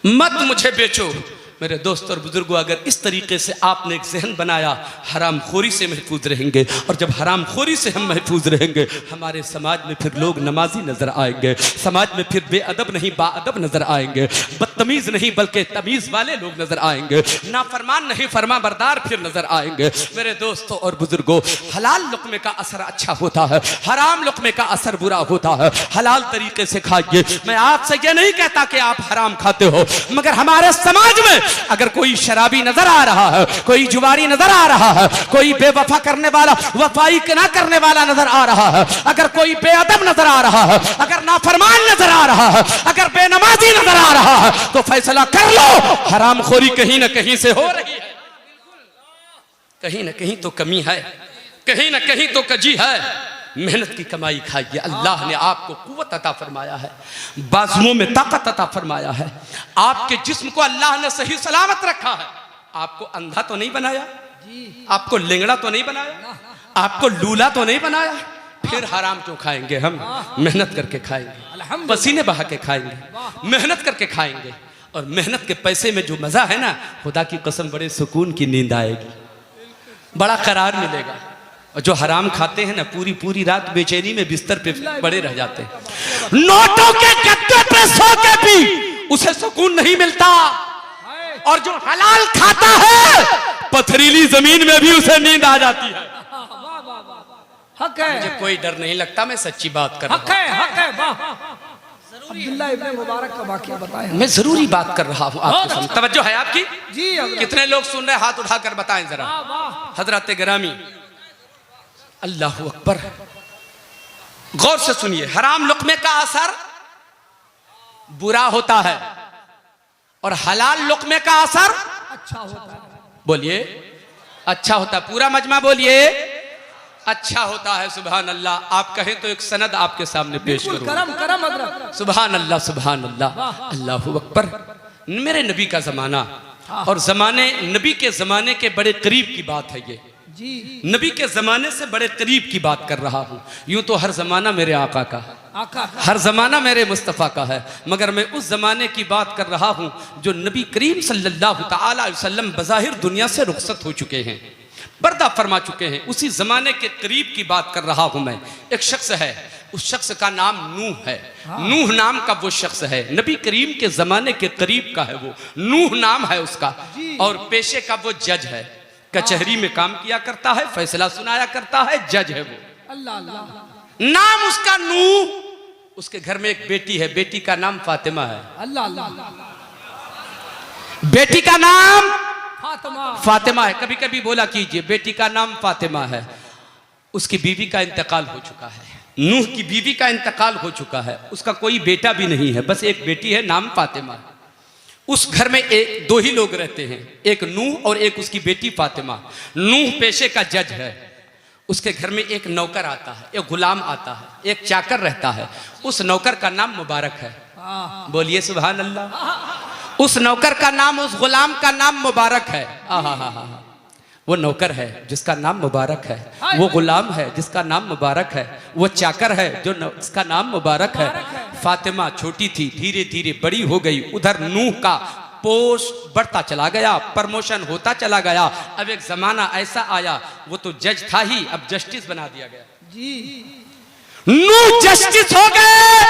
मत मुझे बेचो। मेरे दोस्त और बुजुर्गों, अगर इस तरीके से आपने एक जहन बनाया, हराम खोरी से महफूज रहेंगे। और जब हराम खोरी से हम महफूज रहेंगे, हमारे समाज में फिर लोग नमाजी नजर आएंगे, समाज में फिर बेअदब नहीं बाअदब नजर आएंगे, बदतमीज नहीं बल्कि तमीज वाले लोग नजर आएंगे, नाफरमान नहीं फरमा बरदार फिर नजर आएंगे। मेरे दोस्तों और बुजुर्गों, हलाल लुक़मे का असर अच्छा होता है, हराम लुक़मे का असर बुरा होता है। हलाल तरीके से खाइए। मैं आपसे ये नहीं कहता कि आप हराम खाते हो, मगर हमारे समाज में अगर कोई शराबी नजर आ रहा है, कोई जुआरी नजर आ रहा है, कोई बेवफा करने वाला वफाई ना करने वाला नजर आ रहा है, अगर कोई बेअदब नजर आ रहा है, अगर नाफरमान नजर आ रहा है, अगर बेनमाजी नजर आ रहा है, तो फैसला कर लो, हरामखोरी कहीं ना कहीं से हो रही है, कहीं ना कहीं तो कमी है। कहीं ना कहीं तो कजी है, मेहनत की कमाई खाइए। अल्लाह ने आपको कुव्वत अता फरमाया है, बाजुओं में ताकत अता फरमाया है, आपके जिस्म को अल्लाह ने सही सलामत रखा है। आपको अंधा तो नहीं बनाया, आपको लेंगड़ा तो नहीं बनाया, आपको लूला तो नहीं बनाया। फिर हराम क्यों खाएंगे? हम मेहनत करके खाएंगे, पसीने बहा के खाएंगे, मेहनत करके खाएंगे। और मेहनत के पैसे में जो मजा है ना, खुदा की कसम बड़े सुकून की नींद आएगी, बड़ा करार मिलेगा। और जो हराम खाते हैं ना, पूरी पूरी रात बेचैनी में बिस्तर पे पड़े रह जाते हैं, नोटों के गद्दे पे सो के भी उसे सुकून नहीं मिलता। और जो हलाल खाता है, पथरीली जमीन में भी उसे नींद आ जाती है। हक है, मुझे कोई डर नहीं लगता, मैं सच्ची बात कर रहा हक है, हक है। वाह, अब्दुल्लाह इब्ने मुबारक का वाकया बताएं। हूं, मैं जरूरी बात कर रहा हूं आपके सामने। तवज्जो है आपकी? जी हजरत। कितने लोग सुन रहे, हाथ उठाकर बताएं जरा। हजरत गिरामी, अल्लाह अकबर, गौर से सुनिए। हराम लुक़मे का असर बुरा होता है और हलाल लुक़मे का असर अच्छा होता है। बोलिए, अच्छा होता है। पूरा मजमा बोलिए, अच्छा होता है। सुभान अल्लाह। आप कहें तो एक सनद आपके सामने पेश करूं। करम करम हजरत। सुभान अल्लाह, सुभान अल्लाह, अल्लाह अकबर। मेरे नबी का जमाना और जमाने, नबी के जमाने के बड़े करीब की बात है ये जी। नबी के जमाने से बड़े करीब की बात कर रहा हूं। यूं तो हर जमाना मेरे आका का, हर जमाना मेरे मुस्तफ़ा का है, मगर मैं उस जमाने की बात कर रहा हूं जो नबी करीम सल्लल्लाहु तआला अलैहि वसल्लम बज़ाहिर दुनिया से रुखसत हो चुके हैं, पर्दा फरमा चुके हैं। उसी जमाने के करीब की बात कर रहा हूं मैं। एक शख्स है, उस शख्स का नाम नूह है। नूह नाम का वो शख्स है, नबी करीम के जमाने के करीब का है वो। नूह नाम है उसका, और पेशे का वो जज है। कचहरी में काम किया करता है, फैसला सुनाया करता है, जज है वो। अल्लाह अल्लाह। नाम उसका नूह। उसके घर में एक बेटी है, बेटी का नाम फातिमा है। अल्लाह अल्लाह। बेटी का नाम फातिमा। फातिमा है। कभी कभी बोला कीजिए, बेटी का नाम फातिमा है। उसकी बीवी का इंतकाल हो चुका है, नूह की बीवी का इंतकाल हो चुका है। उसका कोई बेटा भी नहीं है, बस एक बेटी है, नाम फातिमा। उस घर में एक दो ही लोग रहते हैं, एक नूह और एक उसकी बेटी फातिमा। नूह पेशे का जज है। उसके घर में एक नौकर आता है, एक गुलाम आता है, एक चाकर रहता है। उस नौकर का नाम मुबारक है। बोलिए सुभान अल्लाह। उस नौकर का नाम, उस गुलाम का नाम मुबारक है। वो नौकर है जिसका नाम मुबारक है, वो गुलाम है जिसका नाम मुबारक है, वो चाकर है जो जिसका नाम मुबारक है। फातिमा छोटी थी, धीरे धीरे बड़ी हो गई। उधर नूह का पोस्ट बढ़ता चला गया, प्रमोशन होता चला गया। अब एक जमाना ऐसा आया, वो तो जज था ही, अब जस्टिस बना दिया गया जी। नूह जस्टिस हो गए,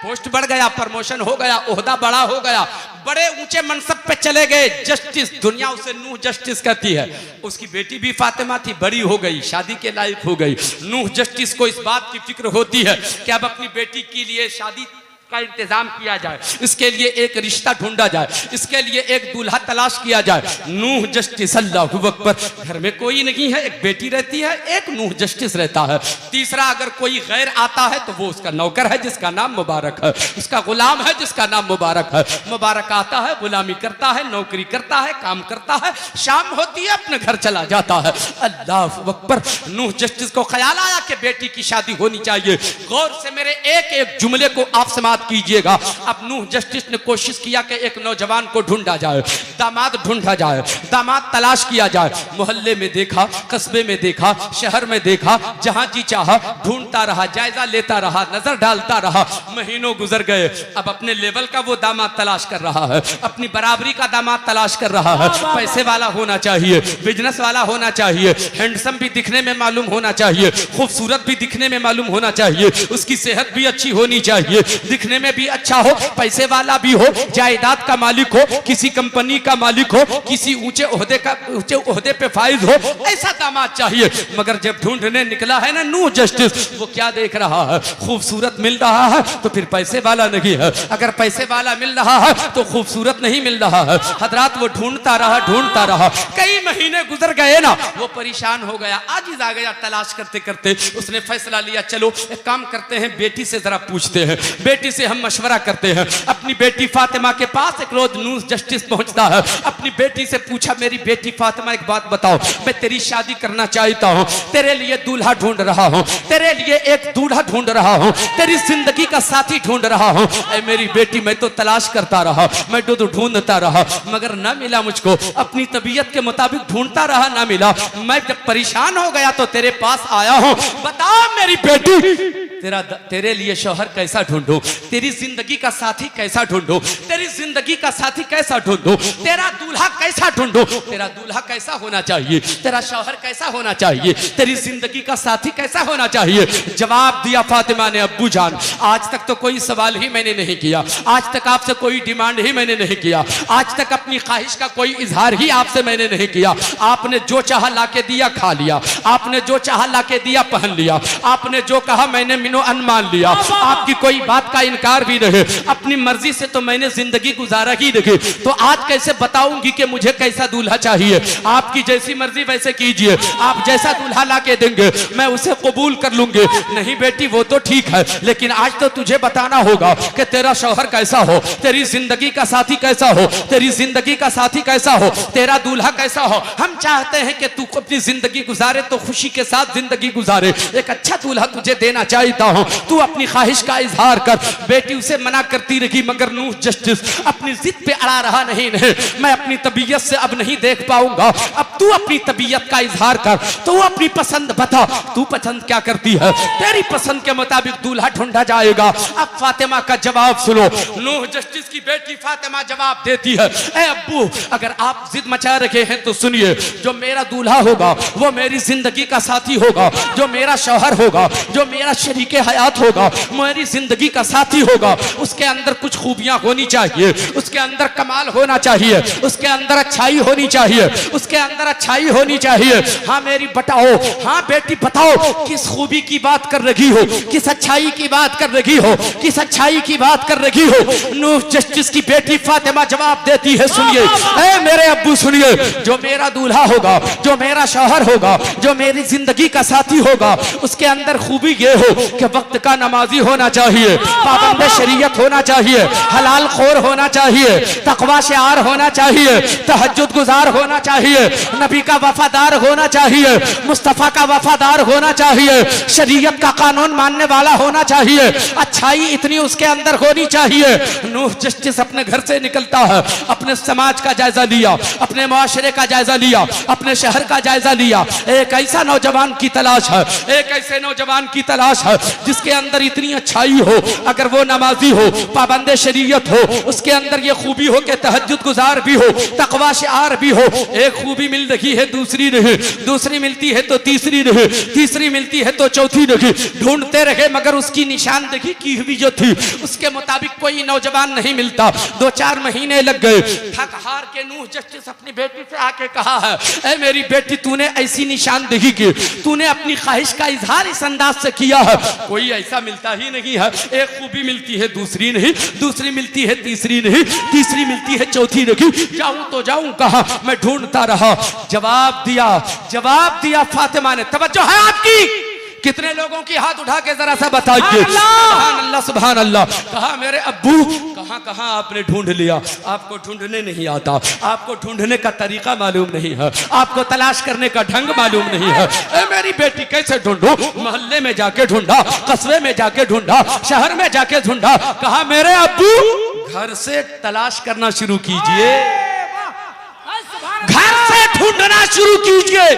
पोस्ट बढ़ गया, प्रमोशन हो गया, ओहदा बड़ा हो गया, बड़े ऊंचे मनसब पे चले गए। जस्टिस, दुनिया उसे नूह जस्टिस कहती है। उसकी बेटी भी फातिमा थी, बड़ी हो गई, शादी के लायक हो गई। नूह जस्टिस को इस बात की फिक्र होती है कि अब अपनी बेटी के लिए शादी का इंतजाम किया जाए, इसके लिए एक रिश्ता ढूंढा जाए, इसके लिए एक दूल्हा तलाश किया जाए। नूह जस्टिस, अल्लाहु अकबर। घर में कोई नहीं है, एक बेटी रहती है, एक नूह जस्टिस रहता है। तीसरा अगर कोई गैर आता है तो वो उसका नौकर है जिसका नाम मुबारक है, उसका गुलाम है जिसका नाम मुबारक है। मुबारक आता है, गुलामी करता है, नौकरी करता है, काम करता है, शाम होती है अपने घर चला जाता है। अल्लाहु अकबर। नूह जस्टिस को ख्याल आया कि बेटी की शादी होनी चाहिए। गौर से मेरे एक एक जुमले को आप समाप्त कीजिएगा। अब नूह जस्टिस ने कोशिश किया कि एक नौजवान को ढूंढा जाए, दामाद ढूंढा जाए, दामाद तलाश किया जाए। मोहल्ले में देखा, कस्बे में देखा, शहर में देखा, जहां जी चाहा ढूंढता रहा, जायजा लेता रहा, नजर डालता रहा। महीनों गुजर गए। अब अपने लेवल का वो दामाद तलाश कर रहा है, अपनी बराबरी का दामाद तलाश कर रहा है। पैसे वाला होना चाहिए, बिजनेस वाला होना चाहिए, हैंडसम भी दिखने में मालूम होना चाहिए, खूबसूरत भी दिखने में मालूम होना चाहिए, उसकी सेहत भी अच्छी होनी चाहिए, दिखने में भी अच्छा हो, पैसे वाला भी हो, जायदाद का मालिक हो, किसी कंपनी का मालिक हो, किसी ऊंचे ओहदे पे फाइज हो, ऐसा दामाद चाहिए। मगर जब ढूंढने निकला है ना नूह जस्टिस, वो क्या देख रहा है? खूबसूरत मिल रहा है तो फिर पैसे वाला नहीं है, अगर पैसे वाला मिल रहा है तो खूबसूरत नहीं मिल रहा है। हजरात वो ढूंढता रहा, कई महीने गुजर गए ना, वो परेशान हो गया, आजिज आ गया। तलाश करते करते उसने फैसला लिया, चलो एक काम करते हैं, बेटी से जरा पूछते हैं। बेटी से हम मशवरा करते हैं। अपनी बेटी फातिमा के पास एक रोज न्यूज़ जस्टिस पहुंचता है। अपनी बेटी से पूछा, मेरी बेटी फातिमा एक बात बताओ, मैं तेरी शादी करना चाहता हूं, तेरे लिए दूल्हा ढूंढ रहा हूं, तेरे लिए एक दूल्हा ढूंढ रहा हूं, तेरी जिंदगी का साथी ढूंढ रहा हूं। ऐ मेरी बेटी, मैं तो तलाश करता रहा, मैं तो ढूंढता रहा, मगर ना मिला मुझको, अपनी तबीयत के मुताबिक ढूंढता रहा, ना मिला। मैं जब परेशान हो गया तो तेरे पास आया हूं। बता मेरी बेटी, तेरे लिए शौहर कैसा ढूंढूं, तेरी जिंदगी का साथी कैसा ढूंढूं, तेरी जिंदगी का साथी कैसा ढूंढूं, तेरा दूल्हा कैसा ढूंढूं, तेरा दूल्हा कैसा होना चाहिए, तेरा शौहर कैसा होना चाहिए, तेरी जिंदगी का साथी कैसा होना चाहिए। जवाब दिया फातिमा ने, अब्बू जान, आज तक तो कोई सवाल ही मैंने नहीं किया, आज तक आपसे कोई डिमांड ही मैंने नहीं किया, आज तक अपनी ख्वाहिश का कोई इजहार ही आपसे मैंने नहीं किया। आपने जो चाहा लाके दिया, खा लिया, आपने जो चाहा लाके दिया, पहन लिया, आपने जो कहा मैंने मिनो अनमान लिया, आपकी कोई बात का इनकार भी नहीं, अपनी मर्जी से तो मैंने जिंदगी गुजारा ही नहीं। तो आज कैसे बताऊंगी कि मुझे कैसा दूल्हा चाहिए? आपकी जैसी मर्जी वैसे कीजिए, आप जैसा दूल्हा लाके देंगे मैं उसे कबूल कर लूंगी। नहीं बेटी, वो तो ठीक है, लेकिन आज तो तुझे बताना होगा कि तेरा शौहर कैसा हो, तेरी जिंदगी का साथी कैसा हो, तेरी जिंदगी का साथी कैसा हो, तेरा दूल्हा कैसा हो। हम चाहते हैं कि तू अपनी जिंदगी गुजारे तो खुशी के साथ जिंदगी गुजारे, एक अच्छा दूल्हा तुझे देना चाहता हूं, तू अपनी ख्वाहिश का इजहार कर। बेटी उसे मना करती रही, मगर नूह जस्टिस अपनी जिद पे अड़ा रहा, नहीं मैं अपनी तबीयत से अब नहीं देख पाऊंगा, अब तू अपनी तबीयत का इजहार कर, तू अपनी पसंद बता, तू पसंद क्या करती है, तेरी पसंद के मुताबिक दूल्हा ढूंढा जाएगा। अब फातिमा का जवाब सुनो। नूह जस्टिस की बेटी फातिमा जवाब देती है, ए अब्बू, अगर आप जिद मचा रखे हैं तो सुनिए, जो मेरा दूल्हा होगा वो मेरी जिंदगी का साथी होगा, जो मेरा शौहर होगा, जो मेरा शरीके हयात होगा, मेरी जिंदगी का साथी होगा, उसके अंदर कुछ खूबियां होनी चाहिए, उसके अंदर कमाल होना चाहिए, उसके अंदर अच्छाई होनी चाहिए, उसके अंदर अच्छाई होनी चाहिए। हाँ मेरी बताओ, हाँ बेटी बताओ, किस खूबी की बात कर रही हो, किस अच्छाई की बात कर रही हो, किस अच्छाई की बात कर रही हो। नूह जस्टिस की बेटी फातिमा जवाब देती है, सुनिए ए मेरे अब्बू, सुनिए, जो मेरा दूल्हा होगा, जो मेरा शौहर होगा, जो मेरी जिंदगी का साथी होगा, उसके अंदर खूबी ये हो कि वक्त का नमाजी होना चाहिए, पाबंद शरीयत होना चाहिए, हलाल खोर होना चाहिए, तकवा शिआर होना चाहिए, तहज्जुद गुजार होना चाहिए, नबी का वफादार होना चाहिए, मुस्तफा का वफादार होना चाहिए, शरीयत का कानून मानने वाला होना चाहिए, अच्छाई इतनी उसके अंदर होनी चाहिए। नूह जस्टिस अपने घर से निकलता है, अपने समाज का जायजा लिया, अपने मुआशरे का जायजा लिया, अपने शहर का जायजा लिया। एक ऐसा नौजवान की तलाश है, एक ऐसे नौजवान की तलाश है जिसके अंदर इतनी अच्छाई हो, अगर वो नमाजी हो, पाबंद शरीयत हो, उसके अंदर ये खूबी हो कि तहज्जुद गुजार भी हो, तकवा शिआर भी हो। एक खूबी मिल रही है, दूसरी नहीं, दूसरी मिलती है तो तीसरी नहीं, तीसरी मिलती है तो चौथी नहीं। ढूंढते रहे मगर उसकी निशानदेही की हुई जो थी उसके मुताबिक कोई नौजवान नहीं मिलता। 2-4 महीने लग गए। थक हार के नूह जस्टिस अपनी बेटी से आके कहा है, ऐ मेरी बेटी, तूने ऐसी निशानदेही की, तूने अपनी ख्वाहिश का इजहार इस अंदाज से किया है, कोई ऐसा मिलता ही नहीं है। एक खूबी मिलती है, दूसरी नहीं, दूसरी मिलती है, तीसरी नहीं, तीसरी मिलती है, चौथी नहीं। जाऊं तो जाऊं कहां, मैं ढूंढता रहा। जवाब दिया फातिमा ने। तवज्जो है आपकी? कितने लोगों की हाथ उठा के जरा सा बताइए। सुभान अल्लाह, सुभान अल्लाह। कहा मेरे अब्बू, कहां आपने ढूंढ लिया? आपको ढूंढने नहीं आता, आपको ढूंढने का तरीका मालूम नहीं है, आपको तलाश करने का ढंग मालूम नहीं है। ए मेरी बेटी, कैसे ढूंढूं? मोहल्ले में जाके ढूंढा, कस्बे में जाके ढूंढा, शहर में जाके ढूंढा। कहा मेरे अब्बू, घर से तलाश करना शुरू कीजिए, घर से ढूंढना शुरू कीजिए।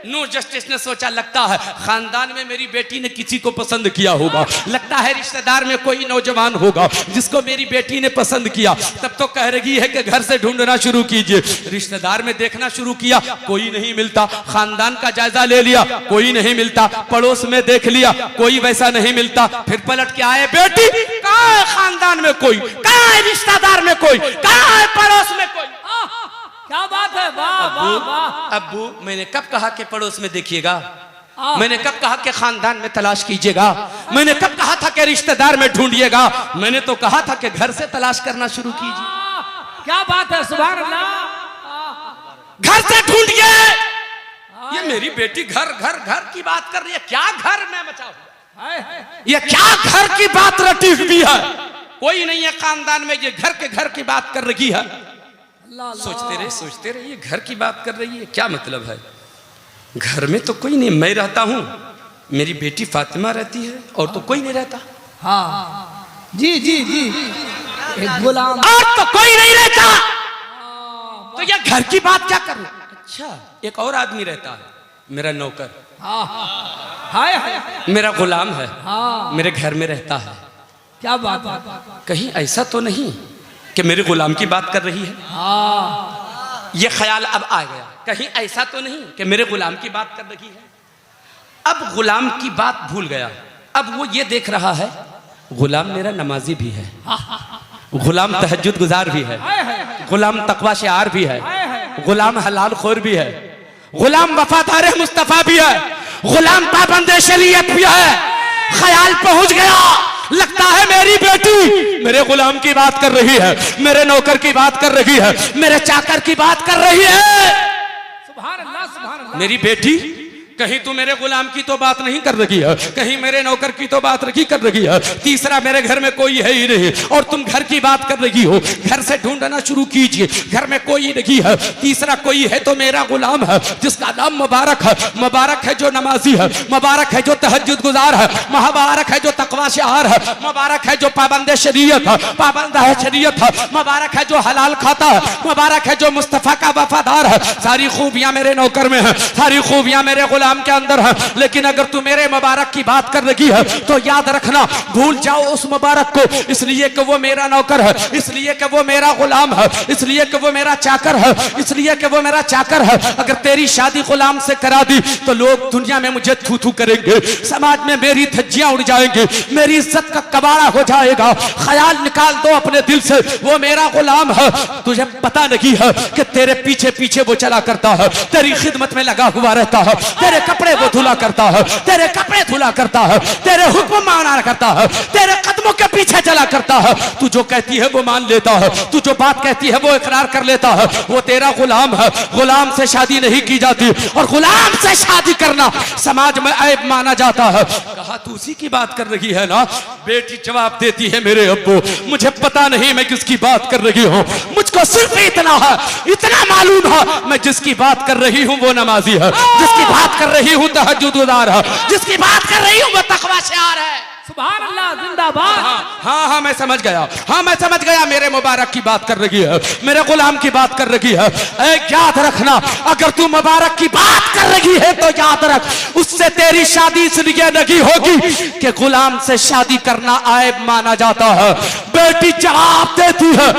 नूह जस्टिस ने सोचा, लगता है खानदान में मेरी बेटी ने किसी को पसंद किया होगा, लगता है रिश्तेदार में कोई नौजवान होगा जिसको मेरी बेटी ने पसंद किया। तब तो कह रही है कि घर से ढूंढना शुरू कीजिए। रिश्तेदार में देखना शुरू किया, कोई नहीं मिलता। खानदान का जायजा ले लिया, कोई नहीं मिलता। पड़ोस में देख लिया, कोई वैसा नहीं मिलता। फिर पलट के आए, बेटी कहाँ है खानदान में कोई, कहाँ है रिश्तेदार में कोई, कहाँ है पड़ोस में कोई? क्या बात है, वाह वाह वाह। अब्बू, मैंने कब कहा कि पड़ोस में देखिएगा? मैंने कब कहा कि खानदान में तलाश कीजिएगा? मैंने कब कहा था कि रिश्तेदार में ढूंढिएगा? मैंने तो कहा था कि घर से तलाश करना शुरू कीजिए। क्या बात है, सुभान अल्लाह। घर से ढूंढिए। ये मेरी बेटी घर घर घर की बात कर रही है। क्या घर में मचा हुआ? ये क्या घर की बात रटी हुई है? कोई नहीं है खानदान में, ये घर के घर की बात कर रही है। सोचते रहे ये घर की बात कर रही है, क्या मतलब है? घर में तो कोई नहीं, मैं रहता हूं, मेरी बेटी फातिमा रहती है, और तो कोई नहीं रहता। हाँ जी जी जी, एक गुलाम और तो कोई नहीं रहता, तो ये घर की बात क्या कर रहे? अच्छा, एक और आदमी रहता है, मेरा नौकर, हाय हाय, मेरा गुलाम है, हाँ मेरे घर में रहता है। क्या बात है? कहीं ऐसा तो नहीं कि मेरे गुलाम की बात कर रही है? हाँ, ये ख्याल अब आ गया, कहीं ऐसा तो नहीं कि मेरे गुलाम की बात कर रही है। अब गुलाम की बात भूल गया, अब वो ये देख रहा है गुलाम मेरा नमाजी भी है, गुलाम तहज्जुद गुजार भी है, गुलाम तकवा शिआर भी है, गुलाम हलाल खोर भी है, गुलाम वफादार मुस्तफा भी है, गुलाम पाबंद शरीयत भी है। ख्याल पहुंच गया, लगता है मेरी बेटी मेरे गुलाम की बात कर रही है, मेरे नौकर की बात कर रही है, मेरे चाकर की बात कर रही है। सुभान अल्लाह, सुभान अल्लाह। मेरी बेटी, कहीं तू मेरे गुलाम की तो बात नहीं कर रही है, कहीं मेरे नौकर की तो बात नहीं कर रही है, तीसरा मेरे घर में कोई है ही नहीं, और तुम घर की बात कर रही हो। घर से ढूंढना शुरू कीजिए, घर में कोई नहीं है, तीसरा कोई है तो मेरा गुलाम है, जिसका नाम मुबारक है। मुबारक है जो नमाजी है, मुबारक है जो तहज्जुद गुजार है, मुबारक है जो तकवा शिआर है, मुबारक है जो पाबंद शरीयत है, पाबंद है शरीयत है, मुबारक है जो हलाल खाता है, मुबारक है जो मुस्तफा का वफादार है। सारी खूबियां मेरे नौकर में है, सारी खूबियां मेरे गुलाम के अंदर है। लेकिन अगर तू मेरे मुबारक की बात कर रही है तो याद रखना, भूल जाओ उस मुबारक को, इसलिए कि वो मेरा नौकर है, इसलिए कि वो मेरा गुलाम है, इसलिए कि वो मेरा चाकर है, इसलिए कि वो मेरा चाकर है। अगर तेरी शादी गुलाम से करा दी तो लोग दुनिया में मुझे थू थू करेंगे, समाज में मेरी धज्जियां उड़ जाएंगी, मेरी इज्जत का कबाड़ा हो जाएगा। ख्याल निकाल दो अपने दिल से, वो मेरा गुलाम है। तुझे पता नहीं है कि तेरे पीछे पीछे वो चला करता है, तेरी खिदमत में लगा हुआ रहता है, तेरे कपड़े वो धुला करता है, तेरे कपड़े धुला करता है, तेरे हुक्म माना करता है, तेरे कदमों के पीछे चला करता है। तू जो कहती है वो मान लेता है, तू जो बात कहती है वो इकरार कर लेता है। वो तेरा गुलाम है। गुलाम से शादी नहीं की जाती, और गुलाम से शादी करना समाज में ऐब माना जाता है। कहा तू उसी की बात कर रही है ना? बेटी जवाब देती है, मेरे अब्बू मुझे पता नहीं मैं किसकी बात कर रही हूँ, मुझको सिर्फ इतना है, इतना मालूम है, मैं जिसकी बात कर रही हूँ वो नमाजी है, जिसकी बात कर रही हूँ तहज्जुद गुजार है, जिसकी बात कर रही हूँ वो तकवा शिआर है। सुभान अल्लाह, जिंदाबाद। हाँ मैं समझ गया, हाँ मैं समझ गया, मेरे मुबारक की बात कर रही है, मेरे गुलाम की बात कर रही है। याद रखना, अगर तू मुबारक की बात कर रही है तो याद रख, उससे तेरी शादी इसलिए नहीं होगी कि गुलाम से शादी करना ऐब माना जाता है। बेटी जवाब देती है,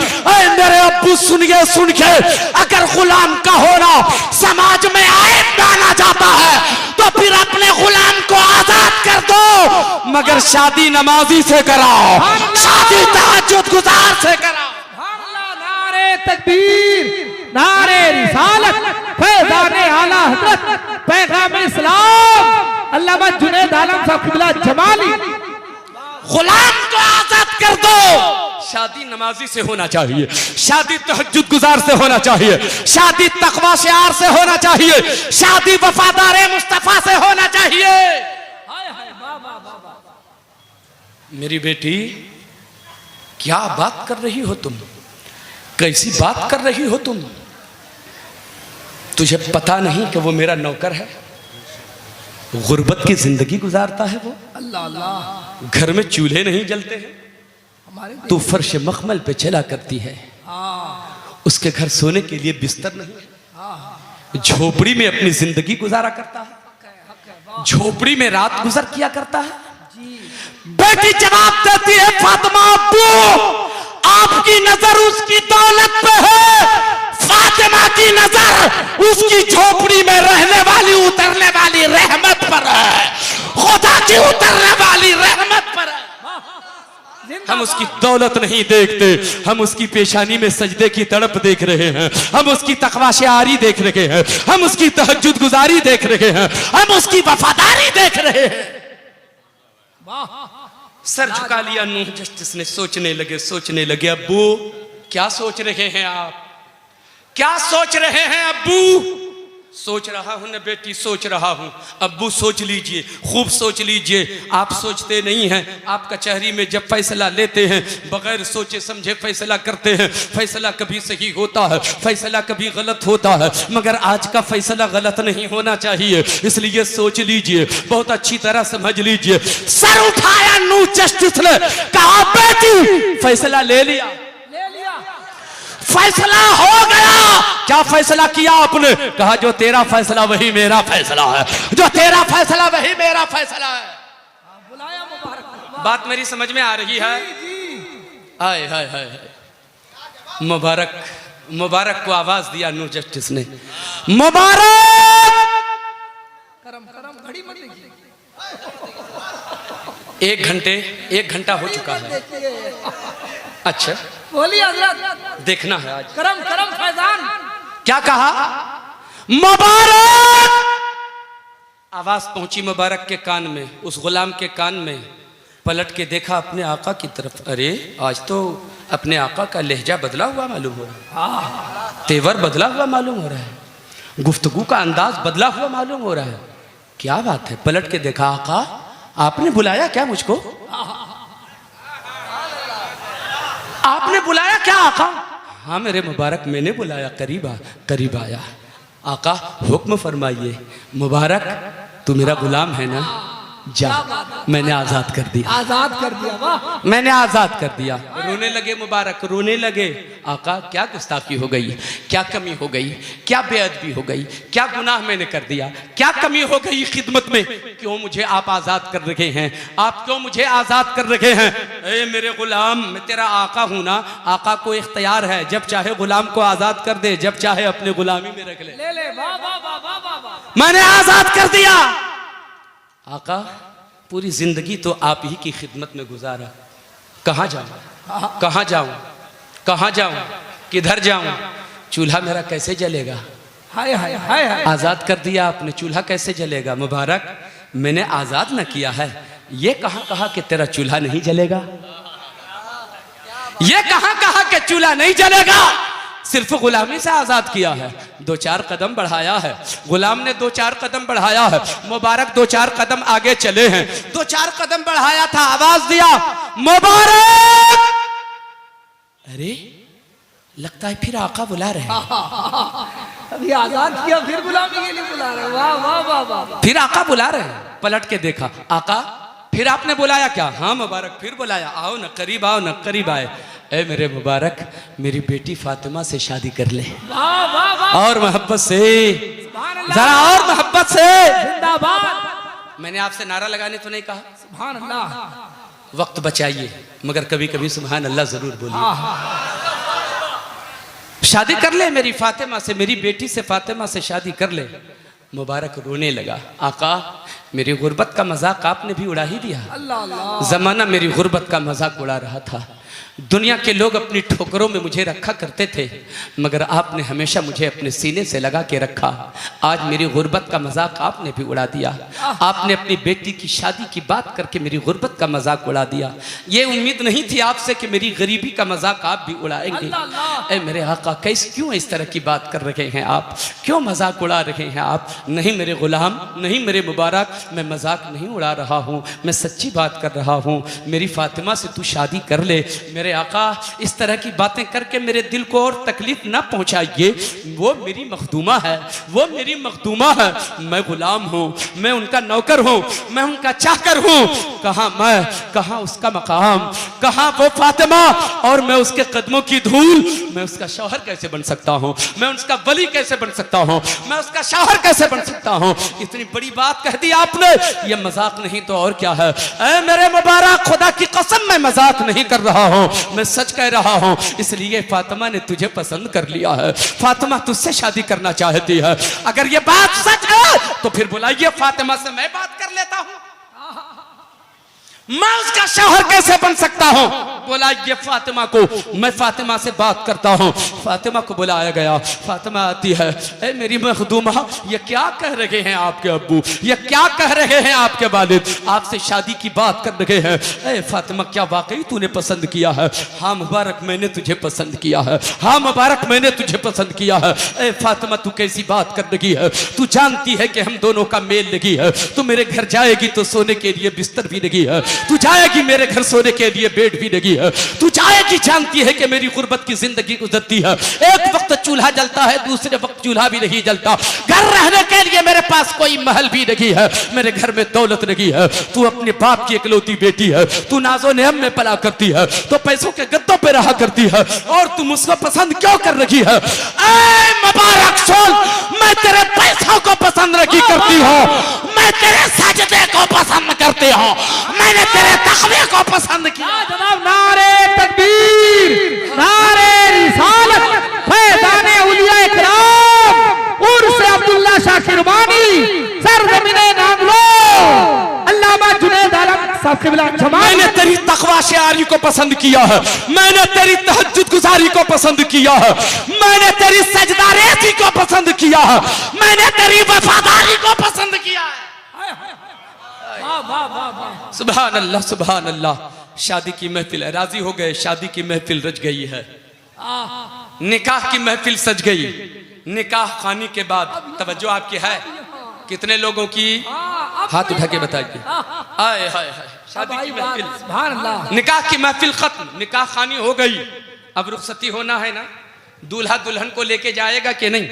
मेरे अब्बू सुनिए, सुन के, अगर गुलाम का होना समाज में ऐब माना जाता है तो फिर अपने गुलाम को आजाद कर दो, मगर शादी नमाजी से कराओ, शादी तहज्जुद गुजार से कराओ। नारे तकबीर, नारे रिसालत, फैज़ाने आला हज़रत पैगाम इस्लाम अल्लामा जुनैद आलम साहब क़िबला जमाली। गुलाम को आजाद कर दो। शादी नमाजी से होना चाहिए, शादी तहज्जुद गुजार से होना चाहिए, शादी तकवा शिआर से होना चाहिए, शादी वफादार मुस्तफा से होना चाहिए। मेरी बेटी, क्या बात कर रही हो तुम? कैसी बात कर रही हो तुम? तुझे पता नहीं कि वो मेरा नौकर है, गुर्बत की जिंदगी गुजारता है वो। अल्लाह अल्लाह, घर में चूल्हे नहीं जलते हैं, तू फर्श मखमल पे चला करती है, उसके घर सोने के लिए बिस्तर नहीं है, झोपड़ी में अपनी जिंदगी गुजारा करता है, झोपड़ी में रात गुजर किया करता है। बेटी जवाब देती है, फातिमा अब्बू आपकी नजर उसकी दौलत पे है, फातिमा की नजर उसकी झोपड़ी में रहने वाली उतरने वाली रहमत पर है, खुदा की उतरने वाली रहमत पर है। हम उसकी दौलत नहीं देखते, हम उसकी पेशानी में सजदे की तड़प देख रहे हैं, हम उसकी तकवा शिआरी देख रहे हैं, हम उसकी तहज्जुद गुजारी देख रहे हैं, हम उसकी वफादारी देख रहे हैं। सर झुका लिया नूह जस्टिस ने, सोचने लगे अब्बू क्या सोच रहे हैं आप, क्या सोच रहे हैं अब्बू? सोच रहा हूँ न बेटी, सोच रहा हूँ। अब्बू सोच लीजिए, खूब सोच लीजिए। आप सोचते नहीं हैं। आप कचहरी में जब फैसला लेते हैं बगैर सोचे समझे फैसला करते हैं। फैसला कभी सही होता है, फैसला कभी गलत होता है, मगर आज का फैसला गलत नहीं होना चाहिए। इसलिए सोच लीजिए, बहुत अच्छी तरह समझ लीजिए। सर उठाया नू जस्टिस ने, कहा बेटी फैसला ले लिया, फैसला हो गया। क्या फैसला किया आपने? कहा जो तेरा फैसला वही मेरा फैसला है, जो तेरा फैसला वही मेरा फैसला है। बुलाया मुबारक। बात मेरी समझ में आ रही है? हाय हाय हाय, मुबारक मुबारक को आवाज दिया नू जस्टिस ने, मुबारक। करम करम घड़ी मत देखिए। 1 घंटा हो चुका है। अच्छा बोलिए हजरत, देखना है आज। करम करम फैजान। क्या कहा? मुबारक। आवाज पहुंची मुबारक के कान में, उस गुलाम के कान में। पलट के देखा अपने आका की तरफ। अरे आज तो अपने आका का लहजा बदला हुआ मालूम हो रहा है, तेवर बदला हुआ मालूम हो रहा है, गुफ्तगू का अंदाज बदला हुआ मालूम हो रहा है। क्या बात है? पलट के देखा, आका आपने बुलाया क्या मुझको? आपने बुलाया क्या आका? हाँ मेरे मुबारक, मैंने बुलाया, करीब आया। आका हुक्म फरमाइए। मुबारक तू मेरा गुलाम है ना? जा, मैंने आजाद कर दिया। आजाद कर दिया, वाह। मैंने आजाद कर दिया। रोने लगे मुबारक, रोने लगे। आका क्या गुस्ताखी हो गई, क्या कमी हो गई, क्या बेअदबी हो गई, क्या गुनाह मैंने कर दिया, क्या कमी हो गई खिदमत में? क्यों मुझे आप आजाद कर रखे हैं? आप क्यों मुझे आजाद कर रखे हैं? ए मेरे गुलाम, मैं तेरा आका हूं ना। आका को इख्तियार है, जब चाहे गुलाम को आजाद कर दे, जब चाहे अपने गुलामी में रख ले। ले वाह वाह वाह वाह वाह। मैंने आजाद कर दिया। आका पूरी जिंदगी तो आप ही की खिदमत में गुजारा। कहाँ जाऊं, कहाँ जाऊं, कहाँ जाऊं, किधर जाऊं? चूल्हा मेरा कैसे जलेगा? हाय हाय हाय हाय। आजाद कर दिया आपने, चूल्हा कैसे जलेगा? मुबारक मैंने आजाद न किया है, ये कहाँ कहा कि तेरा चूल्हा नहीं जलेगा? ये कहाँ कहा कि चूल्हा नहीं जलेगा? सिर्फ गुलामी से आजाद किया है। 2-4 कदम बढ़ाया है गुलाम ने, 2-4 कदम बढ़ाया है। मुबारक 2-4 कदम आगे चले हैं। 2-4 कदम बढ़ाया था, आवाज दिया मुबारक। अरे लगता है फिर आका बुला रहे हैं। अभी आजाद किया, फिर गुलामी के लिए बुला रहे। वाह वाह वाह वाह। फिर आका बुला रहे हैं। पलट के देखा, आका फिर आपने बुलाया क्या? हाँ मुबारक फिर बुलाया, आओ न करीब, आओ न करीब आए। ए मेरे मुबारक, मेरी बेटी फातिमा से शादी कर ले। वाह वाह वाह। और मोहब्बत से, जरा और मोहब्बत से। जिंदाबाद। मैंने आपसे नारा लगाने तो नहीं कहा, सुभान अल्लाह। वक्त बचाइए, मगर कभी कभी सुभान अल्लाह जरूर बोलिए। शादी कर ले मेरी फातिमा से, मेरी बेटी से, फातिमा से शादी कर ले। मुबारक रोने लगा। आका मेरी गुर्बत का मजाक आपने भी उड़ा ही दिया। अल्लाह अल्लाह। जमाना मेरी गुर्बत का मजाक उड़ा रहा था। दुनिया के लोग अपनी ठोकरों में मुझे रखा करते थे, मगर आपने हमेशा मुझे अपने सीने से लगा के रखा। आज मेरी गुर्बत का मजाक आपने भी उड़ा दिया। आपने अपनी बेटी की शादी की बात करके मेरी गुर्बत का मजाक उड़ा दिया। ये उम्मीद नहीं थी आपसे कि मेरी गरीबी का मजाक आप भी उड़ाएंगे। ए मेरे आका, कैसे क्यों इस तरह की बात कर रहे हैं आप? क्यों मजाक उड़ा रहे हैं आप? नहीं मेरे गुलाम, नहीं मेरे मुबारक, मैं मजाक नहीं उड़ा रहा हूँ, मैं सच्ची बात कर रहा हूँ। मेरी फातिमा से तू शादी कर ले। मेरे आका इस तरह की बातें करके मेरे दिल को और तकलीफ ना पहुंचाइए। वो मेरी मखदूमा है, वो मेरी मखदूमा है। मैं गुलाम हूँ, मैं उनका नौकर हूँ, मैं उनका चाकर हूँ। कहाँ मैं, कहाँ उसका मकाम, कहाँ वो फातिमा और मैं उसके कदमों की धूल। मैं उसका शौहर कैसे बन सकता हूँ? मैं उसका वली कैसे बन सकता हूँ? मैं उसका शौहर कैसे बन सकता हूँ? इतनी बड़ी बात कह दी आपने, ये मजाक नहीं तो और क्या है? ऐ मेरे मुबारक, खुदा की कसम मैं मजाक नहीं कर रहा हूँ, मैं सच कह रहा हूँ। इसलिए फातिमा ने तुझे पसंद कर लिया है, फातिमा तुझसे शादी करना चाहती है। अगर ये बात सच है तो फिर बुलाइए, फातिमा से मैं बात कर लेता हूँ। मैं उसका शौहर कैसे बन सकता हूं? बोला ये फातिमा को, मैं फातिमा से बात करता हूं। फातिमा को बुलाया गया, फातिमा आती है, ए मेरी मखदूमा, ये क्या कह रहे हैं आपके अब्बू, ये क्या कह रहे हैं आपके वालिद, आपसे शादी की बात कर रहे हैं। ए फातिमा, क्या वाकई तूने पसंद किया है? हाँ मुबारक, मैंने तुझे पसंद किया है। हाँ मुबारक, मैंने तुझे पसंद किया है। ए फातिमा, तू कैसी बात कर रही है? तू जानती है कि हम दोनों का मेल लगी है। तू मेरे घर जाएगी तो सोने के लिए बिस्तर भी लगी है, तू जाएगी मेरे घर सोने के लिए बेड भी लगी है, तू जाएगी जानती है कि मेरी गुर्बत की जिंदगी गुजरती है। एक वक्त चूल्हा जलता है, दूसरे वक्त चूल्हा भी नहीं जलता। घर रहने के लिए मेरे पास कोई महल भी नहीं है, मेरे घर में दौलत नहीं है। तू अपने बाप की इकलौती बेटी है, तू नाजो नेम में पला करती है, तो पैसों के गद्दों पे रहा करती है, और तुम उसको पसंद क्यों कर रही है? ऐ मुबारक सुन, मैं तेरे पैसों को पसंद नहीं करती हूँ, मैं तेरे सजदे को पसंद करती हूँ, मैंने तेरे तकवे को पसंद किया। जनाब नारे तकबीर, नारे रिसालत, फैज़ाने औलिया इकराम, उर्स अब्दुल्ला शाह किरमानी, सरज़मीने नांगलो, अल्लामा जुनैद आलम साहब क़िबला जमाल। मैंने तेरी तकवा शायरी को पसंद किया है, मैंने तेरी तहज्जुद गुजारी को पसंद किया है, मैंने तेरी सजदारेज़ी को पसंद किया है, मैंने तेरी वफादारी को पसंद किया है। सुभान अल्लाह, सुभान अल्लाह। शादी की महफिल है, राजी हो गए, शादी की महफिल रच गई है, निकाह की महफिल सज गई। निकाह खानी के बाद तवज्जो आपकी है, कितने लोगों की? हाथ उठा के बताइए। आए हाय हाय, शादी की महफिल, सुभान अल्लाह, निकाह की महफिल खत्म, निकाह खानी हो गई। अब रुखसती होना है ना, दूल्हा दुल्हन को लेके जाएगा कि नहीं?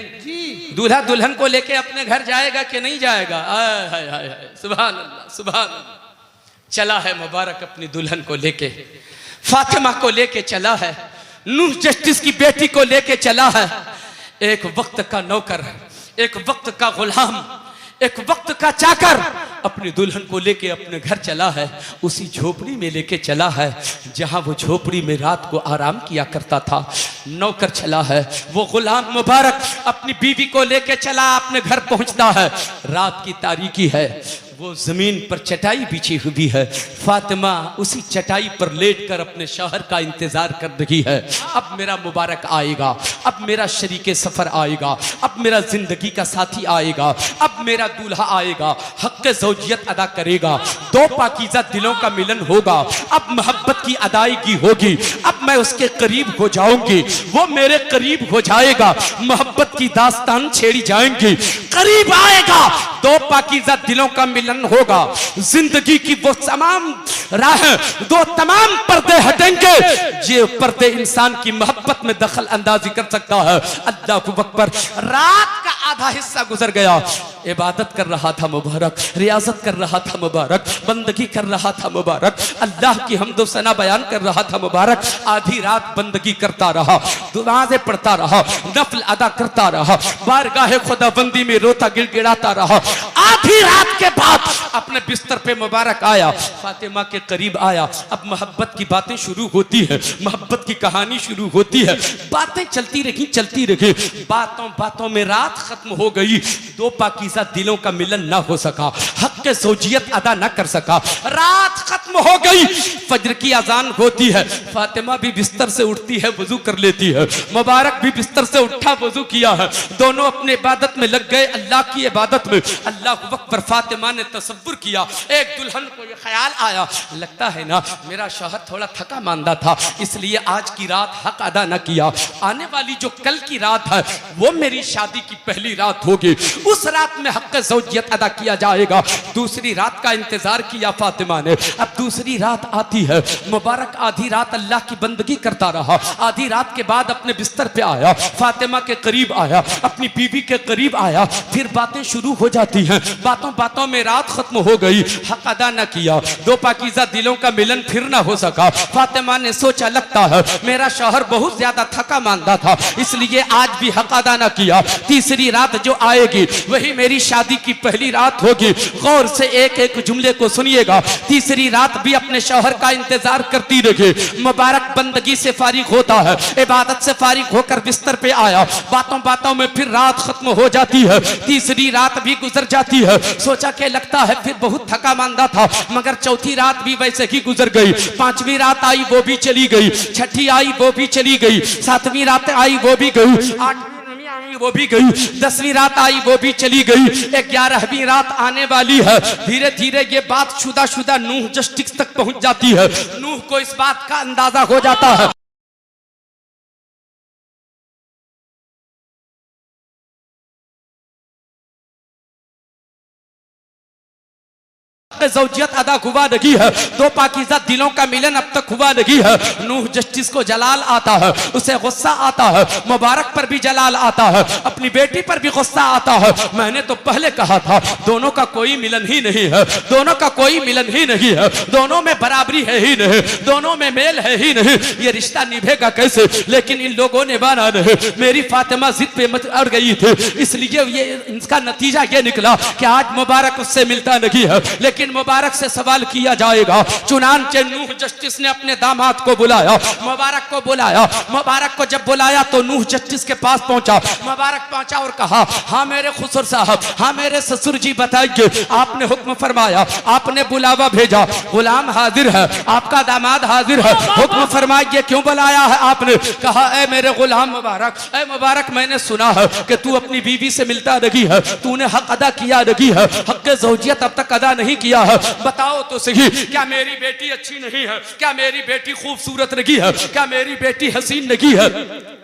दूल्हा दुल्हन को लेके अपने घर जाएगा कि नहीं जाएगा? आय हाय हाय हाय, सुभान अल्लाह, सुभान अल्लाह। चला है मुबारक अपनी दुल्हन को लेके, फातिमा को लेके चला है, नूह जस्टिस की बेटी को लेके चला है। एक वक्त का नौकर, एक वक्त का गुलाम, एक वक्त का चाकर अपनी दुल्हन को लेके अपने घर चला है। उसी झोपड़ी में लेके चला है जहां वो झोपड़ी में रात को आराम किया करता था। नौकर चला है, वो गुलाम मुबारक अपनी बीवी को लेके चला, अपने घर पहुंचता है। रात की तारीकी है, वो जमीन पर चटाई बिछी हुई है। फातिमा उसी चटाई पर लेटकर अपने शौहर का इंतजार कर रही है। अब मेरा मुबारक आएगा, अब मेरा शरीके सफर आएगा, अब मेरा जिंदगी का साथी आएगा, अब मेरा दूल्हा आएगा, हक़ ज़ौजियत अदा करेगा, दो पाकीज़ा दिलों का मिलन होगा, अब मोहब्बत की अदायगी होगी, अब मैं उसके करीब हो जाऊंगी, वो मेरे करीब हो जाएगा, मोहब्बत की दास्तान छेड़ी जाएंगी, करीब आएगा, दो पाकीज़ा दिलों का मिलन होगा, जिंदगी की वो तमाम राह, दो तमाम पर्दे हटेंगे, ये पर्दे इंसान की मोहब्बत में दखल अंदाजी कर सकता है। अल्लाह अकबर। रात का आधा हिस्सा गुजर गया, इबादत कर रहा था मुबारक, रियाजत कर रहा था मुबारक, बंदगी कर रहा था मुबारक, अल्लाह की हम्दो सना बयान कर रहा था मुबारक। आधी रात बंदगी करता रहा, दुआएं पढ़ता रहा, नफल अदा करता रहा, बारगाह खुदाबंदी में रोता गिड़गिड़ाता रहा। आधी रात के बाद अपने बिस्तर पे मुबारक आया, फातिमा के करीब आया। अब मोहब्बत की बातें शुरू होती है, मोहब्बत की कहानी शुरू होती है। बातें चलती रही, चलती रही, बातों बातों में रात खत्म हो गई। दो पाकीज़ा दिलों का मिलन ना हो सका, हक़ ज़ौजियत अदा ना कर सका, रात खत्म हो गई। फजर की अजान होती है, फातिमा भी बिस्तर से उठती है, वजू कर लेती है, मुबारक भी बिस्तर से उठा, वजू किया है, दोनों अपने इबादत में लग गए, अल्लाह की इबादत में। अल्लाह अकबर। फातिमा ने तसव्वुर किया, एक दुल्हन को ये ख्याल आया, लगता है ना मेरा शौहर थोड़ा थका मांदा था, इसलिए आज की रात हक अदा न किया, आने वाली जो कल की रात है वो मेरी शादी की पहली रात होगी, उस रात में हक ज़ौजियत अदा किया जाएगा। दूसरी रात का इंतजार किया फातिमा ने। अब दूसरी रात आती है, मुबारक आधी रात अल्लाह की बंदगी करता रहा, आधी रात के बाद अपने बिस्तर पे आया, फातिमा के करीब आया, अपनी बीवी के करीब आया। फिर बातें शुरू हो जाती हैं, बातों बातों में रात खत्म हो गई, हक अदा न किया, दो पाकीज़ा दिलों का मिलन फिर ना हो सका। फातिमा ने सोचा लगता है मेरा शौहर बहुत ज्यादा थका मांदा था, इसलिए आज भी हक अदा न किया। तीसरी रात जो आएगी वही मेरी शादी की पहली रात होगी। गौर से एक एक जुमले को सुनिएगा। तीसरी रात भी अपने शौहर का इंतजार करती रही। मुबारक बंदगी से फारिग होता है, इबादत से फारिग होकर बिस्तर पे आया, बातों बातों में फिर रात खत्म हो जाती है। तीसरी रात भी गुजर जाती है। सोचा के लगता है फिर बहुत थका मांदा था, मगर चौथी रात भी वैसे ही गुजर गई। पांचवी रात आई वो भी चली गई, छठी आई वो भी चली गई, सातवीं रात आई वो भी गई, आठवीं आई वो भी गई, 10वीं रात आई वो भी चली गई, 11वीं रात आने वाली है। धीरे धीरे ये बात शुदा नूह जस्टिस तक पहुंच जाती है। नूह को इस बात का अंदाजा हो जाता है। ज़ौजियत अदा हुआ नहीं है, दो पाकीज़ा दिलों का मिलन अब तक हुआ नहीं है। नूह जस्टिस को जलाल आता है, उसे गुस्सा आता है, मुबारक पर भी जलाल आता है, अपनी बेटी पर भी गुस्सा आता है। मैंने तो पहले कहा था दोनों का कोई मिलन ही नहीं है, दोनों का कोई मिलन ही नहीं है, दोनों में बराबरी है ही नहीं, दोनों में मेल है ही नहीं, ये रिश्ता निभेगा कैसे? लेकिन इन लोगों ने माना नहीं। मेरी फातिमा जिद पे मत अड़ गई थी, इसलिए ये इसका नतीजा ये निकला कि आज मुबारक उससे मिलता नहीं है। लेकिन मुबारक से सवाल किया जाएगा। चुनांचे नूह जस्टिस ने अपने दामाद को बुलाया, मुबारक को बुलाया। मुबारक को जब बुलाया तो नूह जस्टिस के पास पहुंचा। मुबारक पहुंचा और कहा, हाँ मेरे खुसर साहब, हाँ मेरे ससुर जी, बताइए आपने हुक्म फरमाया, आपने बुलावा भेजा, गुलाम हाजिर है, आपका दामाद हाजिर है, हुक्म फरमाइए क्यों बुलाया है आपने? कहा, ए मेरे गुलाम मुबारक, ए मुबारक, मैंने सुना है कि तू अपनी बीवी से मिलता नहीं है, तूने हक अदा किया नहीं है, हक ज़ौजियत अब तक अदा नहीं किया है। बताओ तो सही, क्या मेरी बेटी अच्छी नहीं है? क्या मेरी बेटी खूबसूरत नहीं है? क्या मेरी बेटी हसीन नहीं है?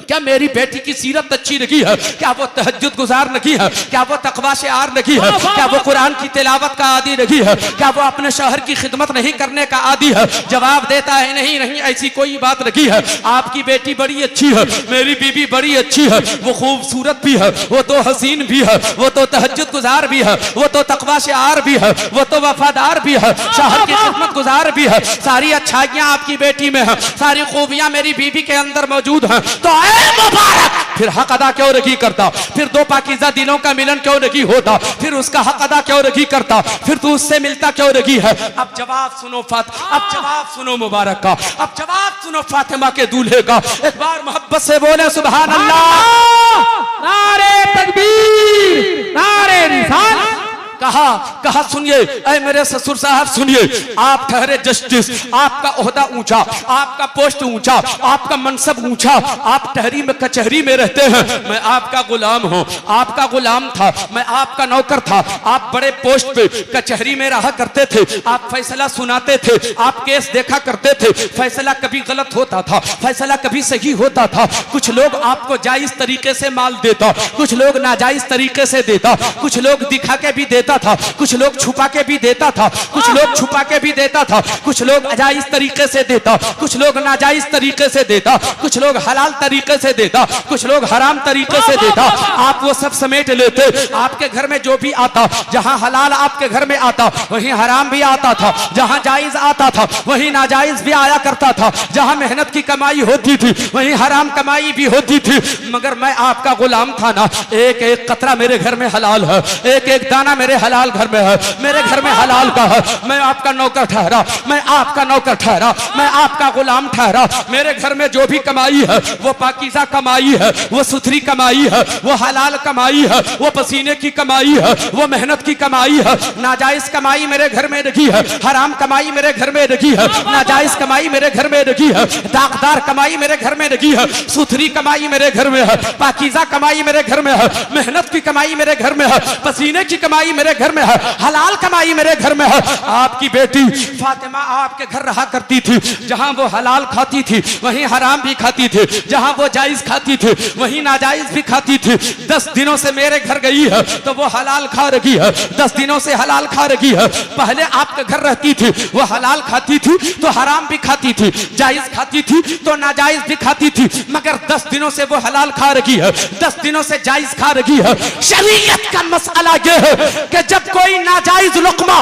क्या मेरी बेटी की सीरत अच्छी नहीं है? क्या वो तहज्जुद गुजार नहीं है? क्या वो तकवा से आर नहीं है? क्या वो कुरान की तिलावत का आदी नहीं है? क्या वो अपने शहर की खिदमत नहीं करने का आदी है? जवाब देता है, नहीं नहीं, ऐसी कोई बात नहीं है, आपकी बेटी बड़ी अच्छी है, मेरी बीबी बड़ी अच्छी है, वो खूबसूरत भी है, वो तो हसीन भी है, वो तो तहज्जुद गुजार भी है, वो तो तकवा से आर भी है, वो तो वफादार भी है, शहर की खिदमत गुजार भी है, सारी अच्छाइयां आपकी बेटी में है, सारी खूबियां मेरी बीबी के अंदर मौजूद हैं। तो ऐ मुबारक, फिर हक अदा क्यों नहीं करता? फिर दो पाकीज़ा दिलों का मिलन क्यों नहीं होता? फिर उसका हक अदा क्यों नहीं करता? फिर तू उससे मिलता क्यों नहीं है? अब जवाब सुनो अब जवाब सुनो मुबारक का, अब जवाब सुनो फातिमा के दूल्हे का। एक बार मोहब्बत से बोले सुभान अल्लाह, नारे तकबीर, नारे रिसालत। कहा सुनिए, ऐ मेरे ससुर साहब सुनिए, आप ठहरे जस्टिस, आपका ओहदा ऊंचा, आपका पोस्ट ऊंचा, आपका मनसब ऊंचा, आप ठहरी में कचहरी में रहते हैं, मैं आपका गुलाम हूं, आपका गुलाम था, मैं आपका नौकर था, आप बड़े पोस्ट पे कचहरी में रहा करते थे, आप फैसला सुनाते थे, आप केस देखा करते थे, फैसला कभी गलत होता था, फैसला कभी सही होता था, कुछ लोग आपको जायज तरीके से माल देता, कुछ लोग नाजायज तरीके से देता, कुछ लोग दिखा के भी देता था, कुछ लोग छुपा के भी देता था, कुछ लोग छुपा के भी देता था, कुछ लोग अजाइज तरीके से देता, कुछ लोग नाजायज तरीके से देता, कुछ लोग हलाल तरीके से देता, कुछ लोग हराम तरीके से देता। आप वो सब समेट लेते। आपके घर में जो भी आता, जहां हलाल आपके घर में आता वहीं हराम भी आता था, जहां जायज आता था वहीं नाजायज भी आया करता था, जहां मेहनत की कमाई होती थी वहीं हराम कमाई भी होती थी। मगर मैं आपका गुलाम था ना, एक एक कतरा मेरे घर में हलाल है, एक एक दाना मेरे हलाल घर में है, मेरे घर में हलाल का है, मैं आपका नौकर ठहरा, मैं आपका नौकर ठहरा, मैं आपका गुलाम ठहरा। मेरे घर में जो भी कमाई है वो पाकीज़ा कमाई है, वो सुथरी कमाई है, वो हलाल कमाई है, वो पसीने की कमाई है, वो मेहनत की कमाई है। नाजायज कमाई मेरे घर में नहीं है, हराम कमाई मेरे घर में नहीं है, नाजायज कमाई मेरे घर में नहीं है, दागदार कमाई मेरे घर में नहीं है, सुथरी कमाई मेरे घर में है, पाकीज़ा कमाई मेरे घर में है, मेहनत की कमाई मेरे घर में है, पसीने की कमाई मेरे घर में है, हलाल कमाई मेरे घर में है। आपकी बेटी फातिमा आपके घर रहा करती थी, जहां वो हलाल खाती थी वहीं हराम भी खाती थी, जहां वो जायज खाती थी वहीं नाजायज भी खाती थी। 10 दिनों से मेरे घर गई है तो वो हलाल खा रही है, 10 दिनों से हलाल खा रही है। पहले आपके घर रहती थी, वो हलाल खाती थी तो हराम भी खाती थी, जायज खाती थी तो नाजायज भी खाती थी, मगर 10 दिनों से वो हलाल खा रही है, 10 दिनों से जायज खा रही है। शरीयत का मसला यह है कि जब कोई नाजायज लुक्मा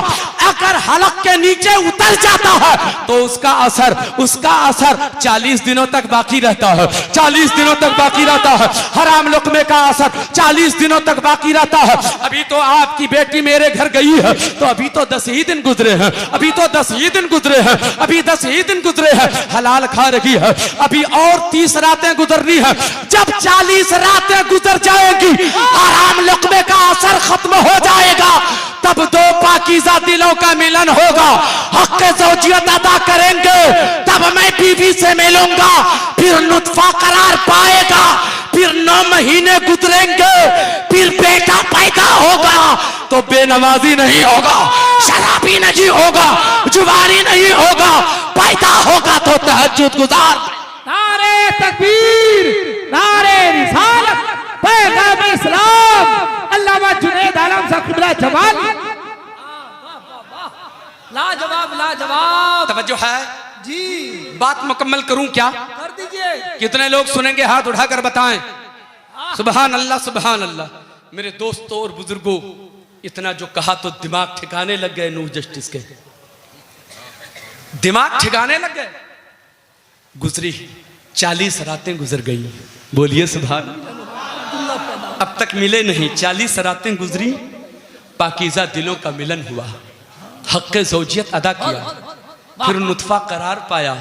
अगर हलक के नीचे उतर जाता है तो उसका असर 40 दिनों तक बाकी रहता है, 40 दिनों तक बाकी रहता है। हराम लुक्मे का असर 40 दिनों तक बाकी रहता है। अभी तो आपकी बेटी मेरे घर गई है तो अभी तो 10 ही दिन गुजरे हैं, अभी तो 10 ही दिन गुजरे हैं, अभी 10 ही दिन गुजरे हैं, हलाल खा रही है, अभी और 30 रातें गुजरनी है। जब 40 रातें गुजर जाएगी हराम लुक्मे का असर खत्म हो जाएगा, होगा, तब दो पाकीज़ा दिलों का मिलन होगा। हक़ ज़ौजियत अदा करेंगे तब मैं बीवी से मिलूंगा, फिर नुत्फा करार पाएगा, फिर 9 महीने गुजरेंगे, फिर बेटा पैदा होगा तो बेनमाजी नहीं होगा, शराबी नहीं होगा, जुवारी नहीं होगा, पैदा होगा तो तहज्जुद गुजार। नारे तकबीर, नारे रिसालत, पैगाम इस्लाम, अल्लामा जुनैद आलम साहब क़िबला जमाली। लाजवाब लाजवाब। तवज्जो है जी, बात मुकम्मल करूं क्या? कर दीजिए। कितने लोग सुनेंगे हाथ उठाकर बताएं। सुभान अल्लाह सुभान अल्लाह। मेरे दोस्तों और बुजुर्गों, इतना जो कहा तो दिमाग ठिकाने लग गए। नूह जस्टिस के दिमाग ठिकाने लग गए। गुजरी 40 रातें गुजर गई। बोलिए सुभान। अब तक मिले नहीं, 40 रातें गुजरी, पाकीज़ा दिलों का मिलन हुआ, हक़ ज़ौजियत अदा किया, फिर नुत्फा करार पाया,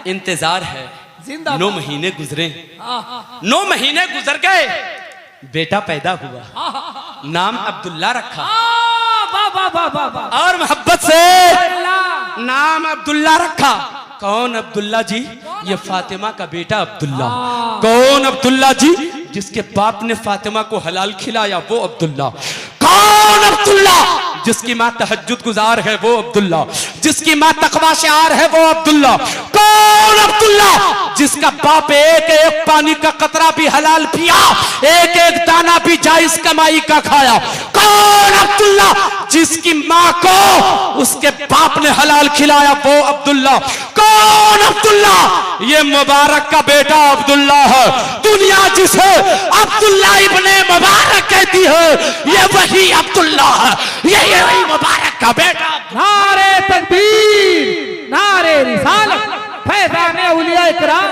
इंतजार है। 9 महीने गुजरे, 9 महीने गुजर गए, बेटा पैदा हुआ, नाम अब्दुल्ला रखा और मोहब्बत से नाम अब्दुल्ला रखा। कौन अब्दुल्ला जी? ये फातिमा का बेटा अब्दुल्ला। कौन अब्दुल्ला जी? जिसके बाप ने फातिमा को हलाल खिलाया, वो अब्दुल्ला। कौन अब्दुल्ला? जिसकी माँ तहज्जुद गुजार है, वो अब्दुल्ला। जिसकी माँ तकवा शिआर है, वो अब्दुल्ला। कौन अब्दुल्ला? जिसका बाप एक एक पानी का कतरा भी हलाल पिया, एक एक दाना भी जायज कमाई का खाया। कौन अब्दुल्ला? जिसकी माँ को उसके बाप ने हलाल खिलाया, वो अब्दुल्ला। कौन अब्दुल्ला? ये मुबारक का बेटा अब्दुल्ला है। दुनिया जिसे अब्दुल्ला इब्ने मुबारक कहती है, ये वही अब्दुल्ला है, ये वही मुबारक का बेटा। नारे तकबीर, नारे रिसालत, फैज़ान औलिया इकराम।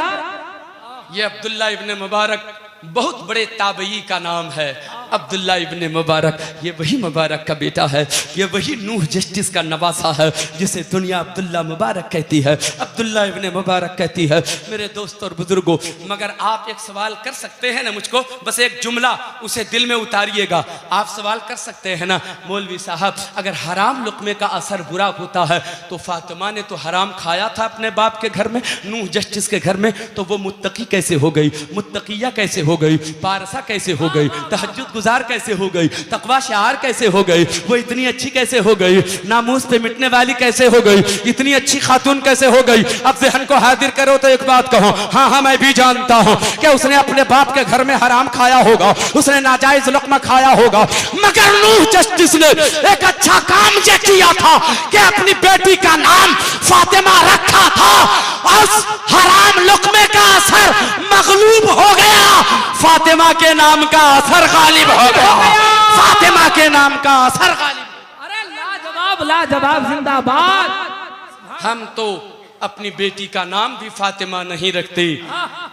ये अब्दुल्ला इब्ने मुबारक बहुत बड़े ताबई का नाम है। अब्दुल्ला इब्ने मुबारक, ये वही मुबारक का बेटा है, ये वही नूह जस्टिस का नवासा है जिसे दुनिया अब्दुल्ला मुबारक कहती है, अब्दुल्ला इब्ने मुबारक कहती है। मेरे दोस्तों और बुजुर्गों, मगर आप एक सवाल कर सकते हैं ना मुझको, बस एक जुमला उसे दिल में उतारिएगा। आप सवाल कर सकते हैं ना, मौलवी साहब अगर हराम लुक़मे का असर बुरा होता है तो फातिमा ने तो हराम खाया था अपने बाप के घर में, नूह जस्टिस के घर में, तो वो मुत्तकी कैसे हो गई, मुत्तकिया कैसे हो गई, पारसा कैसे हो गई, तहज्जुद गुजार कैसे हो गई, तकवा शिआर कैसे हो गई, वो इतनी अच्छी कैसे हो गई, नामूस पे मिटने वाली कैसे हो गई, इतनी अच्छी खातून कैसे हो गई। अब ज़हन को हाजिर करो तो एक बात कहो, हाँ हाँ मैं भी जानता हूँ कि उसने अपने बाप के घर में हराम खाया होगा, उसने नाजायज लुक़मा खाया होगा, मगर नूह जस्टिस ने एक अच्छा काम ये किया था कि अपनी बेटी का नाम फातिमा रखा था। उस हराम लुक़मे का असर मग़लूब हो गया, फातिमा के नाम का असर गालिब हो गया, फातिमा के नाम का असर गालिब। अरे लाजवाब लाजवाब, जिंदाबाद। हम तो अपनी बेटी का नाम भी फातिमा नहीं रखते,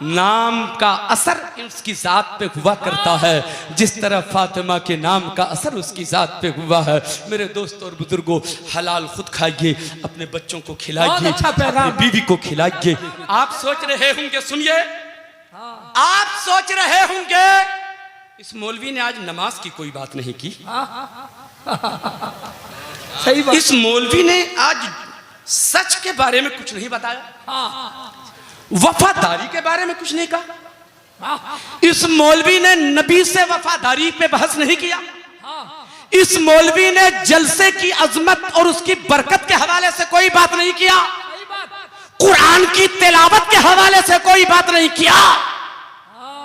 नाम का असर उसकी जात पे हुआ करता है जिस तरह फातिमा के नाम का असर उसकी जात पे हुआ है। मेरे दोस्तों और बुजुर्गों, हलाल खुद खाइए, अपने बच्चों को खिलाइए, अच्छा अपनी बीवी को खिलाइए। आप सोच रहे होंगे, सुनिए, आप सोच रहे होंगे इस मौलवी ने आज नमाज की कोई बात नहीं की, सही बात। इस मौलवी ने आज सच के बारे में कुछ नहीं बताया, वफादारी के बारे में कुछ नहीं कहा, इस मौलवी ने नबी से वफादारी पे बहस नहीं किया, इस मौलवी ने जलसे की अजमत और उसकी बरकत के हवाले से कोई बात नहीं किया, कुरान की तिलावत के हवाले से कोई बात नहीं किया।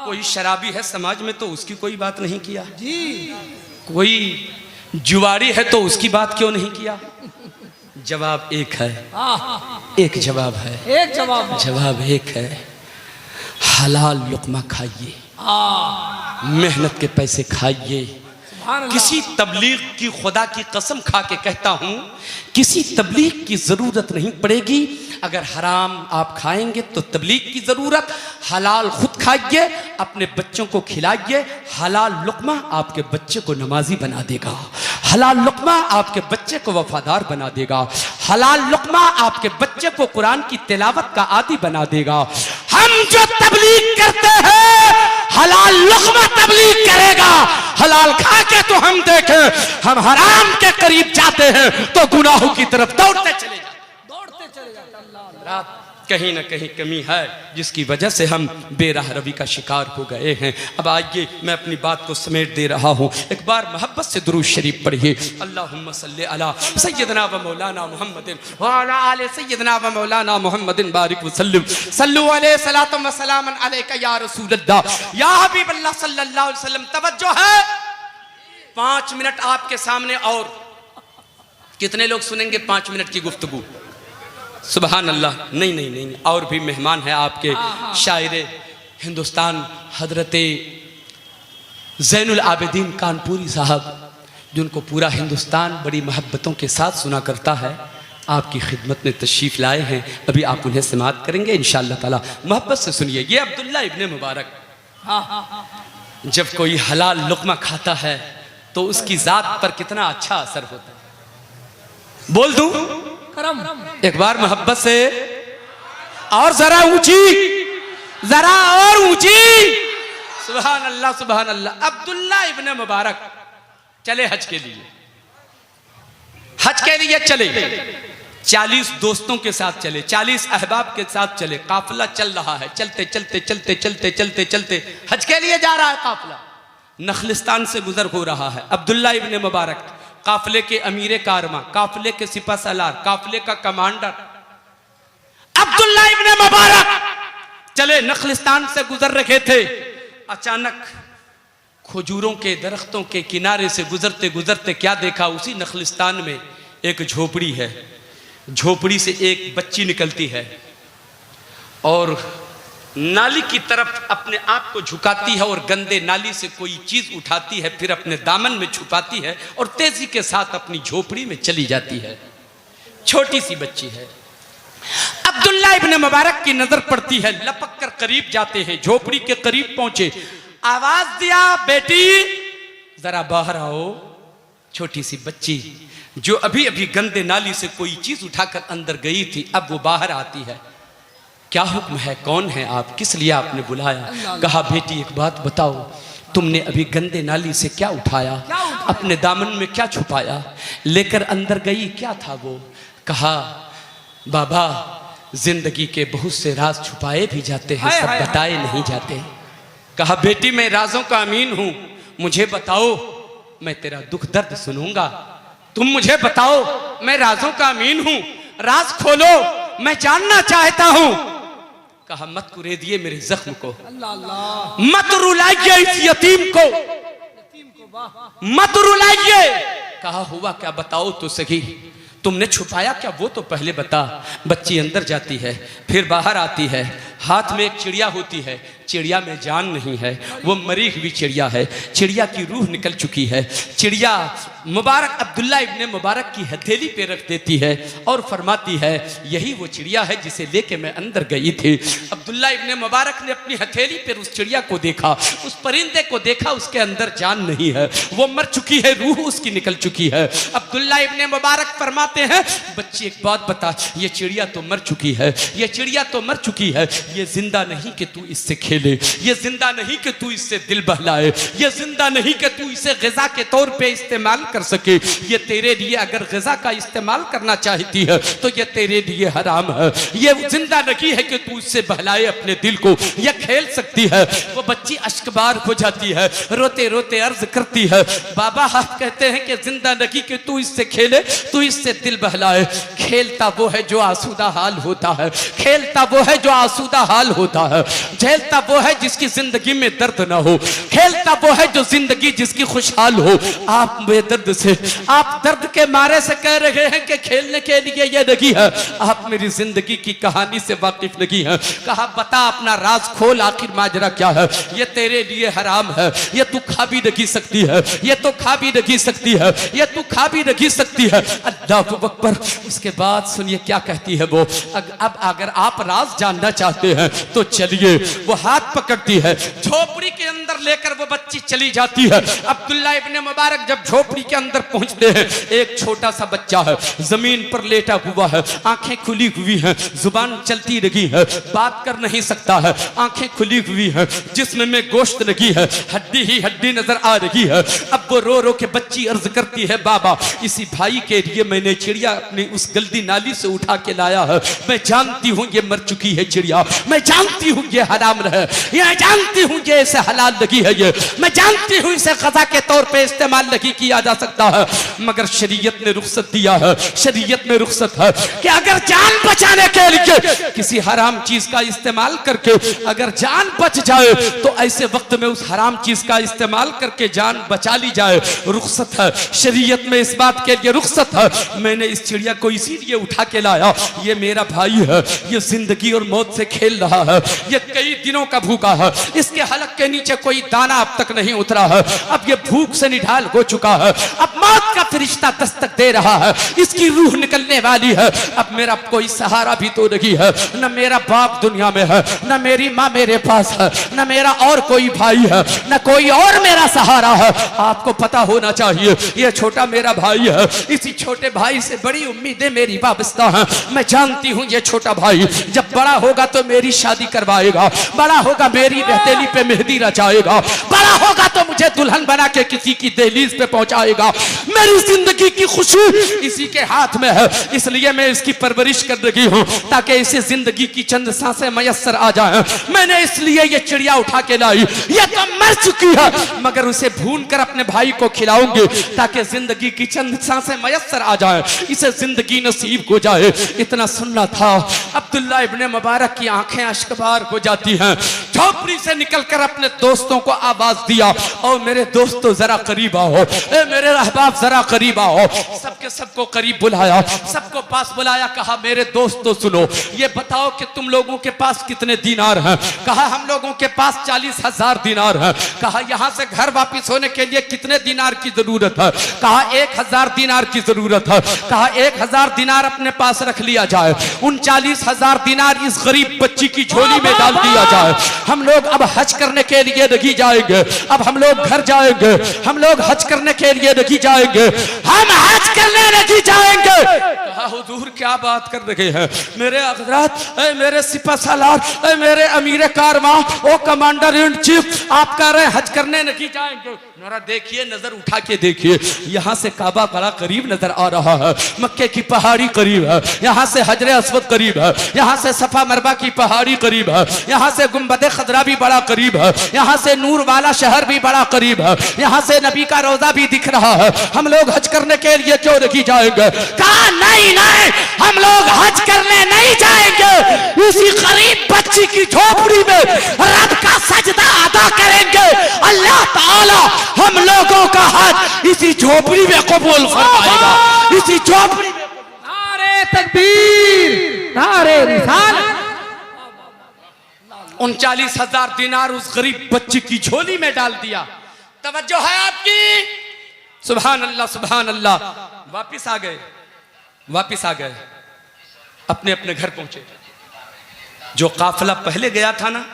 कोई शराबी है समाज में तो उसकी कोई बात नहीं किया जी, कोई जुआरी है तो उसकी बात क्यों नहीं किया। जवाब एक है, एक जवाब है, एक जवाब, जवाब एक है, हलाल लुक़मा खाइए, मेहनत के पैसे खाइए। किसी तबलीग की, खुदा की कसम खा के कहता हूं, किसी तबलीग की जरूरत नहीं पड़ेगी। अगर हराम आप खाएंगे तो तबलीग की जरूरत, हलाल खुद खाइए, अपने बच्चों को खिलाइए। हलाल लुक़मा आपके बच्चे को नमाजी बना देगा, हलाल लुक़मा आपके बच्चे को वफादार बना देगा, हलाल लुक़मा आपके बच्चे को कुरान की तिलावत का आदी बना देगा। हम जो तबलीग करते हैं, हलाल लुक़मा तबलीग करेगा, हलाल खा के तो हम देखें, हम हराम के करीब जाते हैं तो गुनाहों की तरफ दौड़ते चले जाते। अल्लाह, कहीं ना कहीं कमी है जिसकी वजह से हम बेराह रवी का शिकार हो गए हैं। अब आइए मैं अपनी बात को समेट दे रहा हूँ। एक बार मोहब्बत से दुरूद शरीफ पढ़िए। अल्लाहुम्मा सल्ली अला सय्यदना व मौलाना मुहम्मदिन व अला आले सय्यदना व मौलाना मुहम्मदिन बारिक व सल्लिम सल्लु अलैहि सलातम व सलामन अलैका या रसूलल्लाह या हबीबल्लाह सल्लल्लाहु अलैहि वसल्लम। तवज्जो है, 5 मिनट आपके सामने। और कितने लोग सुनेंगे 5 मिनट की गुफ्तगू? सुबहान अल्लाह। नहीं नहीं नहीं, और भी मेहमान हैं आपके शायर हिंदुस्तान हजरत ज़ैनुल आबिदीन कानपुरी साहब, जिनको पूरा हिंदुस्तान बड़ी मोहब्बतों के साथ सुना करता है, आपकी खिदमत में तशरीफ़ लाए हैं। अभी आप उन्हें समाअत करेंगे इंशाअल्लाह ताला। मोहब्बत से सुनिए। ये अब्दुल्ला इब्ने मुबारक जब कोई हलाल लुक़मा खाता है तो उसकी ज़ात पर कितना अच्छा असर होता है। बोल दूं एक बार मोहब्बत से, और जरा ऊंची, जरा और ऊंची। सुभान अल्लाह सुभान अल्लाह। अब्दुल्ला इब्ने मुबारक चले हज के लिए, हज के लिए चले। 40 दोस्तों के साथ चले, 40 अहबाब के साथ चले। काफिला चल रहा है, चलते चलते चलते चलते चलते चलते हज के लिए जा रहा है काफिला। नखलिस्तान से गुजर हो रहा है। अब्दुल्ला इब्ने मुबारक काफिले के अमीर कारवा, काफिले के सिपा सलार, काफिले का कमांडर अब्दुल्ला इब्ने मुबारक चले, नखलिस्तान से गुजर रहे थे। अचानक खजूरों के दरख्तों के किनारे से गुजरते गुजरते क्या देखा? उसी नखलिस्तान में एक झोपड़ी है। झोपड़ी से एक बच्ची निकलती है और नाली की तरफ अपने आप को झुकाती है और गंदे नाली से कोई चीज उठाती है, फिर अपने दामन में छुपाती है और तेजी के साथ अपनी झोपड़ी में चली जाती है। छोटी सी बच्ची है। अब्दुल्ला इब्ने मुबारक की नजर पड़ती है, लपक कर करीब जाते हैं, झोपड़ी के करीब पहुंचे, आवाज दिया, बेटी जरा बाहर आओ। छोटी सी बच्ची जो अभी अभी गंदे नाली से कोई चीज उठाकर अंदर गई थी, अब वो बाहर आती है। क्या हुक्म है? कौन है आप? किस लिए आपने बुलाया? कहा बेटी एक बात बताओ, तुमने अभी गंदे नाली से क्या उठाया? अपने दामन में क्या छुपाया? लेकर अंदर गई, क्या था वो? कहा बाबा जिंदगी के बहुत से राज छुपाए भी जाते हैं, सब बताए नहीं जाते। कहा बेटी मैं राजों का अमीन हूं, मुझे बताओ, मैं तेरा दुख दर्द सुनूंगा। तुम मुझे बताओ, मैं राजों का अमीन हूं, राज खोलो, मैं जानना चाहता हूं। कहा मत कुरेदिए मेरे जख्म को, मत रुलाइए इस यतीम को, मत रुलाइए। कहा हुआ क्या? बताओ तो सही, तुमने छुपाया क्या? वो तो पहले बता। बच्ची अंदर जाती है, फिर बाहर आती है, हाथ में एक चिड़िया होती है। चिड़िया में जान नहीं है, वो मरी हुई चिड़िया है, चिड़िया की रूह निकल चुकी है। चिड़िया मुबारक अब्दुल्ला इब्ने मुबारक की हथेली पे रख देती है और फरमाती है यही वो चिड़िया है जिसे लेके मैं अंदर गई थी। अब्दुल्ला इब्ने मुबारक ने अपनी हथेली पर उस चिड़िया को देखा, उस परिंदे को देखा, उसके अंदर जान नहीं है, वो मर चुकी है, रूह उसकी निकल चुकी है। अब्दुल्ला इब्ने मुबारक फरमाते हैं बच्ची एक बात बता, ये चिड़िया तो मर चुकी है, ये चिड़िया तो मर चुकी है, ये जिंदा नहीं कि तू इससे खेले, ये जिंदा नहीं कि तू इससे दिल बहलाए, ये जिंदा नहीं कि तू इसे ग़िज़ा के तौर पे इस्तेमाल कर सके। ये तेरे लिए अगर ग़िज़ा का इस्तेमाल करना चाहती है तो ये तेरे लिए हराम है। ये जिंदा नहीं है कि तू इससे बहलाए अपने दिल को, ये खेल सकती है। वो बच्ची अश्कबार हो जाती है, रोते रोते अर्ज करती है बाबा आप कहते हैं कि जिंदा नहीं कि तू इससे खेले, तू इससे दिल बहलाए। खेलता वो है जो आसूदा हाल होता है, खेलता वो है जो आसूदा हाल होता है, झेलता वो है जिसकी जिंदगी में दर्द ना हो, खेलता वो है जो जिंदगी जिसकी खुशहाल हो। आप बेदर्द से, आप दर्द के मारे से कह रहे हैं कि खेलने के लिए ये नहीं है, आप मेरी जिंदगी की कहानी से वाकिफ नहीं है। कहा बता अपना राज खोल, आखिर माजरा क्या है? ये तेरे लिए हराम है, ये तू खा भी नहीं सकती है, ये तो खा भी नहीं सकती है, ये तू खा भी नहीं सकती है। अल्लाहु अकबर। उसके बाद सुनिए क्या कहती है वो, अब अगर आप राज जानना चाहते हैं तो चलिए। वो हाथ पकड़ती है, झोपड़ी के अंदर लेकर वो बच्ची चली जाती है। अब्दुल्ला इब्ने मुबारक जब झोपड़ी के अंदर पहुंचते हैं, एक छोटा सा बच्चा है, जमीन पर लेटा हुआ है, आंखें खुली हुई हैं, जुबान चलती लगी है, बात कर नहीं सकता है, आंखें खुली हुई हैं, जिस्म में गोश्त लगी है, हड्डी ही हड्डी नजर आ रही है। अब वो रो रो के बच्ची अर्ज करती है, बाबा इसी भाई के लिए मैंने चिड़िया अपनी उस गलती नाली से उठा के लाया है। मैं जानती हूँ ये मर चुकी है चिड़िया, मैं जानती हूँ ये हराम है, ये जानती हूँ ये इसे हलाल लगी है, ये मैं जानती हूँ इसे ग़ज़ा के तौर पे इस्तेमाल नहीं किया जा सकता है, मगर शरीयत ने रुख्सत दिया है, शरीयत में रुख्सत है कि अगर जान बचाने के लिए किसी हराम चीज का इस्तेमाल करके अगर जान बच जाए तो ऐसे वक्त में उस हराम चीज का इस्तेमाल करके जान बचा ली जाए। रुख्सत है शरीयत में, इस बात के लिए रुख्सत है। मैंने इस चिड़िया को इसीलिए उठा के लाया, ये मेरा भाई है, ये जिंदगी और मौत से खेल रहा है, ये कई दिनों का भूखा है, इसके हलक के नीचे कोई दाना अब तक नहीं उतरा है, अब ये भूख से निढाल हो चुका है, अब मौत का फरिश्ता दस्तक दे रहा है, इसकी रूह निकलने वाली है, अब मेरा कोई सहारा भी तो नहीं है, न मेरा बाप दुनिया में है, न मेरी माँ मेरे पास है, न मेरा और कोई भाई है, न कोई और मेरा सहारा है। आपको पता होना चाहिए ये छोटा मेरा भाई है, इसी छोटे भाई से बड़ी उम्मीदें मेरी वाबस्ता हैं। मैं जानती हूँ ये छोटा भाई जब बड़ा होगा तो मेरी शादी करवाएगा, बड़ा होगा मेरी हथेली पे मेहंदी रचाएगा, बड़ा होगा तो मुझे दुल्हन बना के किसी की दहलीज पे पहुंचाएगा। मेरी जिंदगी की खुशी इसी के हाथ में है, इसलिए मैं इसकी परवरिश कर रही हूँ ताकि इसे जिंदगी की चंद सांसें मयस्सर आ जाए। मैंने इसलिए ये चिड़िया उठा के लाई, ये तो मर चुकी है मगर उसे भून कर अपने भाई को खिलाऊंगी ताकि जिंदगी की चंद सांसें मयस्सर आ जाए, इसे जिंदगी नसीब हो जाए। इतना सुनना था, अब्दुल्ला इब्ने मुबारक की आंखें अश्कबार हो जाती हैं। झोपड़ी से निकलकर अपने दोस्तों को आवाज दिया, और मेरे दोस्तों जरा करीब आओ, मेरे अहबाब जरा करीब आओ। सबके सबको करीब बुलाया, सबको पास बुलाया, कहा मेरे दोस्तों सुनो, ये बताओ कि तुम लोगों के पास कितने दीनार हैं? कहा हम लोगों के पास 40,000 दीनार हैं। कहा यहाँ से घर वापिस होने के लिए कितने दीनार की जरूरत है? कहा 1,000 दीनार की जरूरत है। कहा 1,000 दीनार अपने पास रख लिया जाए, उन 40,000 दीनार इस गरीब बच्ची की झोली में डाल दिया जाए। हम लोग अब हज करने के लिए नहीं जाएंगे, अब हम लोग घर जाएंगे, हम लोग हज करने के लिए नहीं जाएंगे, हम हज करने नहीं जाएंगे। कहा हुजूर क्या बात कर रहे हैं? मेरे हज़रात, मेरे सिपा सालार, मेरे अमीर कारवां, ओ कमांडर इन चीफ, आप कह रहे हैं हज करने नहीं जाएंगे। जरा देखिए, नजर उठा के देखिए, यहाँ से काबा बड़ा करीब नजर आ रहा है, मक्के की पहाड़ी करीब है, यहाँ से हजरे अस्वद करीब है, यहाँ से सफा मरवा की पहाड़ी करीब है, यहाँ से गुंबद खदरा भी बड़ा करीब है, यहाँ से नूर वाला शहर भी बड़ा करीब है, यहाँ से नबी का रोजा भी दिख रहा है। हम लोग हज करने के लिए क्यों नहीं जाएंगे? कहा नहीं नहीं, हम लोग हज करने नहीं जाएंगे, इसी गरीब बच्ची की झोपड़ी में रब का सजदा अदा करेंगे। अल्लाह ताला हम लोगों का हज इसी झोपड़ी में कबूल फरमाएगा, इसी झोपड़ी में। नारे तकबीर, नारे रिसालत। 39,000 दीनार उस गरीब बच्ची की झोली में डाल दिया। तवज्जो है आपकी? सुभान अल्लाह, सुभान अल्लाह। वापिस आ गए, वापिस आ गए, अपने अपने घर पहुंचे। जो काफिला पहले गया था ना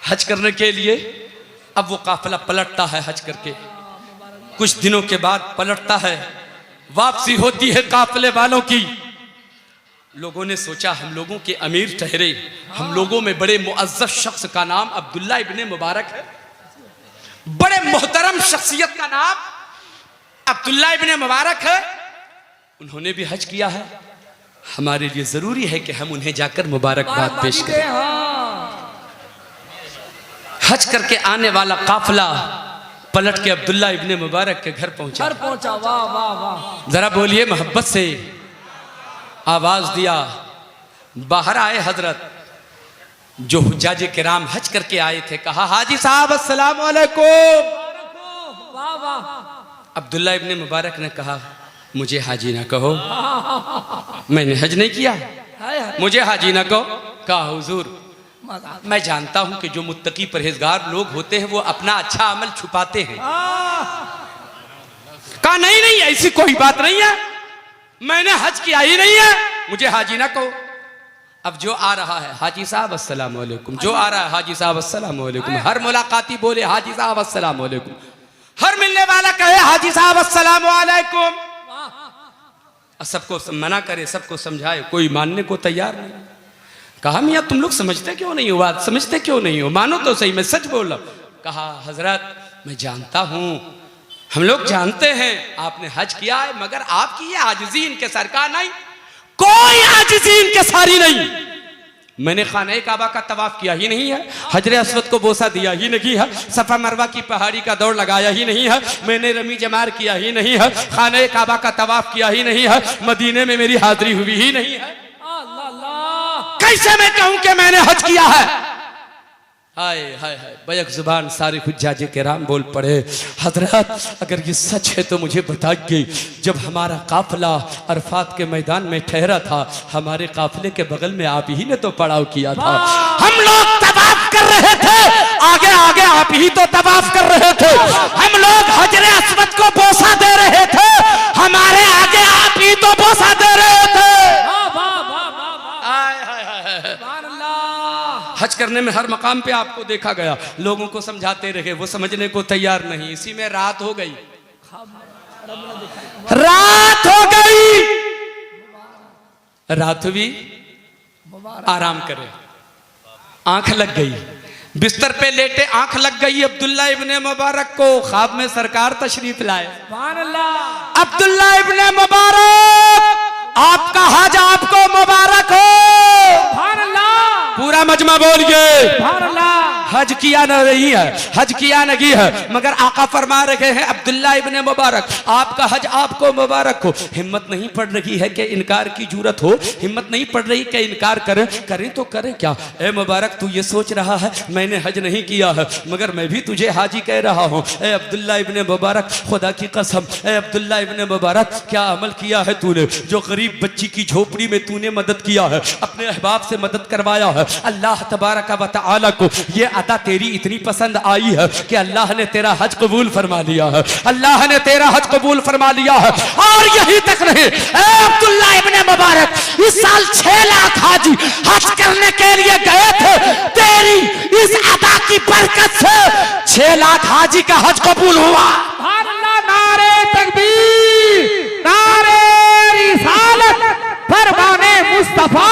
हज करने के लिए, अब वो काफिला पलटता है हज करके, कुछ दिनों के बाद पलटता है, वापसी होती है काफिले वालों की। लोगों ने सोचा हम लोगों के अमीर ठहरे, हम लोगों में बड़े मुअज्जज शख्स का नाम अब्दुल्ला इब्ने मुबारक है, बड़े मोहतरम शख्सियत का नाम अब्दुल्ला इब्ने मुबारक है, उन्होंने भी हज किया है, हमारे लिए जरूरी है कि हम उन्हें जाकर मुबारकबाद पेश करें। हज करके आने वाला काफिला पलट के अब्दुल्ला इब्ने मुबारक के घर पहुंचा। वाह वाह वाह। जरा बोलिए मोहब्बत से। आवाज दिया, बाहर आए हजरत जो हुज्जाज किराम हज करके आए थे। कहा हाजी साहब अस्सलाम वालेकुम। वाह वाह। अब्दुल्ला इब्ने मुबारक ने कहा मुझे हाजी ना कहो, मैंने हज नहीं किया, मुझे हाजी ना कहो। कहा हुजूर मैं जानता हूं कि जो मुत्तकी परहेजगार लोग होते हैं वो अपना अच्छा अमल छुपाते हैं। कहा नहीं नहीं ऐसी कोई बात नहीं है, मैंने हज किया ही नहीं है, मुझे हाजी ना कहो। अब जो आ रहा है हाजी साहब अस्सलाम वालेकुम, जो आ रहा है हाजी साहब अस्सलाम वालेकुम, हर मुलाकाती बोले हाजी साहब अस्सलाम वालेकुम, हर मिलने वाला कहे हाजी साहब अस्सलाम वालेकुम। सबको मना करे, सबको समझाए, कोई मानने को तैयार नहीं। कहा मियाँ तुम लोग समझते क्यों नहीं हो बात, समझते क्यों नहीं हो, मानो तो सही, मैं सच बोल रहा हूं। कहा हजरत मैं जानता हूं, हम लोग जानते हैं आपने हज किया है, मगर आपकी ये आजिज़ी इनके सर का नहीं, कोई आजिज़ी इनके सारी नहीं। मैंने खाने काबा का तवाफ किया ही नहीं है, हजरे अस्वद को बोसा दिया ही नहीं है, सफा मरवा की पहाड़ी का दौड़ लगाया ही नहीं है, मैंने रमी जमार किया ही नहीं है, खाने काबा का तवाफ किया ही नहीं है, मदीने में मेरी हाजिरी हुई ही नहीं है। कैसे मैं कहूं कि मैंने हज किया है? हाय हाय हाय, बैक जुबान सारे हुज्जाजे किराम बोल पड़े, हजरत अगर ये सच है तो मुझे बताइए, जब हमारा काफिला अरफात के मैदान में ठहरा था, हमारे काफिले के बगल में आप ही ने तो पड़ाव किया था, हम लोग तवाफ कर रहे थे, आगे आगे आप ही तो तवाफ कर रहे थे, हम लोग हजरे अस्वद को बोसा दे रहे थे, हमारे आगे आप ही तो बोसा दे रहे थे। हज करने में हर मकाम पे आपको देखा गया, लोगों को समझाते रहे, वो समझने को तैयार नहीं, इसी में रात हो गई, रात हो गई, रात हुई, आराम करे, आंख लग गई, बिस्तर पे लेटे आंख लग गई अब्दुल्ला इब्ने मुबारक को, ख्वाब में सरकार तशरीफ लाए। अब्दुल्ला इब्ने मुबारक आपका हज आपको मुबारक हो, पूरा मजमा बोलिए, हज किया नहीं है, हज किया नहीं है, मगर आका फरमा रहे हैं अब्दुल्ला इब्ने मुबारक आपका हज आपको मुबारक हो। हिम्मत नहीं पड़ रही है कि इनकार की जरूरत हो, हिम्मत नहीं पड़ रही कि इनकार करें, करें तो करें क्या। ए मुबारक तू ये सोच रहा है मैंने हज नहीं किया है, मगर मैं भी तुझे हाजी कह रहा हूँ। ए अब्दुल्ला इब्ने मुबारक खुदा की कसम, ए अब्दुल्ला इब्ने मुबारक क्या अमल किया है तूने, जो गरीब बच्ची की झोपड़ी में तूने मदद किया है, अपने अहबाब से मदद करवाया है, अल्लाह तबारक व तआला को ये अदा तेरी इतनी पसंद आई है कि अल्लाह ने तेरा हज कबूल फरमा लिया है, अल्लाह ने तेरा हज कबूल फरमा लिया है। और यही तक नहीं, अब्दुल्ला इब्ने मुबारक इस साल 6 लाख हाजी हज करने के लिए गए थे, तेरी इस अदा की बरकत से 6 लाख हाजी का हज कबूल हुआ। नारे तकबीर, नारे रिसालत, फरमाने मुस्तफा,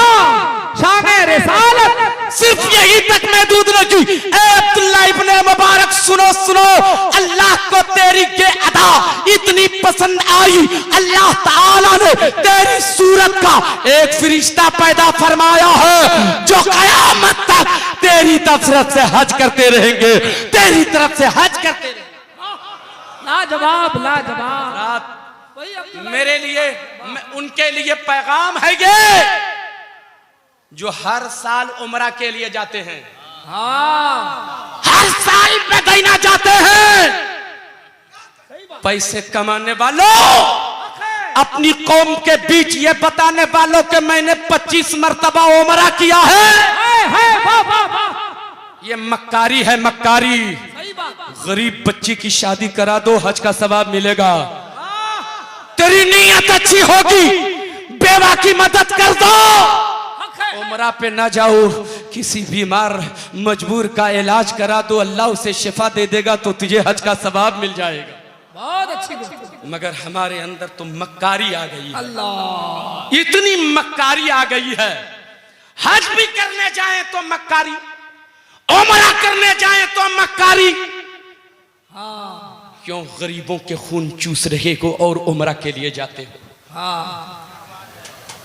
शाने रिसालत। सिर्फ यही तक महदूद रखी। अब्दुल्ला इब्ने मुबारक सुनो सुनो, अल्लाह को तेरी ये अदा इतनी पसंद आई, अल्लाह ताला ने तेरी सूरत का एक फरिश्ता पैदा फरमाया है जो कयामत तक तेरी तरफ से हज करते रहेंगे, तेरी तरफ से हज करते रहेंगे। लाजवाब लाजवाब। रात मेरे लिए, उनके लिए पैगाम है ये जो हर साल उम्रा के लिए जाते हैं, हर साल मदीना जाते हैं। पैसे कमाने वालों, अपनी कौम के बीच ये बताने वालों कि मैंने 25 मरतबा उम्रा किया है, ये मक्कारी है, मक्कारी। गरीब बच्ची की शादी करा दो, हज का सवाब मिलेगा। तेरी नीयत अच्छी होगी, बेवा की मदद कर दो, उम्रा पे ना जाओ, किसी बीमार मजबूर का इलाज करा दो, अल्लाह उसे शिफा दे देगा तो तुझे हज का सवाब मिल जाएगा। बहुत अच्छी। मगर हमारे अंदर तो मक्कारी आ गई है, अल्लाह इतनी मक्कारी आ गई है, हज भी करने जाए तो मक्कारी, उम्रा करने जाए तो मक्कारी। क्यों गरीबों के खून चूस रहे हो और उम्रा के लिए जाते हो?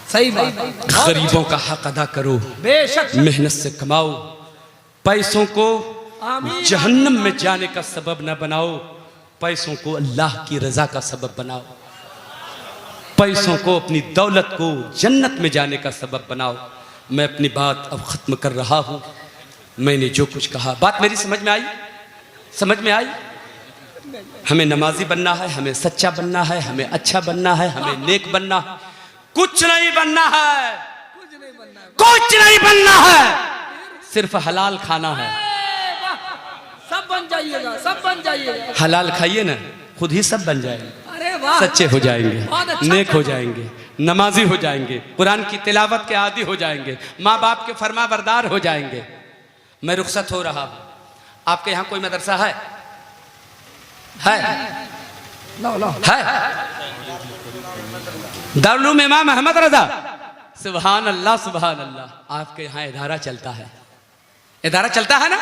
सही बात। गरीबों का हक अदा करो, बेशक मेहनत से कमाओ, पैसों को जहन्नम में जाने का सबब न बनाओ, पैसों को अल्लाह की रजा का सबब बनाओ, पैसों को अपनी दौलत को जन्नत में जाने का सबब बनाओ। मैं अपनी बात अब खत्म कर रहा हूं। मैंने जो कुछ कहा, बात मेरी समझ में आई? समझ में आई? हमें नमाजी बनना है, हमें सच्चा बनना है, हमें अच्छा बनना है, हमें नेक बनना है, कुछ नहीं बनना है, कुछ नहीं बनना है, सिर्फ हलाल खाना है। सब बन जाइएगा, सब बन जाइएगा। हलाल खाइए ना, खुद ही सब बन जाएंगे, अरे वाह, सच्चे हो जाएंगे, बहुत अच्छा। नेक हो जाएंगे, नमाजी हो जाएंगे, कुरान की तिलावत के आदी हो जाएंगे, माँ बाप के फरमा बरदार हो जाएंगे। मैं रुखसत हो रहा हूँ। आपके यहाँ कोई मदरसा है? दारुल उलूम इमाम अहमद रजा। सुभान अल्लाह सुभान अल्लाह। आपके यहाँ इदारा चलता है? इदारा चलता है ना?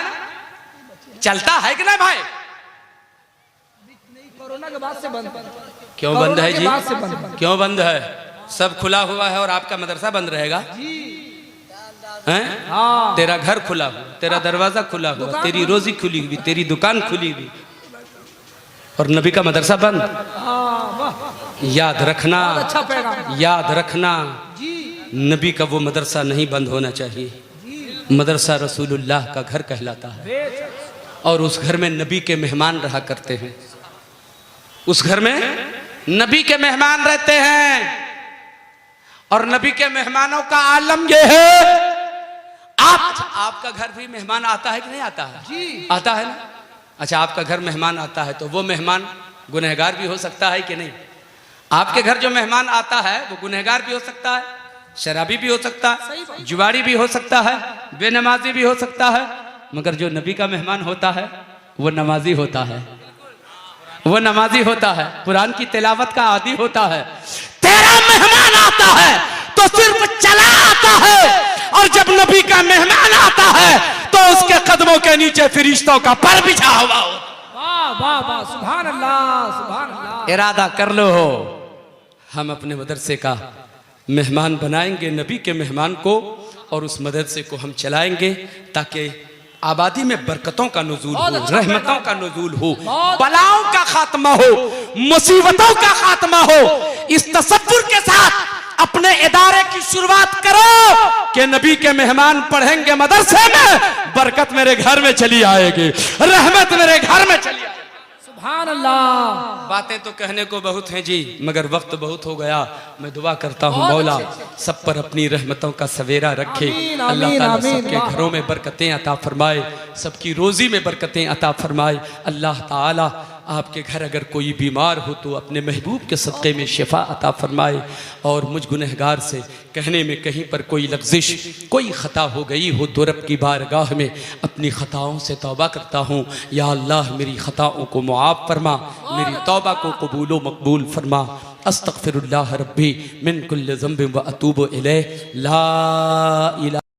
चलता है कि ना भाई? कोरोना के बाद से बंद। क्यों बंद है जी? क्यों बंद है? सब खुला हुआ है और आपका मदरसा बंद रहेगा? हैं? हाँ। तेरा घर खुला हुआ, तेरा दरवाजा खुला हुआ, तेरी रोजी खुली हुई, तेरी दुकान खुली हुई, और नबी का मदरसा बंद। याद रखना, अच्छा पैगाम। याद रखना, नबी का वो मदरसा नहीं बंद होना चाहिए। मदरसा रसूलुल्लाह का घर कहलाता है और उस घर में नबी के मेहमान रहा करते हैं। उस घर में नबी के मेहमान रहते हैं और नबी के मेहमानों का आलम यह है। आपका घर भी मेहमान आता है कि नहीं आता है? जी आता है ना। अच्छा, आपका घर मेहमान आता है तो वो मेहमान गुनहगार भी हो सकता है कि नहीं? आपके घर जो मेहमान आता है वो गुनहगार भी हो सकता है, शराबी भी हो सकता है, जुआरी भी हो सकता है, बेनमाजी भी हो सकता है, मगर जो नबी का मेहमान होता है वो नमाजी होता है, वो नमाजी होता है, कुरान की तिलावत का आदी होता है। तेरा मेहमान आता है तो सिर्फ चला आता है, और जब नबी का मेहमान आता है तो उसके कदमों के नीचे फरिश्तों का पर बिछा हुआ हो। वाह वाह वाह, सुभान अल्लाह सुभान अल्लाह। इरादा कर लो, हम अपने मदरसे का मेहमान बनाएंगे नबी के मेहमान को, और उस मदरसे को हम चलाएंगे ताकि आबादी में बरकतों का नुज़ूल हो, रहमतों का नुज़ूल हो, बलाओं का खात्मा हो, मुसीबतों का खात्मा हो। इस तसव्वुर के साथ अपने इदारे की शुरुआत करो कि नबी के मेहमान पढ़ेंगे मदरसे में, बरकत मेरे घर में चली आएगी, रहमत मेरे घर में चली आएगी। सुभान अल्लाह। बातें तो कहने को बहुत हैं जी, मगर वक्त बहुत हो गया। मैं दुआ करता हूँ मौला सब पर अपनी रहमतों का सवेरा रखे। अल्लाह ताला सबके घरों में बरकतें अता फरमाए, सबकी रोजी में बरकतें अता फरमाए। अल्लाह ताला आपके घर अगर कोई बीमार हो तो अपने महबूब के सदक़े में शिफा अता फरमाए, और मुझ गुनहगार से कहने में कहीं पर कोई लफ्ज़िश, कोई ख़ता हो गई हो तो रब की बारगाह में अपनी ख़ताओं से तौबा करता हूँ। या अल्लाह मेरी ख़ताओं को मुआफ़ फरमा, मेरी तौबा को कबूल व मकबूल फरमा। अस्तग़फिरुल्लाह रब्बी मिन कुल्लि ज़ंबिन व अतूबु इलैह। ला इलाहा